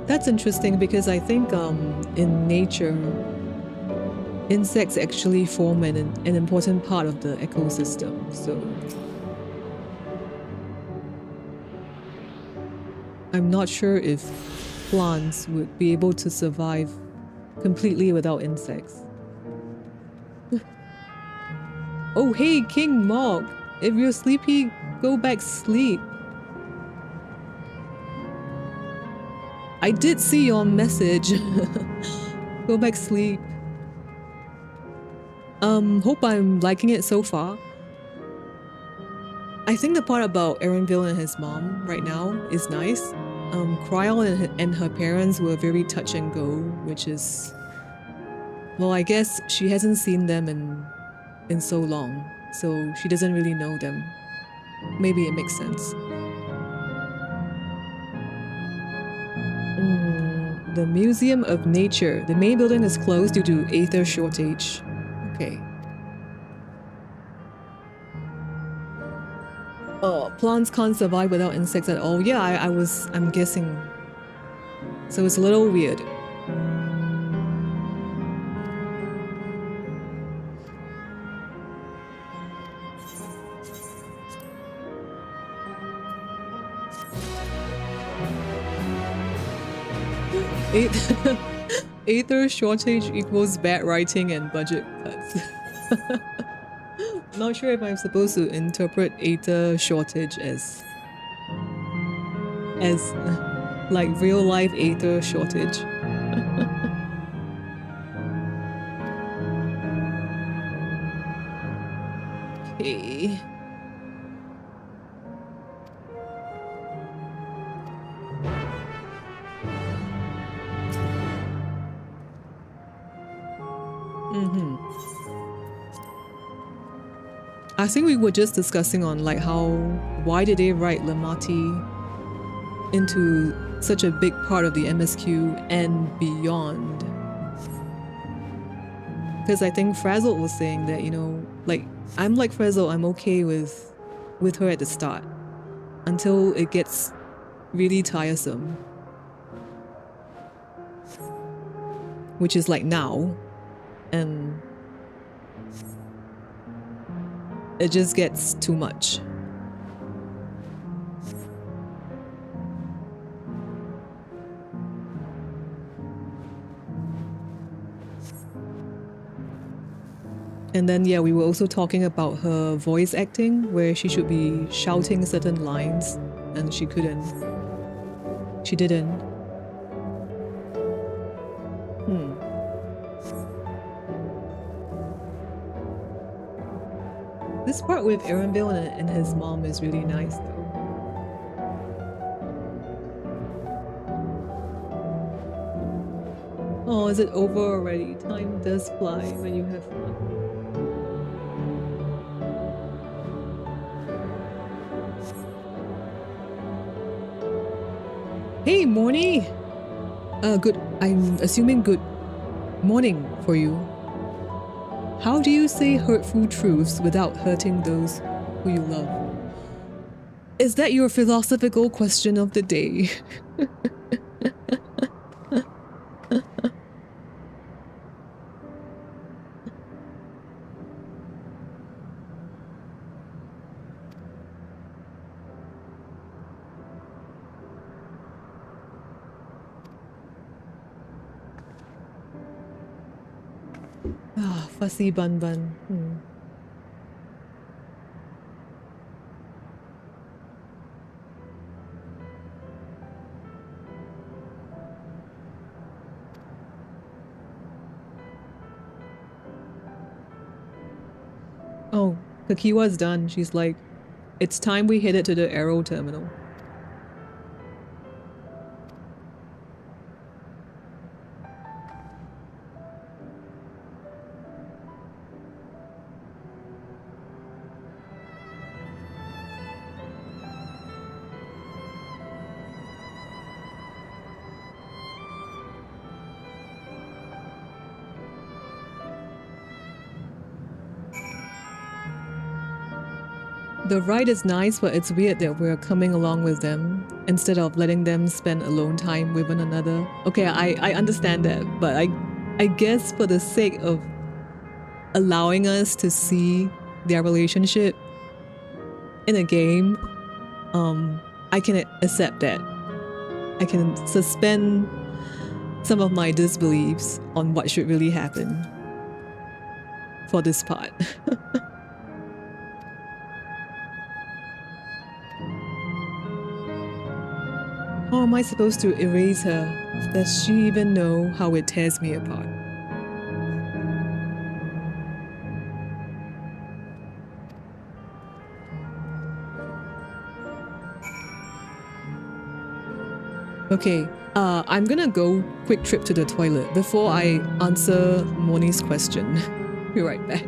Speaker 1: That's interesting because I think in nature, insects actually form an important part of the ecosystem. So I'm not sure if plants would be able to survive completely without insects. Oh, hey, King Mog. If you're sleepy, go back sleep. I did see your message. Go back sleep. Hope I'm liking it so far. I think the part about Erenville and his mom right now is nice. Kryal and her parents were very touch and go, which is... Well, I guess she hasn't seen them in so long, so she doesn't really know them. Maybe it makes sense. The Museum of Nature. The main building is closed due to aether shortage. Okay. Oh, plants can't survive without insects at all. Yeah, I'm guessing. So it's a little weird. Aether shortage equals bad writing and budget cuts. Not sure if I'm supposed to interpret aether shortage as like real life aether shortage. Okay. I think we were just discussing on like why did they write Lamati into such a big part of the MSQ and beyond. Because I think Frazzle was saying that, you know, like, I'm like Frazzle, I'm okay with her at the start until it gets really tiresome. Which is like now. And it just gets too much. And then, yeah, we were also talking about her voice acting, where she should be shouting certain lines, and she couldn't. She didn't. This part with Erenville and his mom is really nice, though. Oh, is it over already? Time does fly when you have fun. Hey, Morny! I'm assuming good morning for you. How do you say hurtful truths without hurting those who you love? Is that your philosophical question of the day? Fussy bun bun. Oh, Kakiwa's done. She's like, it's time we headed to the Aero terminal. The ride is nice, but it's weird that we're coming along with them instead of letting them spend alone time with one another. Okay, I understand that, but I guess for the sake of allowing us to see their relationship in a game, I can accept that. I can suspend some of my disbeliefs on what should really happen for this part. How am I supposed to erase her? Does she even know how it tears me apart? Okay, I'm gonna go quick trip to the toilet before I answer Moni's question. Be right back.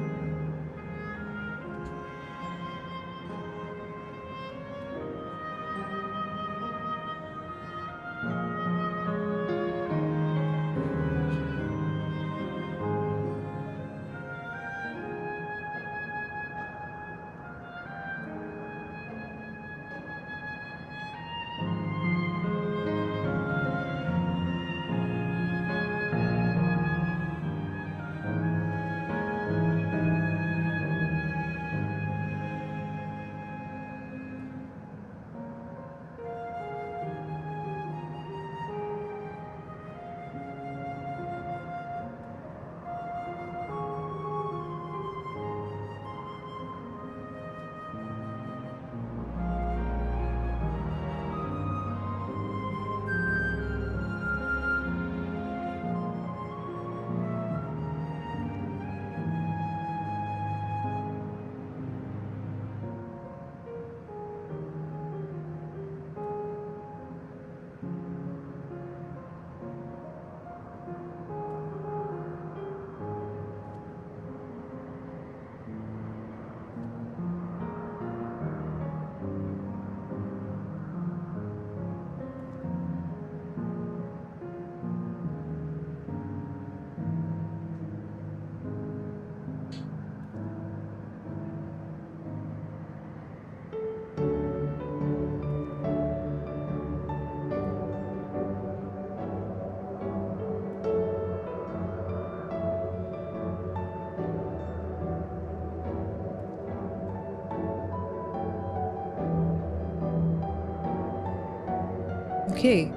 Speaker 1: Okay,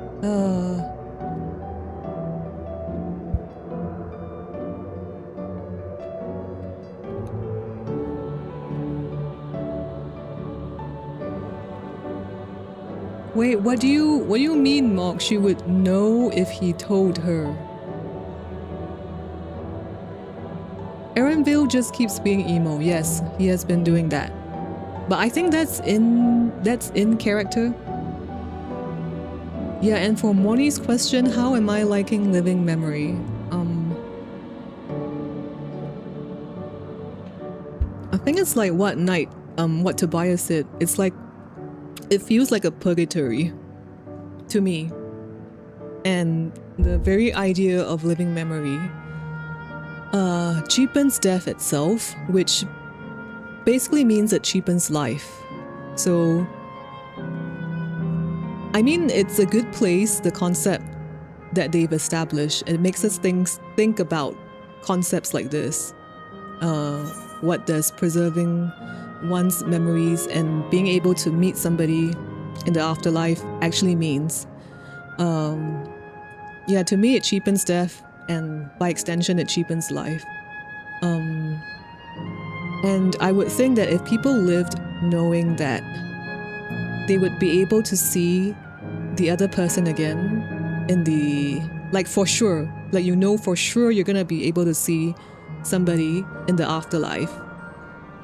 Speaker 1: wait, what do you mean, Mog? She would know if he told her. Erenville just keeps being emo. Yes, he has been doing that. But I think that's in character. Yeah, and for Moni's question, how am I liking living memory? I think it's like what Tobias said. It's like, it feels like a purgatory to me. And the very idea of living memory cheapens death itself, which basically means it cheapens life. So I mean, it's a good place, the concept that they've established. It makes us think about concepts like this. What does preserving one's memories and being able to meet somebody in the afterlife actually means? Yeah, to me it cheapens death, and by extension it cheapens life. And I would think that if people lived knowing that they would be able to see the other person again in the, like, for sure, like, you know for sure you're gonna be able to see somebody in the afterlife.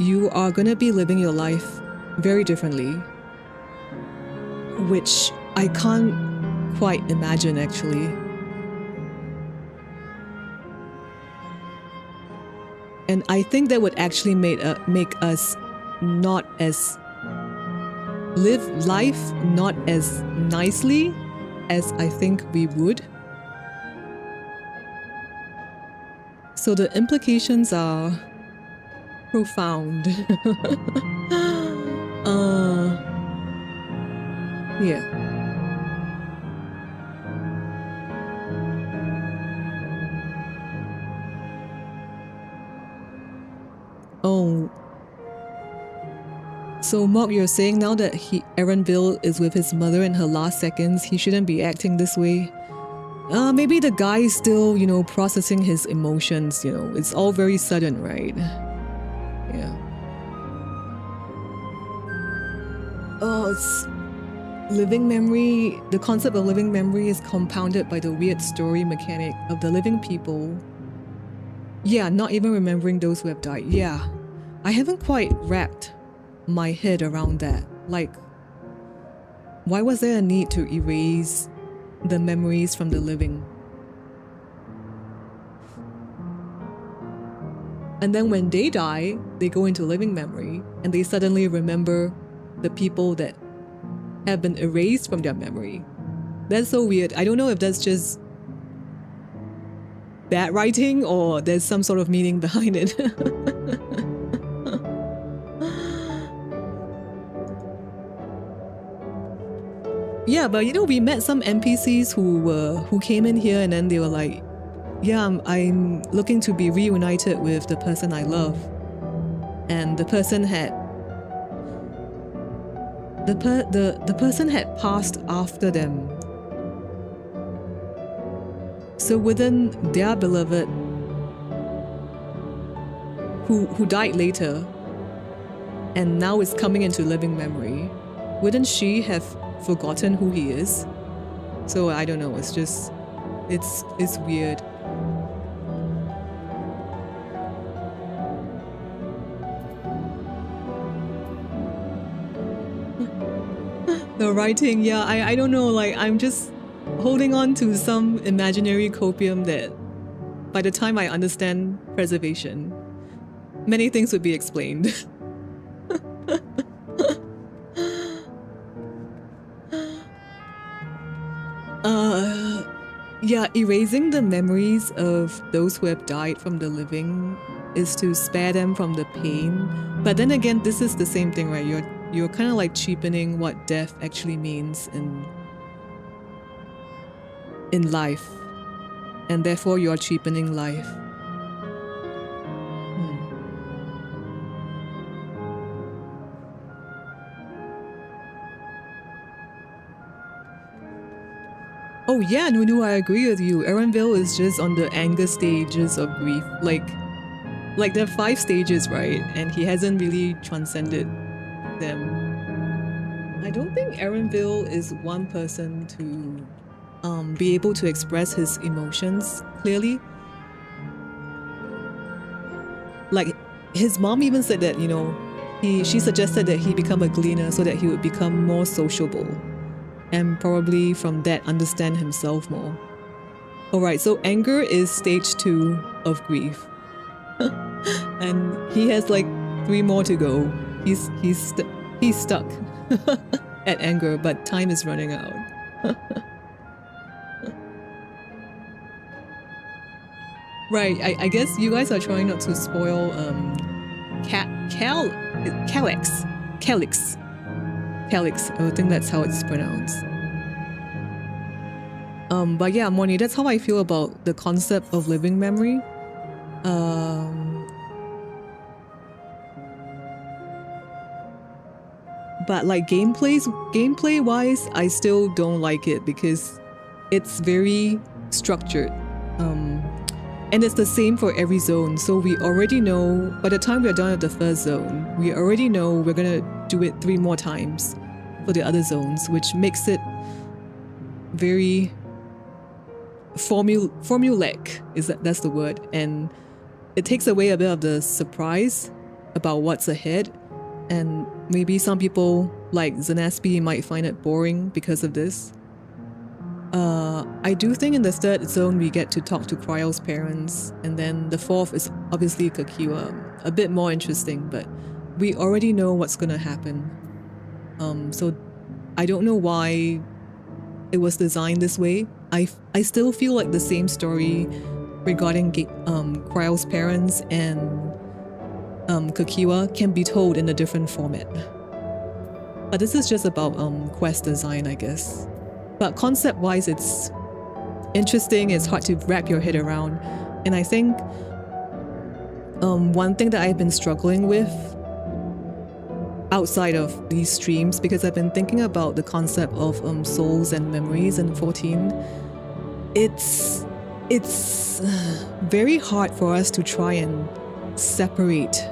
Speaker 1: you are gonna be living your life very differently, which I can't quite imagine actually. And I think that would actually make us not as live life not as nicely as I think we would. So the implications are profound. Yeah. Oh. So Mark, you're saying now that Erenville is with his mother in her last seconds, he shouldn't be acting this way? Maybe the guy is still, you know, processing his emotions, you know. It's all very sudden, right? Yeah. Oh, it's... living memory, the concept of living memory is compounded by the weird story mechanic of the living people. Yeah, not even remembering those who have died. Yeah. I haven't quite wrapped my head around that. Like, why was there a need to erase the memories from the living? And then when they die, they go into living memory and they suddenly remember the people that have been erased from their memory. That's so weird. I don't know if that's just bad writing or there's some sort of meaning behind it. Yeah, but you know, we met some NPCs who came in here and then they were like, yeah, I'm looking to be reunited with the person I love. And the person had the person had passed after them. So within their beloved who died later and now is coming into living memory, wouldn't she have forgotten who he is? So I don't know, it's just it's weird. The writing, yeah, I don't know, like I'm just holding on to some imaginary copium that by the time I understand preservation, many things would be explained. Yeah, erasing the memories of those who have died from the living is to spare them from the pain. But then again, this is the same thing, right? You're kind of like cheapening what death actually means in life, and therefore you're cheapening life. Oh yeah, Nunu, I agree with you. Erenville is just on the anger stages of grief. Like there are 5 stages, right? And he hasn't really transcended them. I don't think Erenville is one person to be able to express his emotions clearly. Like, his mom even said that, you know, she suggested that he become a gleaner so that he would become more sociable. And probably from that understand himself more. Alright, so anger is stage 2 of grief. And he has like 3 more to go. He's stuck at anger, but time is running out. Right, I guess you guys are trying not to spoil Calyx. I think that's how it's pronounced. But yeah, Moni, that's how I feel about the concept of living memory. But like gameplay-wise, I still don't like it because it's very structured. And it's the same for every zone, so we already know, by the time we're done at the first zone, we already know we're gonna do it 3 more times for the other zones, which makes it very formulaic, that's the word, and it takes away a bit of the surprise about what's ahead, and maybe some people like Zanaspi might find it boring because of this. I do think in the third zone we get to talk to Cryo's parents, and then the fourth is obviously Kakiwa. A bit more interesting, but we already know what's gonna happen. So I don't know why it was designed this way. I still feel like the same story regarding Cryo's parents and Kakiwa can be told in a different format. But this is just about quest design, I guess. But concept-wise, it's interesting, it's hard to wrap your head around. And I think one thing that I've been struggling with outside of these streams, because I've been thinking about the concept of souls and memories in 14, it's very hard for us to try and separate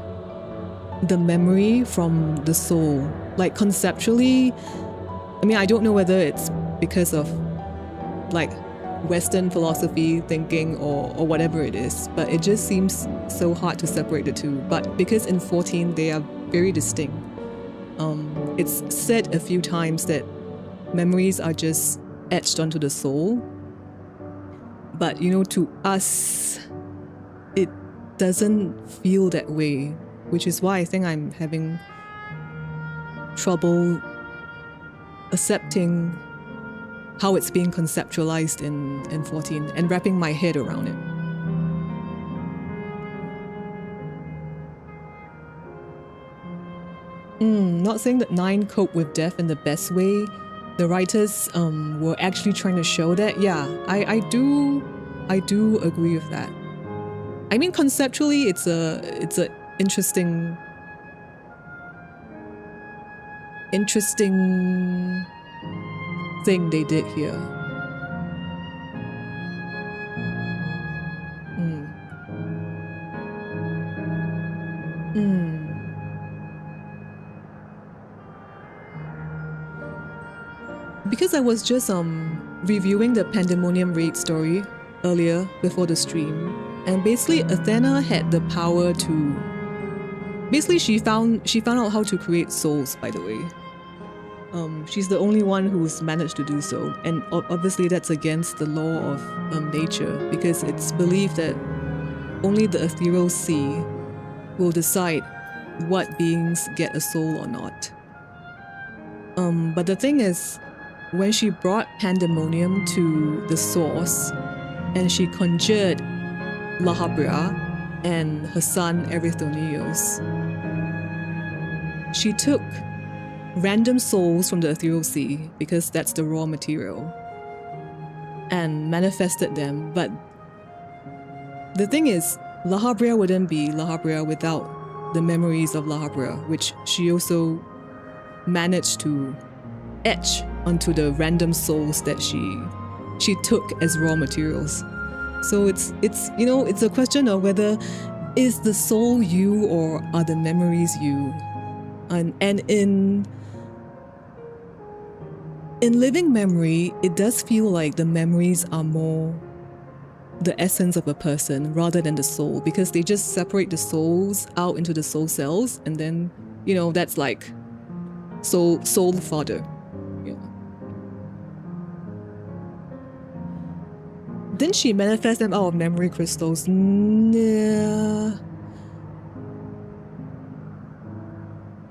Speaker 1: the memory from the soul. Like conceptually, I mean, I don't know whether it's because of like Western philosophy thinking or whatever it is, but it just seems so hard to separate the two. But because in 14 they are very distinct, it's said a few times that memories are just etched onto the soul. But you know, to us, it doesn't feel that way, which is why I think I'm having trouble accepting how it's being conceptualized in 14 and wrapping my head around it. Not saying that 9 cope with death in the best way. The writers were actually trying to show that. Yeah, I do agree with that. I mean, conceptually, it's a interesting thing they did here. Because I was just reviewing the Pandemonium raid story earlier before the stream, and basically Athena had the power to. Basically, she found out how to create souls. By the way, she's the only one who's managed to do so, and obviously that's against the law of nature, because it's believed that only the ethereal sea will decide what beings get a soul or not. But the thing is, when she brought Pandemonium to the source, and she conjured Lahabria and her son Erythonios, she took random souls from the ethereal sea, because that's the raw material, and manifested them. But the thing is, Lahabria wouldn't be Lahabria without the memories of Lahabria, which she also managed to etch onto the random souls that she took as raw materials. So it's you know, it's a question of whether is the soul you or are the memories you. And in living memory, it does feel like the memories are more the essence of a person rather than the soul, because they just separate the souls out into the soul cells, and then, you know, that's like soul fodder. Didn't she manifest them out of memory crystals? Nah.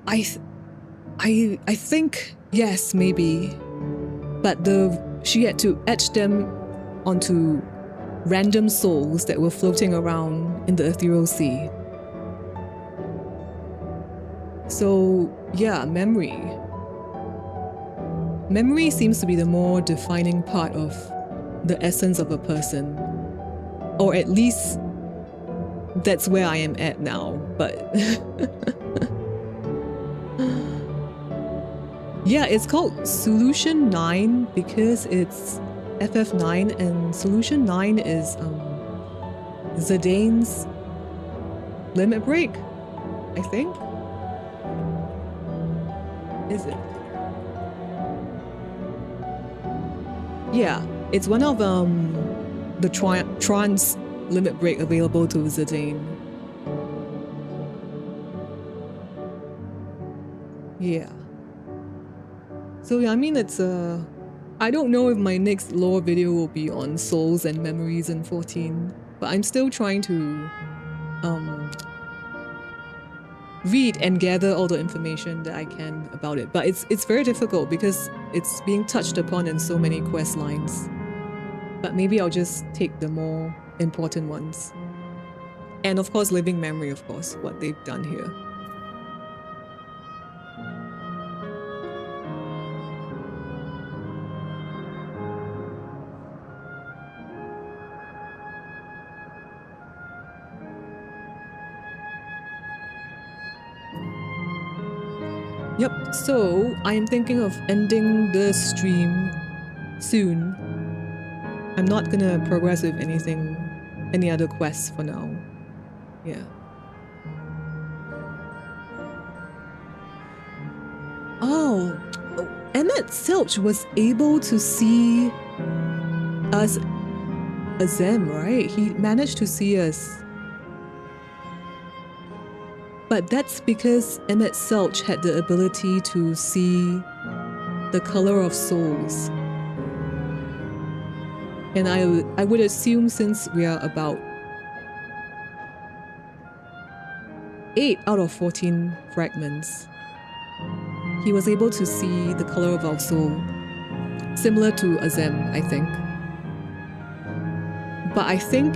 Speaker 1: I think yes, maybe, but she had to etch them onto random souls that were floating around in the ethereal sea. So yeah, memory seems to be the more defining part of the essence of a person, or at least that's where I am at now. But yeah, it's called Solution 9 because it's FF9, and Solution 9 is Zidane's limit break, I think. Is it? Yeah, it's one of the trans limit break available to Zidane. Yeah. So yeah, I mean, it's I don't know if my next lore video will be on souls and memories in 14, but I'm still trying to read and gather all the information that I can about it. But it's very difficult because it's being touched upon in so many quest lines. But maybe I'll just take the more important ones. And of course, living memory, of course, what they've done here. Yep, so I am thinking of ending the stream soon. I'm not gonna progress with any other quests for now. Yeah. Oh, Emmett Silch was able to see us as them, right? He managed to see us. But that's because Emmett Selch had the ability to see the color of souls. And I would assume since we are about 8 out of 14 fragments, he was able to see the color of our soul. Similar to Azem, I think. But I think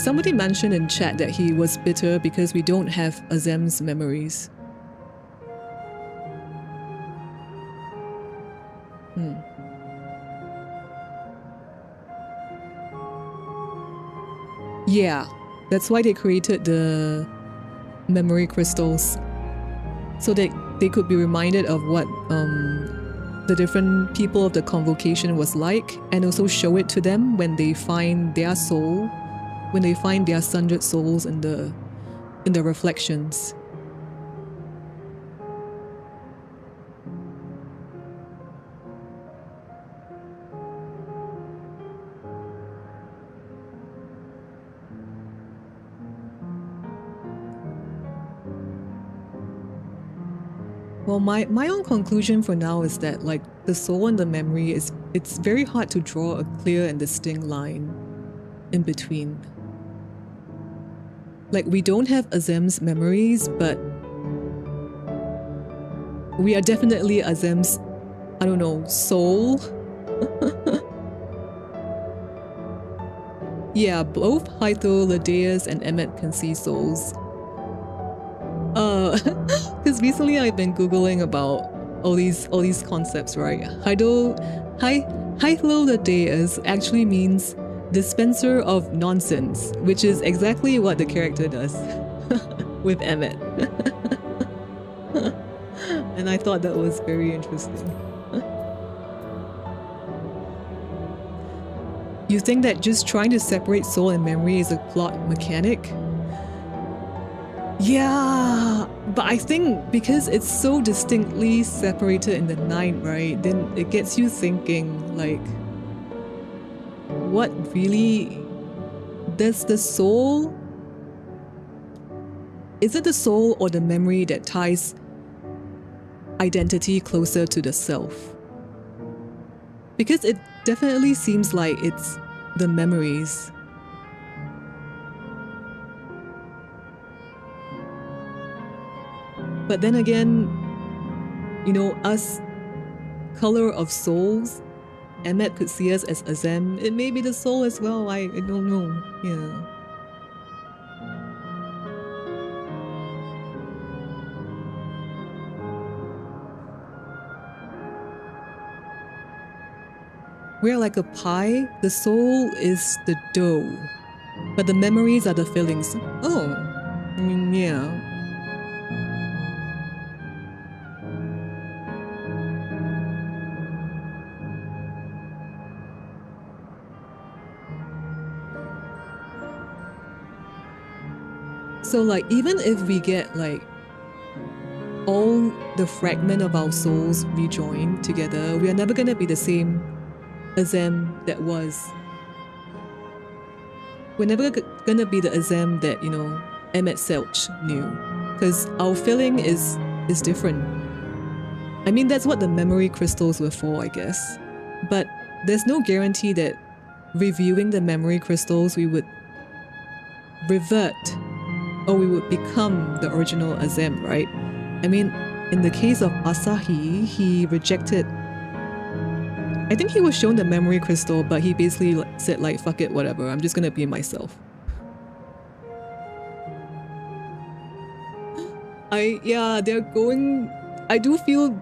Speaker 1: somebody mentioned in chat that he was bitter because we don't have Azem's memories. Yeah, that's why they created the memory crystals. So that they could be reminded of what the different people of the convocation was like, and also show it to them when they find their soul, when they find their sundered souls in the reflections. Well, my own conclusion for now is that, like, the soul and the memory it's very hard to draw a clear and distinct line in between. Like, we don't have Azem's memories, but we are definitely Azem's, I don't know, soul? Yeah, both Hythel, Ladeus, and Emmet can see souls. Because recently I've been googling about all these concepts, right? Hythel Ladeus actually means dispenser of nonsense, which is exactly what the character does with Emmet. And I thought that was very interesting. You think that just trying to separate soul and memory is a plot mechanic? Yeah, but I think because it's so distinctly separated in the 9, right, then it gets you thinking, like, what really does the soul? Is it the soul or the memory that ties identity closer to the self? Because it definitely seems like it's the memories. But then again, you know, us color of souls, Emmet could see us as Azem. It may be the soul as well, I don't know. Yeah. We're like a pie. The soul is the dough, but the memories are the fillings. Oh, I mean, yeah. So, like, even if we get, like, all the fragment of our souls rejoined together, we are never gonna be the same Azem that was. We're never gonna be the Azem that, you know, Emmet Selch knew. Because our feeling is different. I mean, that's what the memory crystals were for, I guess. But there's no guarantee that reviewing the memory crystals we would revert or we would become the original Azem, right? I mean, in the case of Asahi, he rejected... I think he was shown the memory crystal, but he basically said like, fuck it, whatever, I'm just gonna be myself. Yeah, they're going... I do feel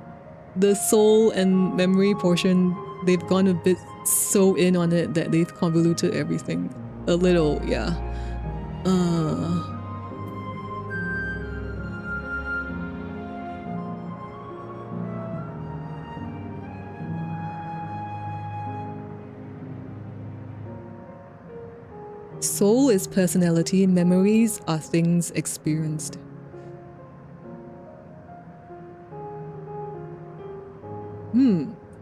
Speaker 1: the soul and memory portion, they've gone a bit so in on it that they've convoluted everything. A little, yeah. Soul is personality, memories are things experienced.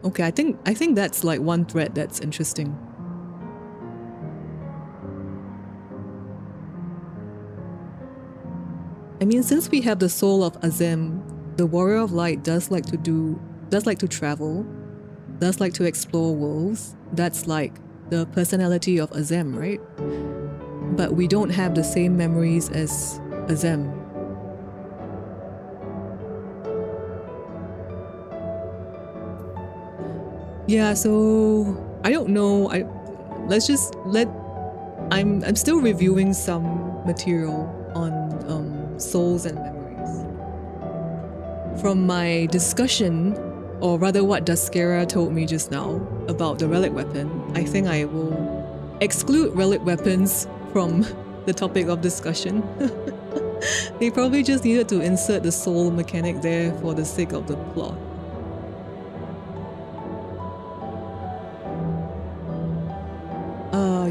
Speaker 1: Okay, I think that's like one thread that's interesting. I mean, since we have the soul of Azem, the warrior of light does like to travel, does like to explore worlds. That's like the personality of Azem, right? But we don't have the same memories as Azem. Yeah, so I don't know. I'm still reviewing some material on souls and memories. From my discussion, or rather what Duskera told me just now about the relic weapon, I think I will exclude relic weapons from the topic of discussion. They probably just needed to insert the soul mechanic there for the sake of the plot.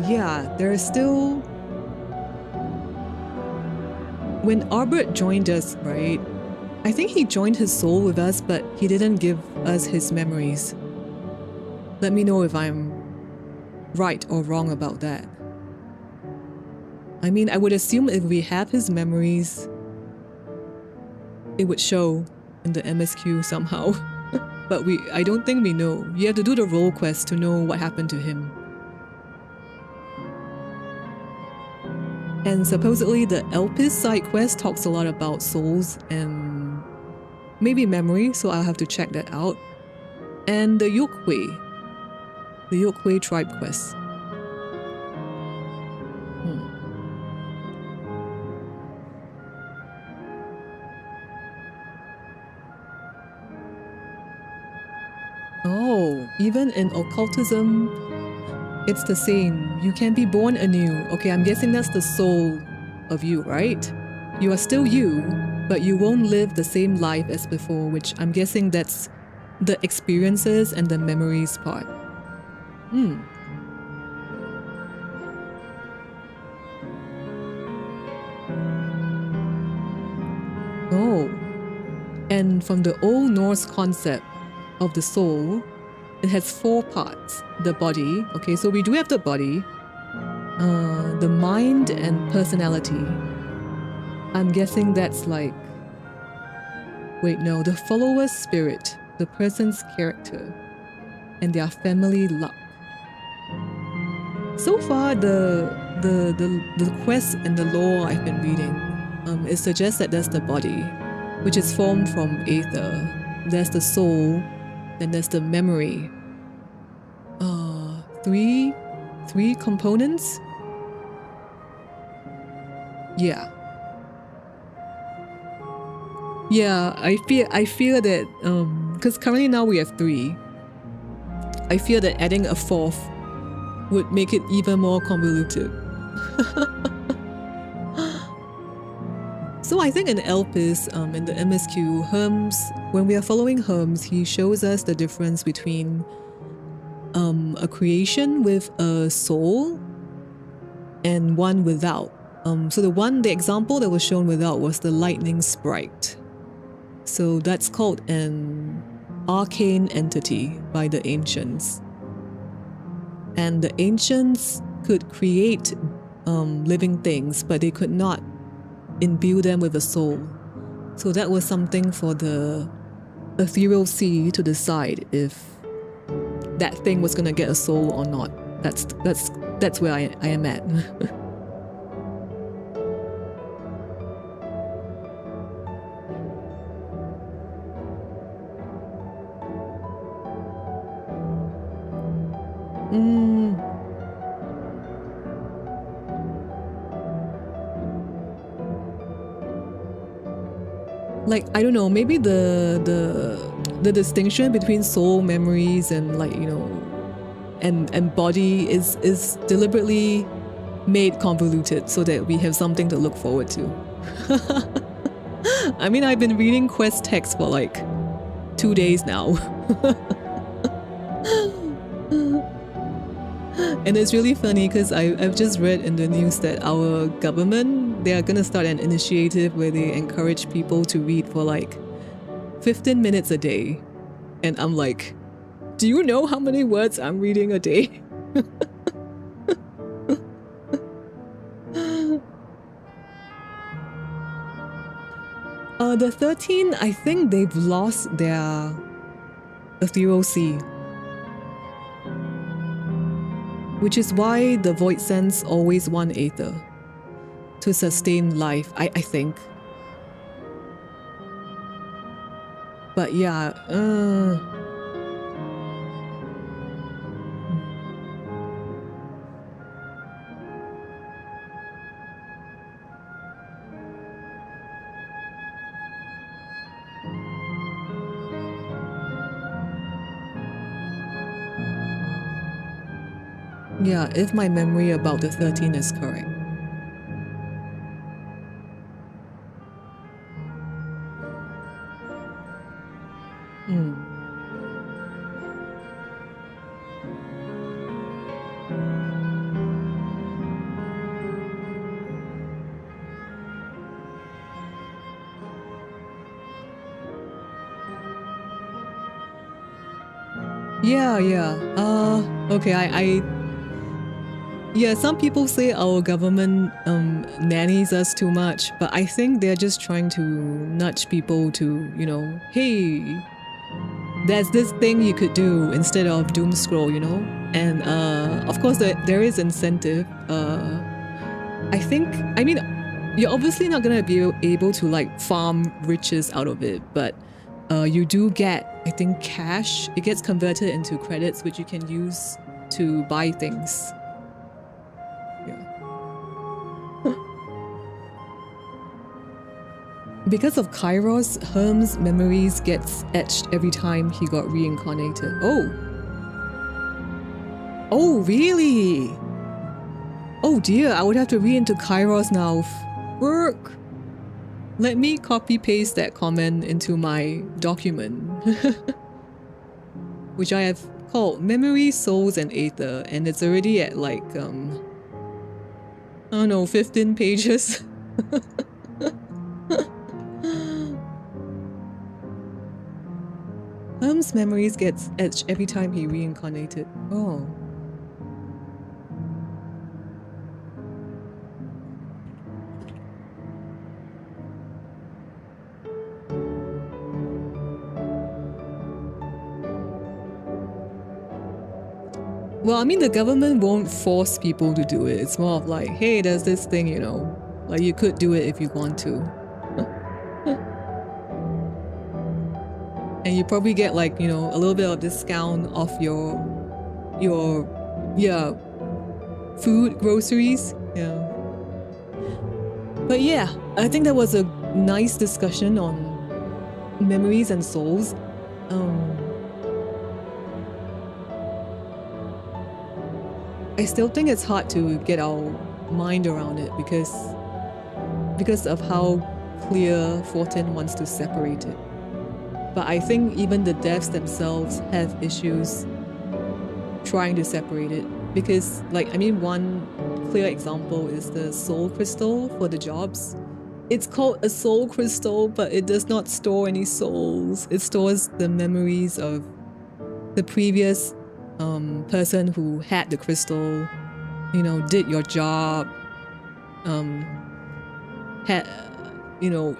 Speaker 1: Yeah, there is still... When Albert joined us, right? I think he joined his soul with us, but he didn't give us his memories. Let me know if I'm right or wrong about that. I mean, I would assume if we have his memories, it would show in the MSQ somehow. But I don't think we know. You have to do the role quest to know what happened to him. And supposedly the Elpis side quest talks a lot about souls and maybe memory, so I'll have to check that out. And the Yokwei tribe quest. Oh, even in occultism, it's the same. You can be born anew. Okay, I'm guessing that's the soul of you, right? You are still you, but you won't live the same life as before, which I'm guessing that's the experiences and the memories part. Oh. And from the Old Norse concept of the soul, it has 4 parts. The body, okay, so we do have the body, the mind and personality. I'm guessing that's like... Wait, no, the follower's spirit, the person's character, and their family luck. So far, the quest and the lore I've been reading, it suggests that there's the body, which is formed from aether. There's the soul, then there's the memory. Three components? Yeah. Yeah, I fear that because currently now we have 3. I fear that adding a 4th would make it even more convoluted. So I think in Elpis, in the MSQ, Hermes, when we are following Hermes, he shows us the difference between a creation with a soul and one without. So the example that was shown without was the lightning sprite. So that's called an arcane entity by the ancients. And the ancients could create living things, but they could not imbue them with a soul. So that was something for the ethereal sea to decide if that thing was gonna get a soul or not. That's where I am at. Like, I don't know, maybe the distinction between soul, memories, and like, you know, and body is deliberately made convoluted so that we have something to look forward to. I mean, I've been reading quest text for like 2 days now. And it's really funny because I've just read in the news that our government, they are going to start an initiative where they encourage people to read for like 15 minutes a day. And I'm like, do you know how many words I'm reading a day? The 13, I think they've lost their ethereal sea. Which is why the void sense always want aether to sustain life, I think. But yeah, yeah, if my memory about the 13 is correct. Yeah. Okay, yeah, some people say our government nannies us too much, but I think they're just trying to nudge people to, you know, hey, there's this thing you could do instead of doom scroll, you know? And of course there is incentive. I mean, you're obviously not gonna be able to like farm riches out of it, but you do get, I think, cash. It gets converted into credits which you can use to buy things. Because of Kairos, Herm's memories gets etched every time he got reincarnated. Oh, really? Oh dear, I would have to read into Kairos now. Work. Let me copy paste that comment into my document, which I have called Memory, Souls, and Aether, and it's already at like I don't know, 15 pages. Herm's memories gets etched every time he reincarnated. Oh. Well, I mean, the government won't force people to do it. It's more of like, hey, there's this thing, you know, like you could do it if you want to. And you probably get like, you know, a little bit of discount off your food, groceries. Yeah. But yeah, I think that was a nice discussion on memories and souls. I still think it's hard to get our mind around it because of how clear 14 wants to separate it. But I think even the devs themselves have issues trying to separate it. Because, like, I mean, one clear example is the soul crystal for the jobs. It's called a soul crystal, but it does not store any souls. It stores the memories of the previous person who had the crystal, you know, did your job, you know,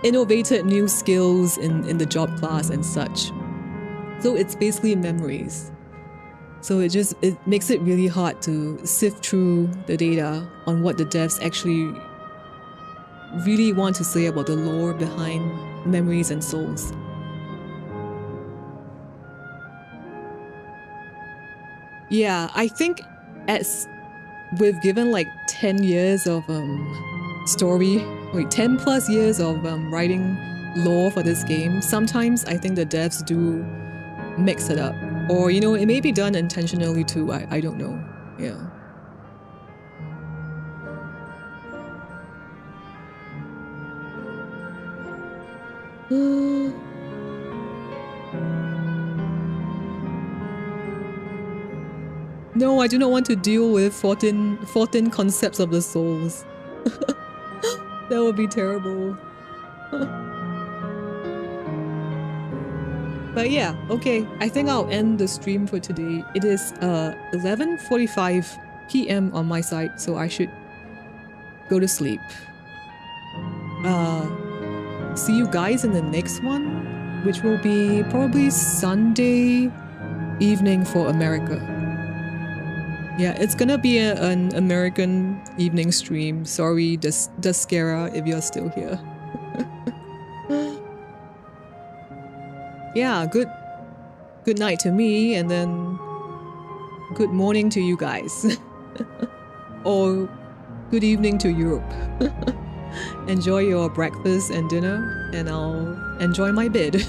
Speaker 1: innovated new skills in the job class and such. So it's basically memories. So it makes it really hard to sift through the data on what the devs actually really want to say about the lore behind memories and souls. Yeah, I think we've given like 10 years of story, wait, 10 plus years of writing lore for this game. Sometimes I think the devs do mix it up. Or, you know, it may be done intentionally too, I don't know. Yeah. No, I do not want to deal with 14 concepts of the souls. That would be terrible. But yeah, okay. I think I'll end the stream for today. It is 11:45 p.m. on my side, so I should go to sleep. See you guys in the next one, which will be probably Sunday evening for America. Yeah, it's gonna be an American evening stream. Sorry, Daskera, if you're still here. Yeah, good night to me, and then good morning to you guys. Or good evening to Europe. Enjoy your breakfast and dinner, and I'll enjoy my bed.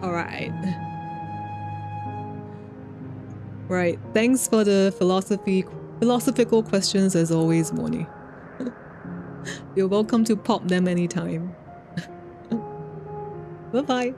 Speaker 1: Alright. Right, thanks for the philosophical questions as always, Moni. You're welcome to pop them anytime. Bye-bye.